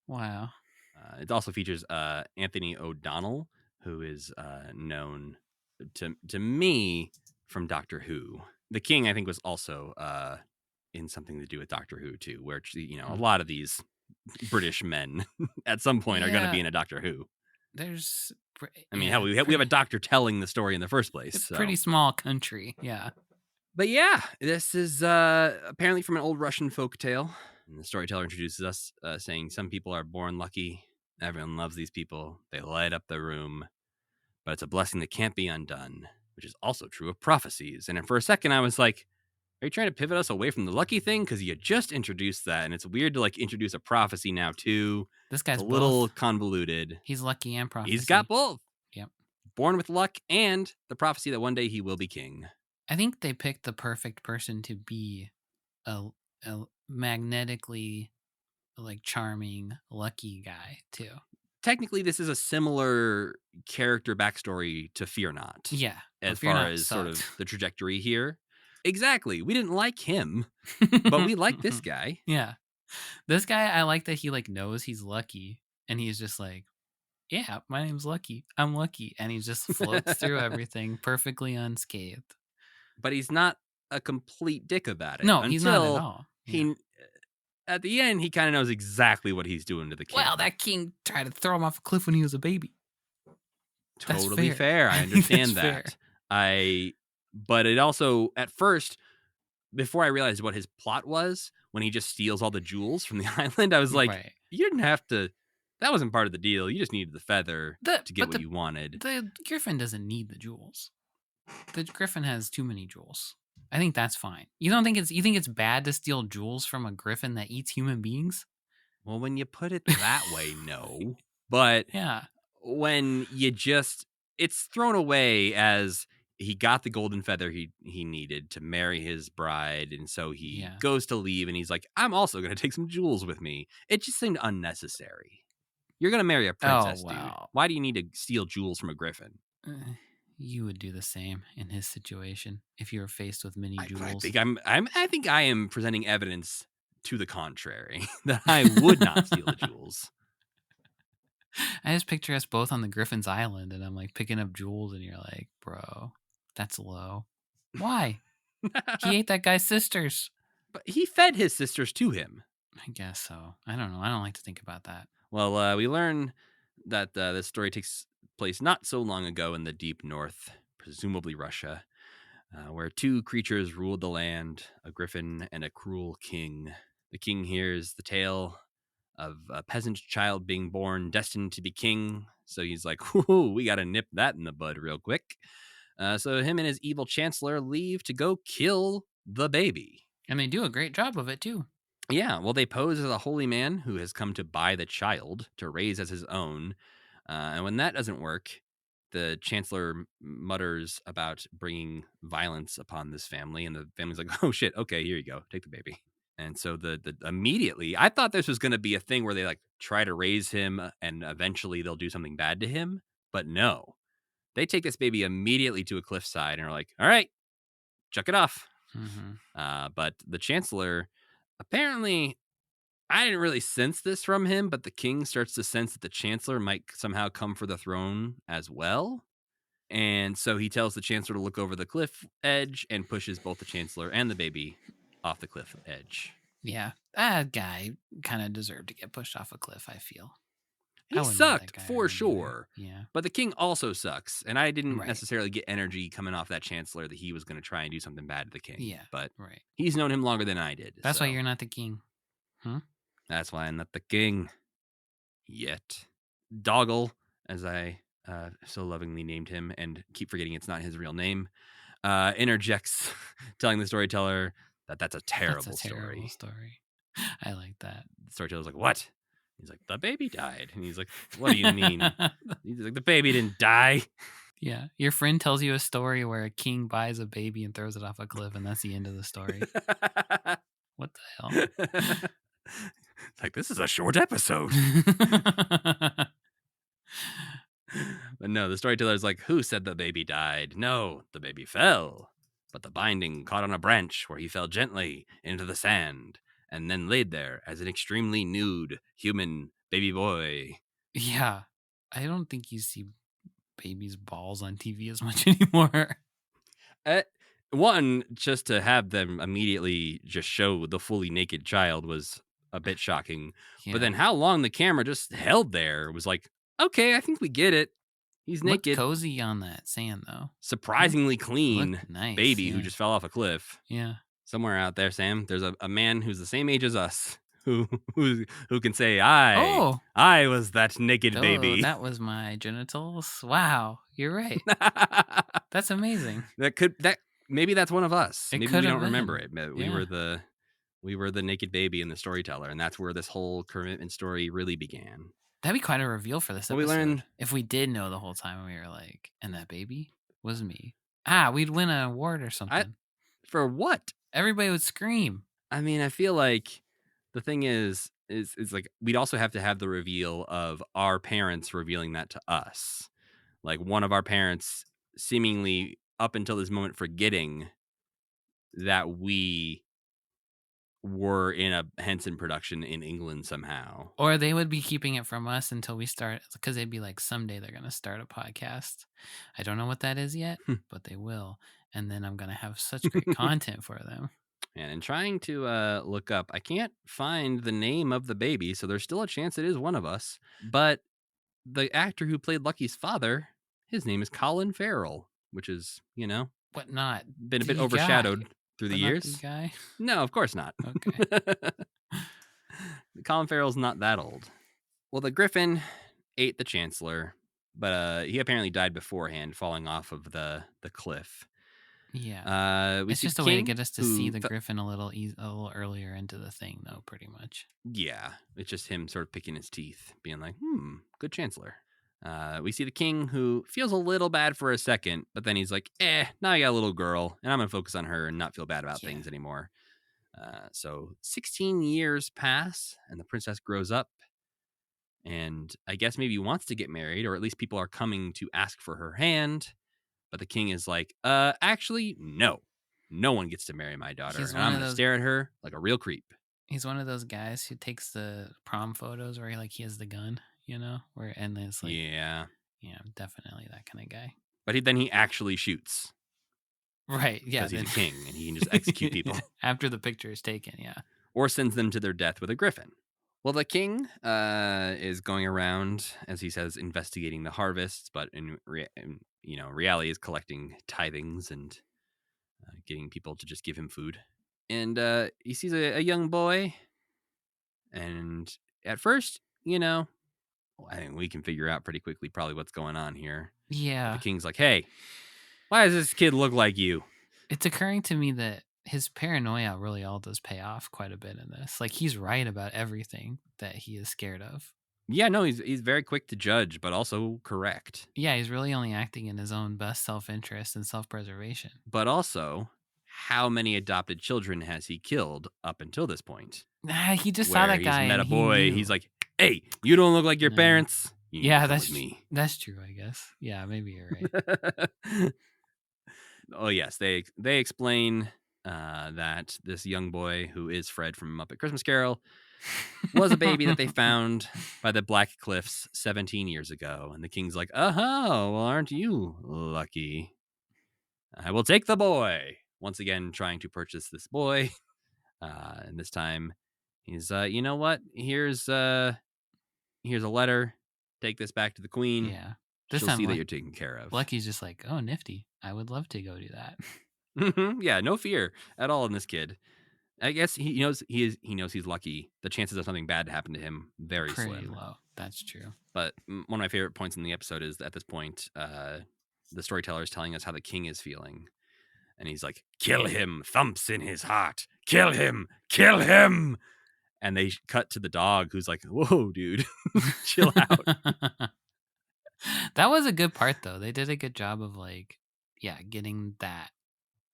[SPEAKER 3] Wow.
[SPEAKER 2] It also features Anthony O'Donnell, who is known to me from Doctor Who. The King, I think, was also in something to do with Doctor Who too, where a lot of these British men at some point are going to be in a Doctor Who.
[SPEAKER 3] There's,
[SPEAKER 2] I mean, hell, we have a doctor telling the story in the first place.
[SPEAKER 3] It's a
[SPEAKER 2] so.
[SPEAKER 3] pretty small country, yeah.
[SPEAKER 2] But yeah, this is apparently from an old Russian folk tale. And the storyteller introduces us saying, some people are born lucky. Everyone loves these people. They light up the room. But it's a blessing that can't be undone, which is also true of prophecies. And for a second, I was like, are you trying to pivot us away from the lucky thing? Because you just introduced that. And it's weird to introduce a prophecy now, too.
[SPEAKER 3] This guy's
[SPEAKER 2] a little
[SPEAKER 3] both.
[SPEAKER 2] Convoluted.
[SPEAKER 3] He's lucky and prophecy.
[SPEAKER 2] He's got both.
[SPEAKER 3] Yep.
[SPEAKER 2] Born with luck and the prophecy that one day he will be king.
[SPEAKER 3] I think they picked the perfect person to be a magnetically charming, lucky guy too.
[SPEAKER 2] Technically, this is a similar character backstory to Fear Not.
[SPEAKER 3] Yeah.
[SPEAKER 2] As far as sort of the trajectory here. Exactly. We didn't like him, but we like this guy.
[SPEAKER 3] Yeah. This guy, I like that he like knows he's lucky, and he's just like, yeah, my name's Lucky. I'm lucky, and he just floats through everything perfectly unscathed.
[SPEAKER 2] But he's not a complete dick about it
[SPEAKER 3] No, he's not at
[SPEAKER 2] until
[SPEAKER 3] all. Yeah.
[SPEAKER 2] he, at the end, he kind of knows exactly what he's doing to the king.
[SPEAKER 3] Well, that king tried to throw him off a cliff when he was a baby. That's
[SPEAKER 2] Totally fair. I
[SPEAKER 3] think that's
[SPEAKER 2] understand
[SPEAKER 3] fair.
[SPEAKER 2] that. But it also, at first, before I realized what his plot was, when he just steals all the jewels from the island, I was like,
[SPEAKER 3] Right.
[SPEAKER 2] you didn't have to. That wasn't part of the deal. You just needed the feather to get
[SPEAKER 3] But
[SPEAKER 2] what you wanted.
[SPEAKER 3] The griffin doesn't need the jewels. The griffin has too many jewels. I think that's fine. You think it's bad to steal jewels from a griffin that eats human beings?
[SPEAKER 2] Well, when you put it that way, no. But
[SPEAKER 3] Yeah.
[SPEAKER 2] when you just, it's thrown away as he got the golden feather he needed to marry his bride, and so he goes to leave, and he's like, I'm also going to take some jewels with me. It just seemed unnecessary. You're going to marry a princess, dude. Why do you need to steal jewels from a griffin?
[SPEAKER 3] You would do the same in his situation if you were faced with many jewels.
[SPEAKER 2] I think I am presenting evidence to the contrary that I would not steal the jewels.
[SPEAKER 3] I just picture us both on the Griffin's Island, and I'm like picking up jewels, and you're like, bro, that's low. Why? He ate that guy's sisters.
[SPEAKER 2] But he fed his sisters to him.
[SPEAKER 3] I guess so. I don't know. I don't like to think about that.
[SPEAKER 2] Well, we learn that this story takes place not so long ago in the deep north, presumably Russia, where two creatures ruled the land, a griffin and a cruel king. The king hears the tale of a peasant child being born, destined to be king. So he's like, "Whoo, we got to nip that in the bud real quick." So him and his evil chancellor leave to go kill the baby.
[SPEAKER 3] And they do a great job of it, too.
[SPEAKER 2] Yeah, well, they pose as a holy man who has come to buy the child to raise as his own. And when that doesn't work, the chancellor mutters about bringing violence upon this family. And the family's like, oh, shit. Okay, here you go. Take the baby. And so the immediately, I thought this was going to be a thing where they like try to raise him and eventually they'll do something bad to him. But no, they take this baby immediately to a cliffside and are like, all right, chuck it off.
[SPEAKER 3] Mm-hmm.
[SPEAKER 2] But the chancellor, apparently, I didn't really sense this from him, but the king starts to sense that the chancellor might somehow come for the throne as well. And so he tells the chancellor to look over the cliff edge and pushes both the chancellor and the baby off the cliff edge.
[SPEAKER 3] Yeah, that guy kind of deserved to get pushed off a cliff, I feel.
[SPEAKER 2] He sucked for sure.
[SPEAKER 3] Yeah.
[SPEAKER 2] But the king also sucks. And I didn't necessarily get energy coming off that chancellor that he was going to try and do something bad to the king.
[SPEAKER 3] Yeah.
[SPEAKER 2] But he's known him longer than I did.
[SPEAKER 3] That's why you're not the king. Huh?
[SPEAKER 2] That's why I'm not the king yet. Doggle, as I so lovingly named him and keep forgetting it's not his real name, interjects, telling the storyteller that that's a terrible story.
[SPEAKER 3] I like that.
[SPEAKER 2] The storyteller's like, what? He's like, the baby died. And he's like, what do you mean? He's like, the baby didn't die.
[SPEAKER 3] Yeah. Your friend tells you a story where a king buys a baby and throws it off a cliff, and that's the end of the story. What the hell?
[SPEAKER 2] It's like, this is a short episode. But no, the storyteller's like, who said the baby died? No, the baby fell. But the binding caught on a branch where he fell gently into the sand and then laid there as an extremely nude human baby boy.
[SPEAKER 3] Yeah. I don't think you see babies' balls on TV as much anymore.
[SPEAKER 2] One, just to have them immediately just show the fully naked child was a bit shocking. Yeah. But then how long the camera just held there was like, okay, I think we get it. He's naked.
[SPEAKER 3] Looked cozy on that sand, though.
[SPEAKER 2] Surprisingly clean
[SPEAKER 3] nice,
[SPEAKER 2] baby who just fell off a cliff.
[SPEAKER 3] Yeah.
[SPEAKER 2] Somewhere out there, Sam, there's a man who's the same age as us who can say, I was that naked baby.
[SPEAKER 3] That was my genitals. Wow, you're right. That's amazing.
[SPEAKER 2] Maybe that's one of us. Maybe we don't remember it.
[SPEAKER 3] Yeah.
[SPEAKER 2] We were the naked baby in the Storyteller, and that's where this whole commitment story really began.
[SPEAKER 3] That'd be quite a reveal for this episode.
[SPEAKER 2] We learned
[SPEAKER 3] if we did know the whole time, and we were like, and that baby was me. We'd win an award or something.
[SPEAKER 2] For what?
[SPEAKER 3] Everybody would scream.
[SPEAKER 2] I mean, I feel like the thing is like we'd also have to have the reveal of our parents revealing that to us. Like one of our parents seemingly up until this moment forgetting that we were in a Henson production in England somehow.
[SPEAKER 3] Or they would be keeping it from us until we start, because they'd be like, someday they're going to start a podcast. I don't know what that is yet, but they will. And then I'm going to have such great content for them.
[SPEAKER 2] And in trying to look up, I can't find the name of the baby, so there's still a chance it is one of us. But the actor who played Lucky's father, his name is Colin Farrell, which is,
[SPEAKER 3] But not
[SPEAKER 2] been a bit
[SPEAKER 3] the
[SPEAKER 2] overshadowed
[SPEAKER 3] guy.
[SPEAKER 2] through the
[SPEAKER 3] But not
[SPEAKER 2] years.
[SPEAKER 3] the guy.
[SPEAKER 2] No, of course not.
[SPEAKER 3] Okay.
[SPEAKER 2] Colin Farrell's not that old. Well, the griffin ate the chancellor, but he apparently died beforehand, falling off of the cliff.
[SPEAKER 3] Yeah.
[SPEAKER 2] We
[SPEAKER 3] It's
[SPEAKER 2] see
[SPEAKER 3] just
[SPEAKER 2] the
[SPEAKER 3] a way to
[SPEAKER 2] king,
[SPEAKER 3] get us to see
[SPEAKER 2] who
[SPEAKER 3] the griffin a little earlier into the thing, though, pretty much.
[SPEAKER 2] Yeah, it's just him sort of picking his teeth, being like, good chancellor. We see the king, who feels a little bad for a second, but then he's like, now I got a little girl, and I'm going to focus on her and not feel bad about things anymore. So 16 years pass, and the princess grows up, and I guess maybe wants to get married, or at least people are coming to ask for her hand. But the king is like, actually, no. No one gets to marry my daughter, and I'm going to stare at her like a real creep.
[SPEAKER 3] He's one of those guys who takes the prom photos where he has the gun, and it's like,
[SPEAKER 2] yeah,
[SPEAKER 3] definitely that kind of guy.
[SPEAKER 2] But then he actually shoots.
[SPEAKER 3] Right, yeah.
[SPEAKER 2] Because he's a king and he can just execute people.
[SPEAKER 3] After the picture is taken, yeah.
[SPEAKER 2] Or sends them to their death with a griffin. Well, the king is going around, as he says, investigating the harvests, but in reality is collecting tithings and getting people to just give him food. And he sees a young boy, and at first, I think we can figure out pretty quickly probably what's going on here.
[SPEAKER 3] Yeah.
[SPEAKER 2] The king's like, hey, why does this kid look like you?
[SPEAKER 3] It's occurring to me that his paranoia really all does pay off quite a bit in this. Like, he's right about everything that he is scared of.
[SPEAKER 2] Yeah, no, he's very quick to judge, but also correct.
[SPEAKER 3] Yeah, he's really only acting in his own best self-interest and self-preservation.
[SPEAKER 2] But also, how many adopted children has he killed up until this point?
[SPEAKER 3] He just saw that guy.
[SPEAKER 2] He's met a
[SPEAKER 3] and
[SPEAKER 2] boy. He's like, hey, you don't look like your parents.
[SPEAKER 3] That's
[SPEAKER 2] me.
[SPEAKER 3] That's true, I guess. Yeah, maybe you're right.
[SPEAKER 2] Oh, yes. They explain that this young boy, who is Fred from Muppet Christmas Carol, was a baby that they found by the Black Cliffs 17 years ago. And the king's like, well, aren't you lucky? I will take the boy. Once again, trying to purchase this boy. And this time he's, you know what? Here's a letter. Take this back to the queen.
[SPEAKER 3] Yeah.
[SPEAKER 2] She'll see that you're taken care of.
[SPEAKER 3] Lucky's just like, oh, nifty. I would love to go do that.
[SPEAKER 2] Yeah, no fear at all in this kid. I guess he knows he knows he's lucky. The chances of something bad to happen to him very
[SPEAKER 3] pretty
[SPEAKER 2] slim.
[SPEAKER 3] low. That's true.
[SPEAKER 2] But one of my favorite points in the episode is that at this point, the storyteller is telling us how the king is feeling, and he's like, "Kill him!" Thumps in his heart. Kill him! Kill him! And they cut to the dog, who's like, "Whoa, dude, chill out."
[SPEAKER 3] That was a good part, though. They did a good job of getting that,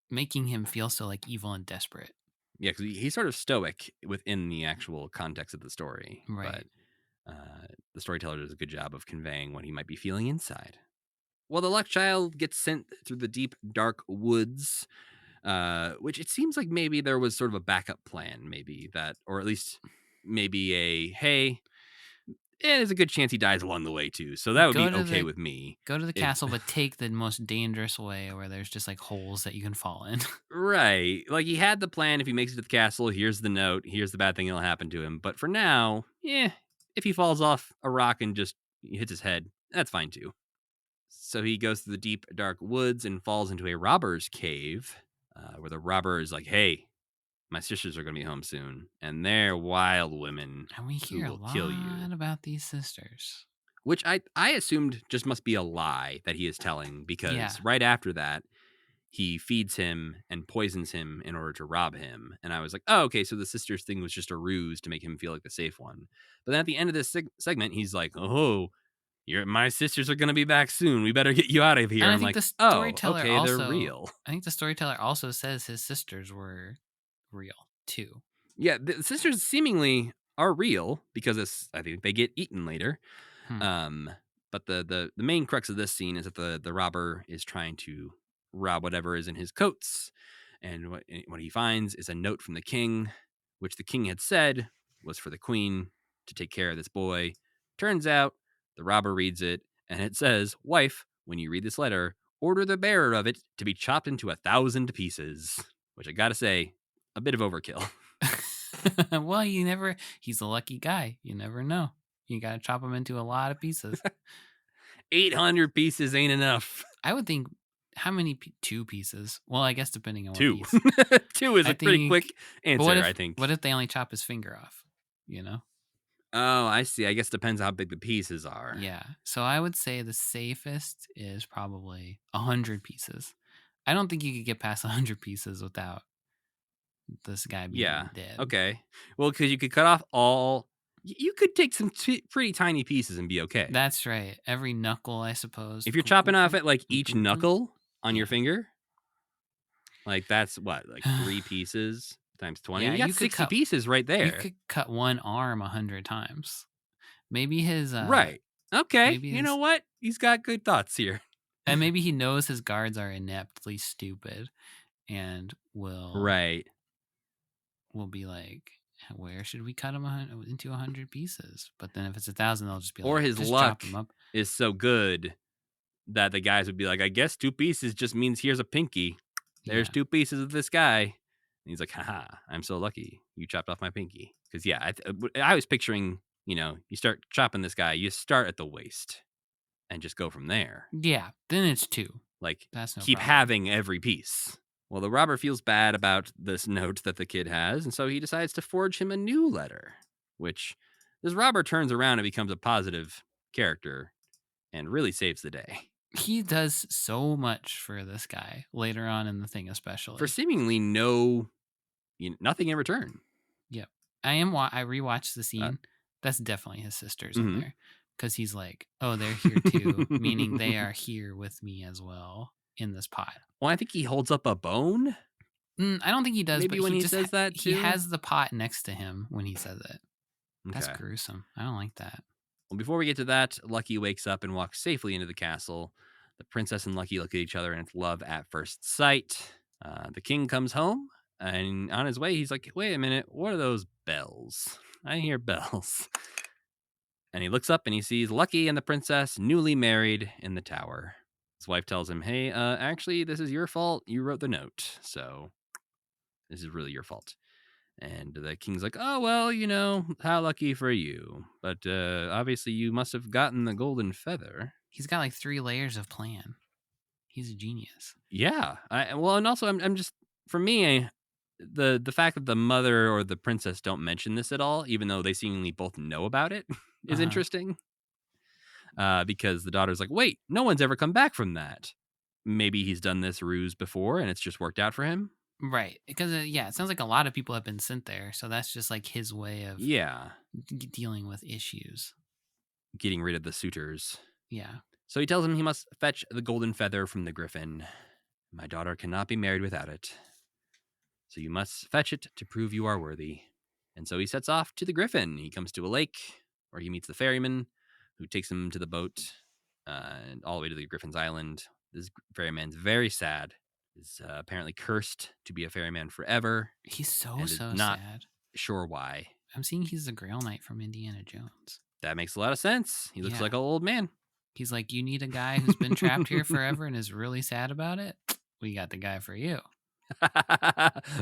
[SPEAKER 3] making him feel so evil and desperate.
[SPEAKER 2] Yeah, because he's sort of stoic within the actual context of the story.
[SPEAKER 3] Right.
[SPEAKER 2] But the storyteller does a good job of conveying what he might be feeling inside. Well, the luck child gets sent through the deep, dark woods, which it seems like maybe there was sort of a backup plan, maybe that, or at least maybe hey, there's a good chance he dies along the way too. So that would be okay with me.
[SPEAKER 3] Go to the castle, but take the most dangerous way where there's just holes that you can fall in.
[SPEAKER 2] Right. He had the plan. If he makes it to the castle, here's the note. Here's the bad thing that'll happen to him. But for now, if he falls off a rock and just hits his head, that's fine too. So he goes through the deep, dark woods and falls into a robber's cave where the robber is like, hey, my sisters are going to be home soon, and they're wild women.
[SPEAKER 3] And we hear
[SPEAKER 2] who will kill you.
[SPEAKER 3] about these sisters.
[SPEAKER 2] Which I assumed just must be a lie that he is telling, because right after that, he feeds him and poisons him in order to rob him. And I was like, oh, okay, so the sisters thing was just a ruse to make him feel like the safe one. But then at the end of this segment, he's like, oh, my sisters are going to be back soon. We better get you out of here.
[SPEAKER 3] And
[SPEAKER 2] I'm like, oh, okay, they're real.
[SPEAKER 3] I think the storyteller also says his sisters were real too.
[SPEAKER 2] Yeah, the sisters seemingly are real because I think they get eaten later. But the main crux of this scene is that the robber is trying to rob whatever is in his coats, and what he finds is a note from the king which the king had said was for the queen to take care of this boy. Turns out the robber reads it, and it says, "Wife, when you read this letter, order the bearer of it to be chopped into 1,000 pieces," which I gotta say, a bit of overkill.
[SPEAKER 3] Well, he's a lucky guy. You never know. You got to chop him into a lot of pieces.
[SPEAKER 2] 800 pieces ain't enough.
[SPEAKER 3] I would think, how many? 2 pieces. Well, I guess depending on what
[SPEAKER 2] 2.
[SPEAKER 3] piece.
[SPEAKER 2] 2 is
[SPEAKER 3] I
[SPEAKER 2] a pretty
[SPEAKER 3] think-
[SPEAKER 2] quick
[SPEAKER 3] But
[SPEAKER 2] answer, I think.
[SPEAKER 3] What if they only chop his finger off? You know?
[SPEAKER 2] Oh, I see. I guess depends how big the pieces are.
[SPEAKER 3] Yeah. So I would say the safest is probably 100 pieces. I don't think you could get past 100 pieces without this guy being dead.
[SPEAKER 2] Okay. Well, because you could cut off all. You could take some pretty tiny pieces and be okay.
[SPEAKER 3] That's right. Every knuckle, I suppose.
[SPEAKER 2] If you're chopping off at like each knuckle on your finger, like that's what, like 3 pieces times 20.
[SPEAKER 3] Yeah,
[SPEAKER 2] you got
[SPEAKER 3] you could
[SPEAKER 2] 60
[SPEAKER 3] cut-
[SPEAKER 2] pieces right there.
[SPEAKER 3] You could cut one arm 100 times. Maybe his
[SPEAKER 2] right. Okay.
[SPEAKER 3] maybe
[SPEAKER 2] You know what? He's got good thoughts here.
[SPEAKER 3] And maybe he knows his guards are ineptly stupid and will be like, where should we cut him into 100 pieces? But then if it's 1,000, they'll just be
[SPEAKER 2] Or
[SPEAKER 3] like,
[SPEAKER 2] his
[SPEAKER 3] just
[SPEAKER 2] luck
[SPEAKER 3] chop him up.
[SPEAKER 2] is so good that the guys would be like, I guess 2 pieces just means here's a pinky. There's 2 pieces of this guy. And he's like, haha, I'm so lucky. You chopped off my pinky. Because, yeah, I was picturing, you start chopping this guy. You start at the waist and just go from there.
[SPEAKER 3] Yeah, then it's 2.
[SPEAKER 2] Like,
[SPEAKER 3] That's no
[SPEAKER 2] keep
[SPEAKER 3] problem.
[SPEAKER 2] having every piece. Well, the robber feels bad about this note that the kid has, and so he decides to forge him a new letter, which this robber turns around and becomes a positive character and really saves the day.
[SPEAKER 3] He does so much for this guy later on in the thing, especially.
[SPEAKER 2] For seemingly nothing in return.
[SPEAKER 3] Yep. I rewatched the scene. That's definitely his sisters in there. Because he's like, oh, they're here too, meaning they are here with me as well in this pot.
[SPEAKER 2] Well, I think he holds up a bone.
[SPEAKER 3] I don't think he does.
[SPEAKER 2] Maybe
[SPEAKER 3] but
[SPEAKER 2] when he
[SPEAKER 3] just
[SPEAKER 2] says that
[SPEAKER 3] he
[SPEAKER 2] too?
[SPEAKER 3] has the pot next to him when he says it. That's
[SPEAKER 2] Okay.
[SPEAKER 3] gruesome. I don't like that.
[SPEAKER 2] Well, before we get to that, Lucky wakes up and walks safely into the castle. The princess and Lucky look at each other and it's love at first sight. The king comes home, and on his way, he's like, wait a minute, what are those bells? I hear bells. And he looks up and he sees Lucky and the princess newly married in the tower. His wife tells him, hey, actually, this is your fault. You wrote the note, so this is really your fault. And the king's like, oh, well, how lucky for you. But obviously you must have gotten the golden feather.
[SPEAKER 3] He's got like 3 layers of plan. He's a genius.
[SPEAKER 2] Yeah. And also I'm just, for me, the fact that the mother or the princess don't mention this at all, even though they seemingly both know about it, is interesting. Because the daughter's like, wait, no one's ever come back from that. Maybe he's done this ruse before and it's just worked out for him.
[SPEAKER 3] Right. Because, it sounds like a lot of people have been sent there. So that's just like his way of dealing with issues.
[SPEAKER 2] Getting rid of the suitors.
[SPEAKER 3] Yeah.
[SPEAKER 2] So he tells him he must fetch the golden feather from the griffin. My daughter cannot be married without it. So you must fetch it to prove you are worthy. And so he sets off to the griffin. He comes to a lake where he meets the ferryman who takes him to the boat and all the way to the griffin's island. This ferryman's very sad. Is apparently cursed to be a ferryman forever.
[SPEAKER 3] He's so
[SPEAKER 2] not
[SPEAKER 3] sad.
[SPEAKER 2] Sure why.
[SPEAKER 3] I'm seeing he's the Grail Knight from Indiana Jones.
[SPEAKER 2] That makes a lot of sense. He looks like an old man.
[SPEAKER 3] He's like, you need a guy who's been trapped here forever and is really sad about it? We got the guy for you.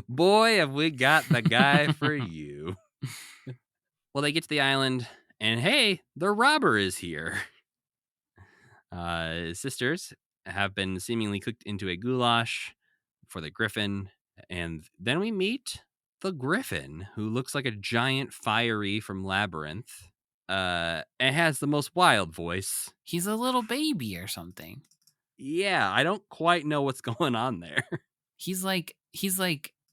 [SPEAKER 2] Boy, have we got the guy for you. Well, they get to the island, and hey, the robber is here. His sisters have been seemingly cooked into a goulash for the griffin. And then we meet the griffin, who looks like a giant fiery from Labyrinth. And has the most wild voice.
[SPEAKER 3] He's a little baby or something.
[SPEAKER 2] Yeah, I don't quite know what's going on there.
[SPEAKER 3] He's like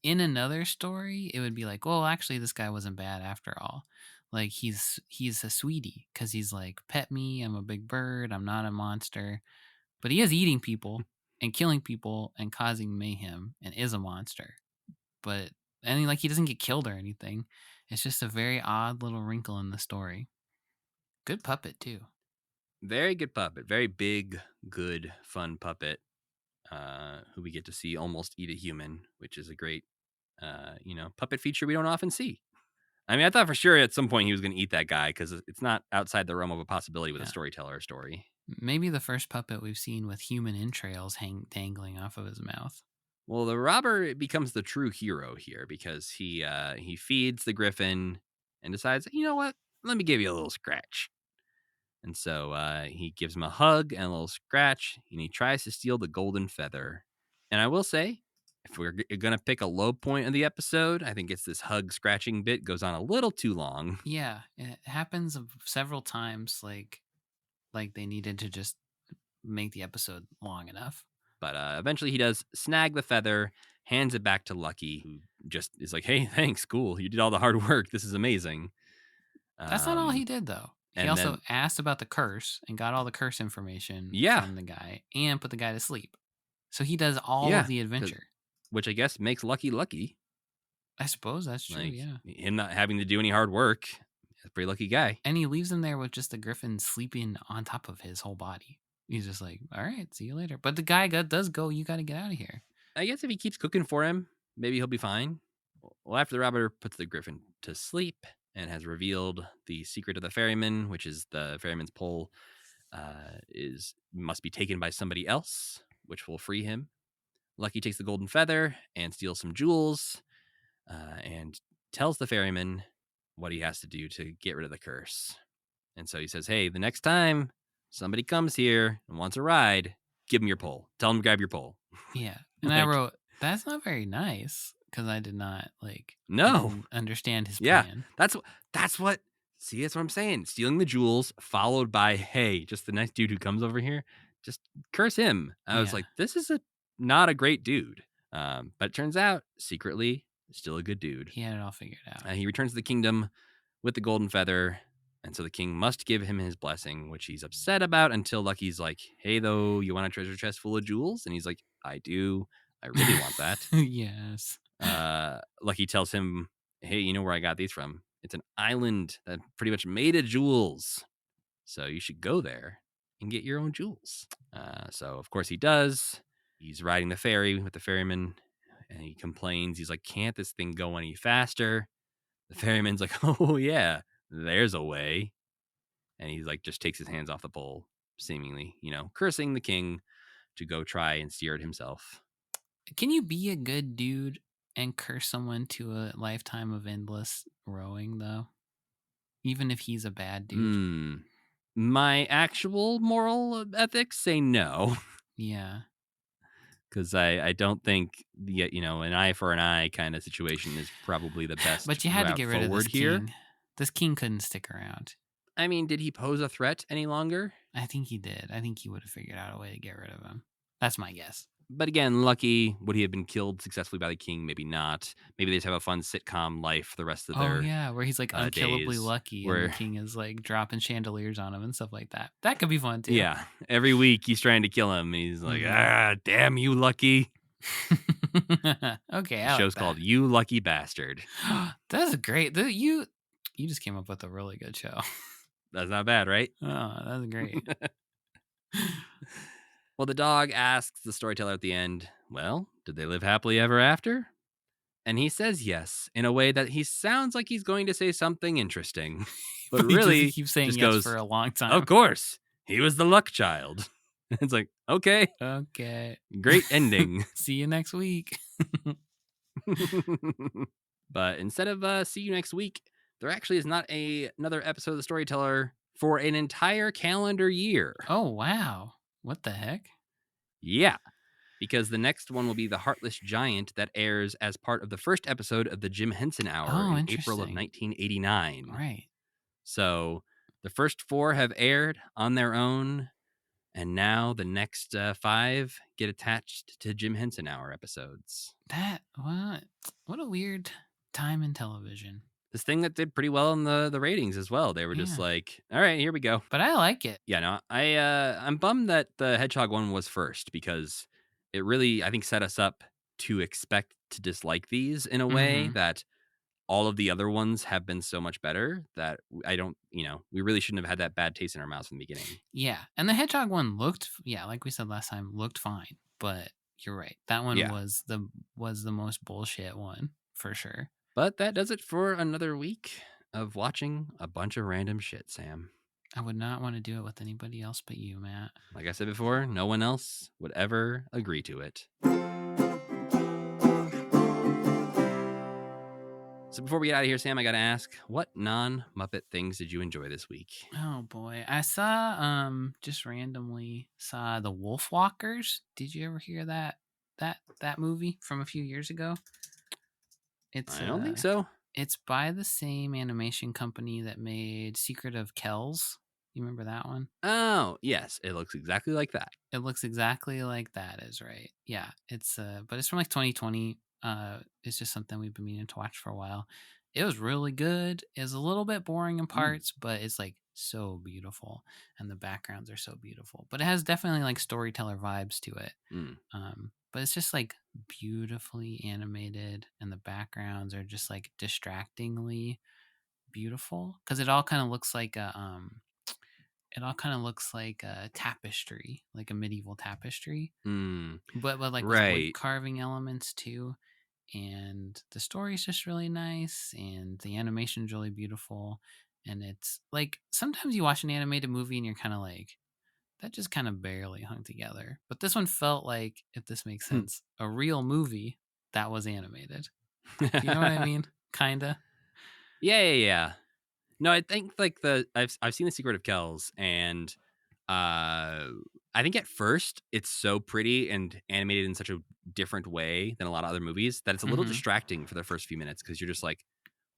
[SPEAKER 3] in another story, it would be like, well, actually, this guy wasn't bad after all. Like he's a sweetie because he's like, pet me, I'm a big bird, I'm not a monster. But he is eating people and killing people and causing mayhem and is a monster. But he doesn't get killed or anything. It's just a very odd little wrinkle in the story. Good puppet too.
[SPEAKER 2] Very good puppet. Very big, good, fun puppet. Who we get to see almost eat a human, which is a great puppet feature we don't often see. I mean, I thought for sure at some point he was going to eat that guy because it's not outside the realm of a possibility with a storyteller story.
[SPEAKER 3] Maybe the first puppet we've seen with human entrails dangling off of his mouth.
[SPEAKER 2] Well, the robber becomes the true hero here because he feeds the griffin and decides, you know what? Let me give you a little scratch. And so he gives him a hug and a little scratch, and he tries to steal the golden feather. And I will say, if we're going to pick a low point of the episode, I think it's this hug scratching bit goes on a little too long.
[SPEAKER 3] Yeah, it happens several times. Like they needed to just make the episode long enough.
[SPEAKER 2] But eventually he does snag the feather, hands it back to Lucky, who just is like, hey, thanks, cool. You did all the hard work. This is amazing.
[SPEAKER 3] That's not all he did, though. He also asked about the curse and got all the curse information from the guy and put the guy to sleep. So he does all of the adventure.
[SPEAKER 2] Which I guess makes Lucky lucky.
[SPEAKER 3] I suppose that's true, yeah.
[SPEAKER 2] Him not having to do any hard work. He's a pretty lucky guy.
[SPEAKER 3] And he leaves him there with just the griffin sleeping on top of his whole body. He's just like, all right, see you later. But the guy does go, you got to get out of here.
[SPEAKER 2] I guess if he keeps cooking for him, maybe he'll be fine. Well, after the robber puts the griffin to sleep and has revealed the secret of the ferryman, which is the ferryman's pole must be taken by somebody else, which will free him. Lucky takes the golden feather and steals some jewels and tells the ferryman what he has to do to get rid of the curse. And so he says, hey, the next time somebody comes here and wants a ride, give him your pole. Tell him to grab your pole.
[SPEAKER 3] Yeah. And I wrote, that's not very nice because I did not understand his plan.
[SPEAKER 2] That's what. See, that's what I'm saying. Stealing the jewels followed by, hey, just the next dude who comes over here, just curse him. I was like, this is not a great dude. But it turns out secretly still a good dude.
[SPEAKER 3] He had it all figured out.
[SPEAKER 2] He returns to the kingdom with the golden feather. And so the king must give him his blessing, which he's upset about until Lucky's like, hey, though, you want a treasure chest full of jewels? And he's like, I do. I really want that.
[SPEAKER 3] Yes.
[SPEAKER 2] Lucky tells him, hey, you know where I got these from? It's an island that pretty much made of jewels. So you should go there and get your own jewels. So, of course, he does. He's riding the ferry with the ferryman, and he complains. He's like, can't this thing go any faster? The ferryman's like, oh, yeah. There's a way. And he's like, just takes his hands off the pole, seemingly, cursing the king to go try and steer it himself.
[SPEAKER 3] Can you be a good dude and curse someone to a lifetime of endless rowing, though? Even if he's a bad dude?
[SPEAKER 2] My actual moral ethics say no.
[SPEAKER 3] Yeah.
[SPEAKER 2] Because I don't think an eye for an eye kind of situation is probably the best.
[SPEAKER 3] But you had to get rid of this
[SPEAKER 2] here.
[SPEAKER 3] king. This king couldn't stick around.
[SPEAKER 2] I mean, did he pose a threat any longer?
[SPEAKER 3] I think he did. I think he would have figured out a way to get rid of him. That's my guess.
[SPEAKER 2] But again, Lucky, would he have been killed successfully by the king? Maybe not. Maybe they just have a fun sitcom life for the rest of their
[SPEAKER 3] where he's like unkillably
[SPEAKER 2] days,
[SPEAKER 3] lucky and the king is like dropping chandeliers on him and stuff like that. That could be fun too.
[SPEAKER 2] Yeah. Every week he's trying to kill him. And he's like, damn you, Lucky.
[SPEAKER 3] Okay.
[SPEAKER 2] The show's called You Lucky Bastard.
[SPEAKER 3] That's great. You just came up with a really good show.
[SPEAKER 2] That's not bad, right?
[SPEAKER 3] Oh, that's great.
[SPEAKER 2] Well, the dog asks the storyteller at the end, well, did they live happily ever after? And he says yes, in a way that he sounds like he's going to say something interesting. But really,
[SPEAKER 3] he keeps saying yes
[SPEAKER 2] goes,
[SPEAKER 3] for a long time.
[SPEAKER 2] Of course, he was the luck child. It's like, okay. Great ending.
[SPEAKER 3] See you next week.
[SPEAKER 2] But instead of see you next week, there actually is not another episode of The Storyteller for an entire calendar year.
[SPEAKER 3] Oh, wow. What the heck?
[SPEAKER 2] Yeah, because the next one will be The Heartless Giant that airs as part of the first episode of the Jim Henson Hour in April of 1989.
[SPEAKER 3] Right.
[SPEAKER 2] So the first 4 have aired on their own, and now the next 5 get attached to Jim Henson Hour episodes.
[SPEAKER 3] What a weird time in television.
[SPEAKER 2] This thing that did pretty well in the ratings as well. They were just like, all right, here we go.
[SPEAKER 3] But I like it.
[SPEAKER 2] Yeah, no, I'm bummed that the Hedgehog one was first because it really, I think, set us up to expect to dislike these in a way that all of the other ones have been so much better that we really shouldn't have had that bad taste in our mouths from the beginning.
[SPEAKER 3] Yeah. And the Hedgehog one looked, like we said last time, looked fine. But you're right. That one was the most bullshit one. for sure.
[SPEAKER 2] But that does it for another week of watching a bunch of random shit, Sam.
[SPEAKER 3] I would not want to do it with anybody else but you, Matt.
[SPEAKER 2] Like I said before, no one else would ever agree to it. So before we get out of here, Sam, I got to ask, what non-Muppet things did you enjoy this week?
[SPEAKER 3] Oh boy, I saw just randomly saw the Wolfwalkers. Did you ever hear that movie from a few years ago? It's
[SPEAKER 2] I don't think so.
[SPEAKER 3] It's by the same animation company that made Secret of Kells. You remember that one?
[SPEAKER 2] Oh, yes. It looks exactly like that.
[SPEAKER 3] It looks exactly like that is right. Yeah, it's but it's from like 2020. It's just something we've been meaning to watch for a while. It was really good. It's a little bit boring in parts, but it's like so beautiful, and the backgrounds are so beautiful. But it has definitely like storyteller vibes to it.
[SPEAKER 2] Mm.
[SPEAKER 3] But it's just like beautifully animated, and the backgrounds are just like distractingly beautiful because it all kind of looks like a tapestry, like a medieval tapestry,
[SPEAKER 2] Mm.
[SPEAKER 3] but like with
[SPEAKER 2] Right.
[SPEAKER 3] wood carving elements too. And the story's just really nice, and the animation's really beautiful. And it's like sometimes you watch an animated movie and you're kind of like, that just kind of barely hung together. But this one felt like, if this makes sense, a real movie that was animated. Do you know what I mean? Kinda.
[SPEAKER 2] Yeah. No, I think like I've seen The Secret of Kells, and I think at first it's so pretty and animated in such a different way than a lot of other movies that it's a little distracting for the first few minutes because you're just like,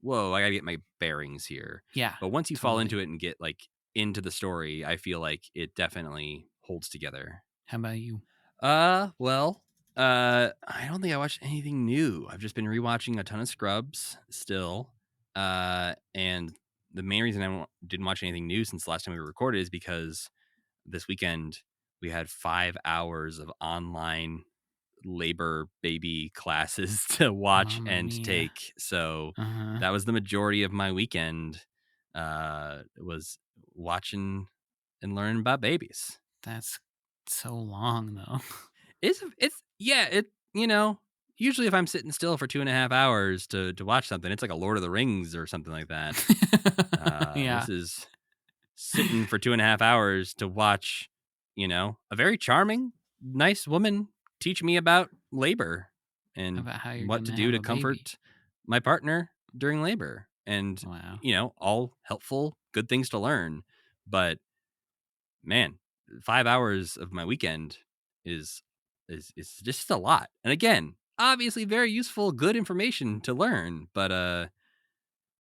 [SPEAKER 2] whoa, I gotta get my bearings here.
[SPEAKER 3] Yeah.
[SPEAKER 2] But once you fall
[SPEAKER 3] totally.
[SPEAKER 2] into it and get like into the story, I feel like it definitely holds together.
[SPEAKER 3] How about you?
[SPEAKER 2] Well, I don't think I watched anything new. I've just been rewatching a ton of Scrubs still. And the main reason I didn't watch anything new since the last time we recorded is because this weekend we had 5 hours of online labor baby classes to watch
[SPEAKER 3] Mamma
[SPEAKER 2] and
[SPEAKER 3] mia.
[SPEAKER 2] take. So
[SPEAKER 3] Uh-huh.
[SPEAKER 2] that was the majority of my weekend. Was watching and learning about babies.
[SPEAKER 3] That's so long though.
[SPEAKER 2] It's usually if I'm sitting still for 2.5 hours to watch something, it's like a Lord of the Rings or something like that.
[SPEAKER 3] Yeah.
[SPEAKER 2] This is sitting for 2.5 hours to watch, a very charming, nice woman teach me about labor and
[SPEAKER 3] About how you're
[SPEAKER 2] what to
[SPEAKER 3] gonna
[SPEAKER 2] do
[SPEAKER 3] have
[SPEAKER 2] to
[SPEAKER 3] a baby.
[SPEAKER 2] comfort my partner during labor. And,
[SPEAKER 3] Wow.
[SPEAKER 2] all helpful, good things to learn. But man, 5 hours of my weekend is just a lot. And again, obviously very useful, good information to learn. But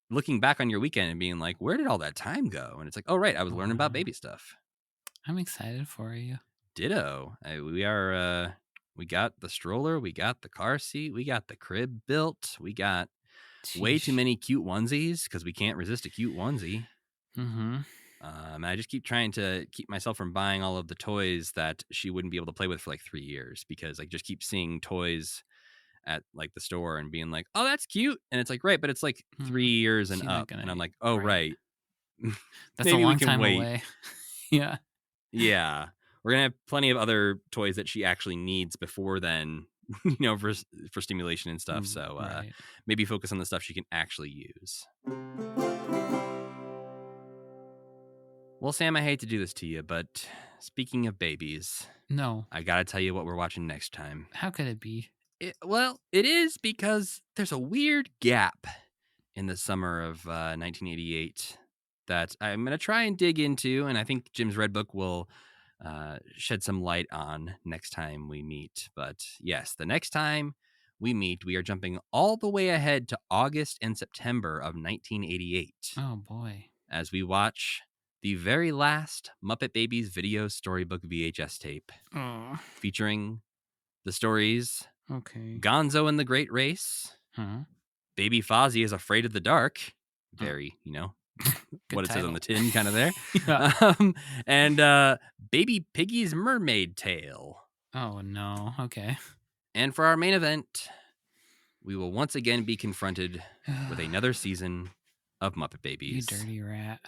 [SPEAKER 2] looking back on your weekend and being like, where did all that time go? And it's like, oh right, I was learning about baby stuff.
[SPEAKER 3] I'm excited for you.
[SPEAKER 2] Ditto. We got the stroller, we got the car seat, we got the crib built, we got way too
[SPEAKER 3] Sheesh.
[SPEAKER 2] many cute onesies because we can't resist a cute onesie.
[SPEAKER 3] Mm-hmm.
[SPEAKER 2] I just keep trying to keep myself from buying all of the toys that she wouldn't be able to play with for like 3 years because I just keep seeing toys at like the store and being like, oh, that's cute. And it's like, right, but it's like 3 years and
[SPEAKER 3] She's not
[SPEAKER 2] up.
[SPEAKER 3] gonna-
[SPEAKER 2] And I'm like, oh, right.
[SPEAKER 3] That's
[SPEAKER 2] Maybe
[SPEAKER 3] a
[SPEAKER 2] we
[SPEAKER 3] long
[SPEAKER 2] can
[SPEAKER 3] time
[SPEAKER 2] wait.
[SPEAKER 3] away. Yeah.
[SPEAKER 2] Yeah. We're going to have plenty of other toys that she actually needs before then, for stimulation and stuff. So
[SPEAKER 3] Right.
[SPEAKER 2] maybe focus on the stuff she can actually use. Well, Sam, I hate to do this to you, but speaking of babies,
[SPEAKER 3] No.
[SPEAKER 2] I got to tell you what we're watching next time.
[SPEAKER 3] How could it be?
[SPEAKER 2] It is because there's a weird gap in the summer of 1988 that I'm going to try and dig into, and I think Jim's Red Book will shed some light on next time we meet. But yes, the next time we meet, we are jumping all the way ahead to August and September of 1988
[SPEAKER 3] Oh boy.
[SPEAKER 2] as we watch the very last Muppet Babies video storybook VHS tape
[SPEAKER 3] Oh.
[SPEAKER 2] featuring the stories
[SPEAKER 3] Okay.
[SPEAKER 2] Gonzo and the Great Race,
[SPEAKER 3] Huh?
[SPEAKER 2] Baby Fozzie is Afraid of the Dark. Very,
[SPEAKER 3] Good
[SPEAKER 2] what it says on
[SPEAKER 3] title.
[SPEAKER 2] the tin kind of there.
[SPEAKER 3] Yeah.
[SPEAKER 2] And Baby Piggy's Mermaid Tale.
[SPEAKER 3] Oh no. Okay.
[SPEAKER 2] And for our main event, we will once again be confronted with another season of Muppet
[SPEAKER 3] You
[SPEAKER 2] Babies.
[SPEAKER 3] dirty rat.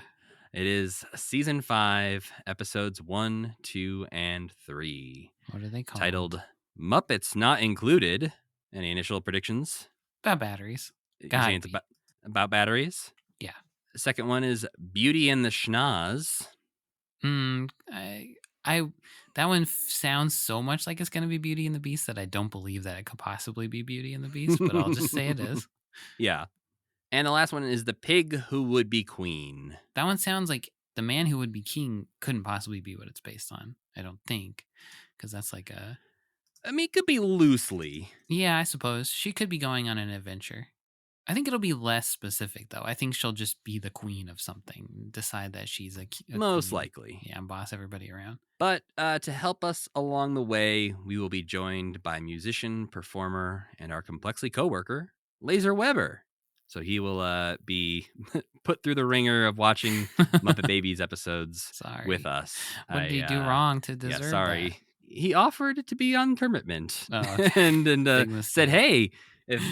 [SPEAKER 2] It is season 5, episodes 1, 2, and 3.
[SPEAKER 3] What are they called?
[SPEAKER 2] Titled Muppets Not Included. Any initial predictions?
[SPEAKER 3] About batteries.
[SPEAKER 2] You're
[SPEAKER 3] Gotta
[SPEAKER 2] saying it's
[SPEAKER 3] be.
[SPEAKER 2] about batteries?
[SPEAKER 3] Yeah.
[SPEAKER 2] The second one is Beauty and the Schnoz.
[SPEAKER 3] I that one sounds so much like it's gonna be Beauty and the Beast that I don't believe that it could possibly be Beauty and the Beast, but I'll just say it is.
[SPEAKER 2] Yeah. And the last one is The Pig Who Would Be Queen.
[SPEAKER 3] That one sounds like The Man Who Would Be King couldn't possibly be what it's based on. I don't think, because that's like a
[SPEAKER 2] I mean, it could be loosely.
[SPEAKER 3] yeah. I suppose she could be going on an adventure. I think it'll be less specific though. I think she'll just be the queen of something. Decide that she's a
[SPEAKER 2] Most
[SPEAKER 3] queen.
[SPEAKER 2] likely.
[SPEAKER 3] Yeah, and boss everybody around.
[SPEAKER 2] But to help us along the way, we will be joined by musician, performer, and our Complexly coworker, Laser Weber. So he will be put through the ringer of watching Muppet Babies episodes
[SPEAKER 3] Sorry.
[SPEAKER 2] with us.
[SPEAKER 3] What did he do wrong to deserve
[SPEAKER 2] Yeah, sorry.
[SPEAKER 3] that?
[SPEAKER 2] He offered to be on Kermitment
[SPEAKER 3] Oh, okay.
[SPEAKER 2] and
[SPEAKER 3] Big
[SPEAKER 2] said,
[SPEAKER 3] mistake.
[SPEAKER 2] "Hey, if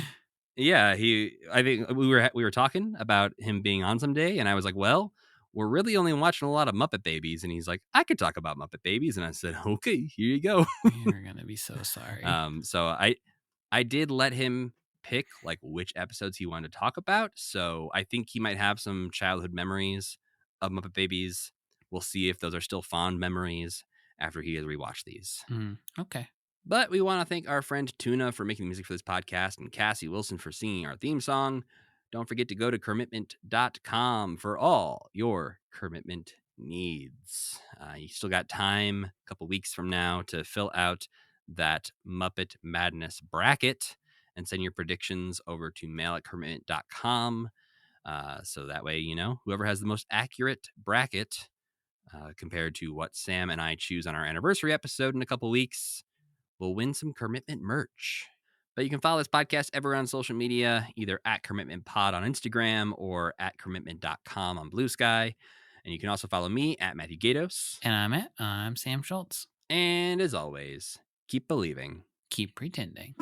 [SPEAKER 2] yeah, I think we were talking about him being on someday, and I was like, well, we're really only watching a lot of Muppet Babies, and he's like, I could talk about Muppet Babies, and I said, okay, here you go.
[SPEAKER 3] You're gonna be so sorry.
[SPEAKER 2] So I did let him pick like which episodes he wanted to talk about. So I think he might have some childhood memories of Muppet Babies. We'll see if those are still fond memories after he has rewatched these.
[SPEAKER 3] Okay.
[SPEAKER 2] But we want to thank our friend Tuna for making the music for this podcast and Cassie Wilson for singing our theme song. Don't forget to go to commitment.com for all your commitment needs. You still got time, a couple weeks from now, to fill out that Muppet Madness bracket and send your predictions over to mail@commitment.com. So that way, whoever has the most accurate bracket compared to what Sam and I choose on our anniversary episode in a couple weeks, will win some Commitment merch. But you can follow this podcast everywhere on social media, either at Commitment Pod on Instagram or at commitment.com on Blue Sky. And you can also follow me at Matthew Gatos.
[SPEAKER 3] And I'm Sam Schultz.
[SPEAKER 2] And as always, keep believing.
[SPEAKER 3] Keep pretending.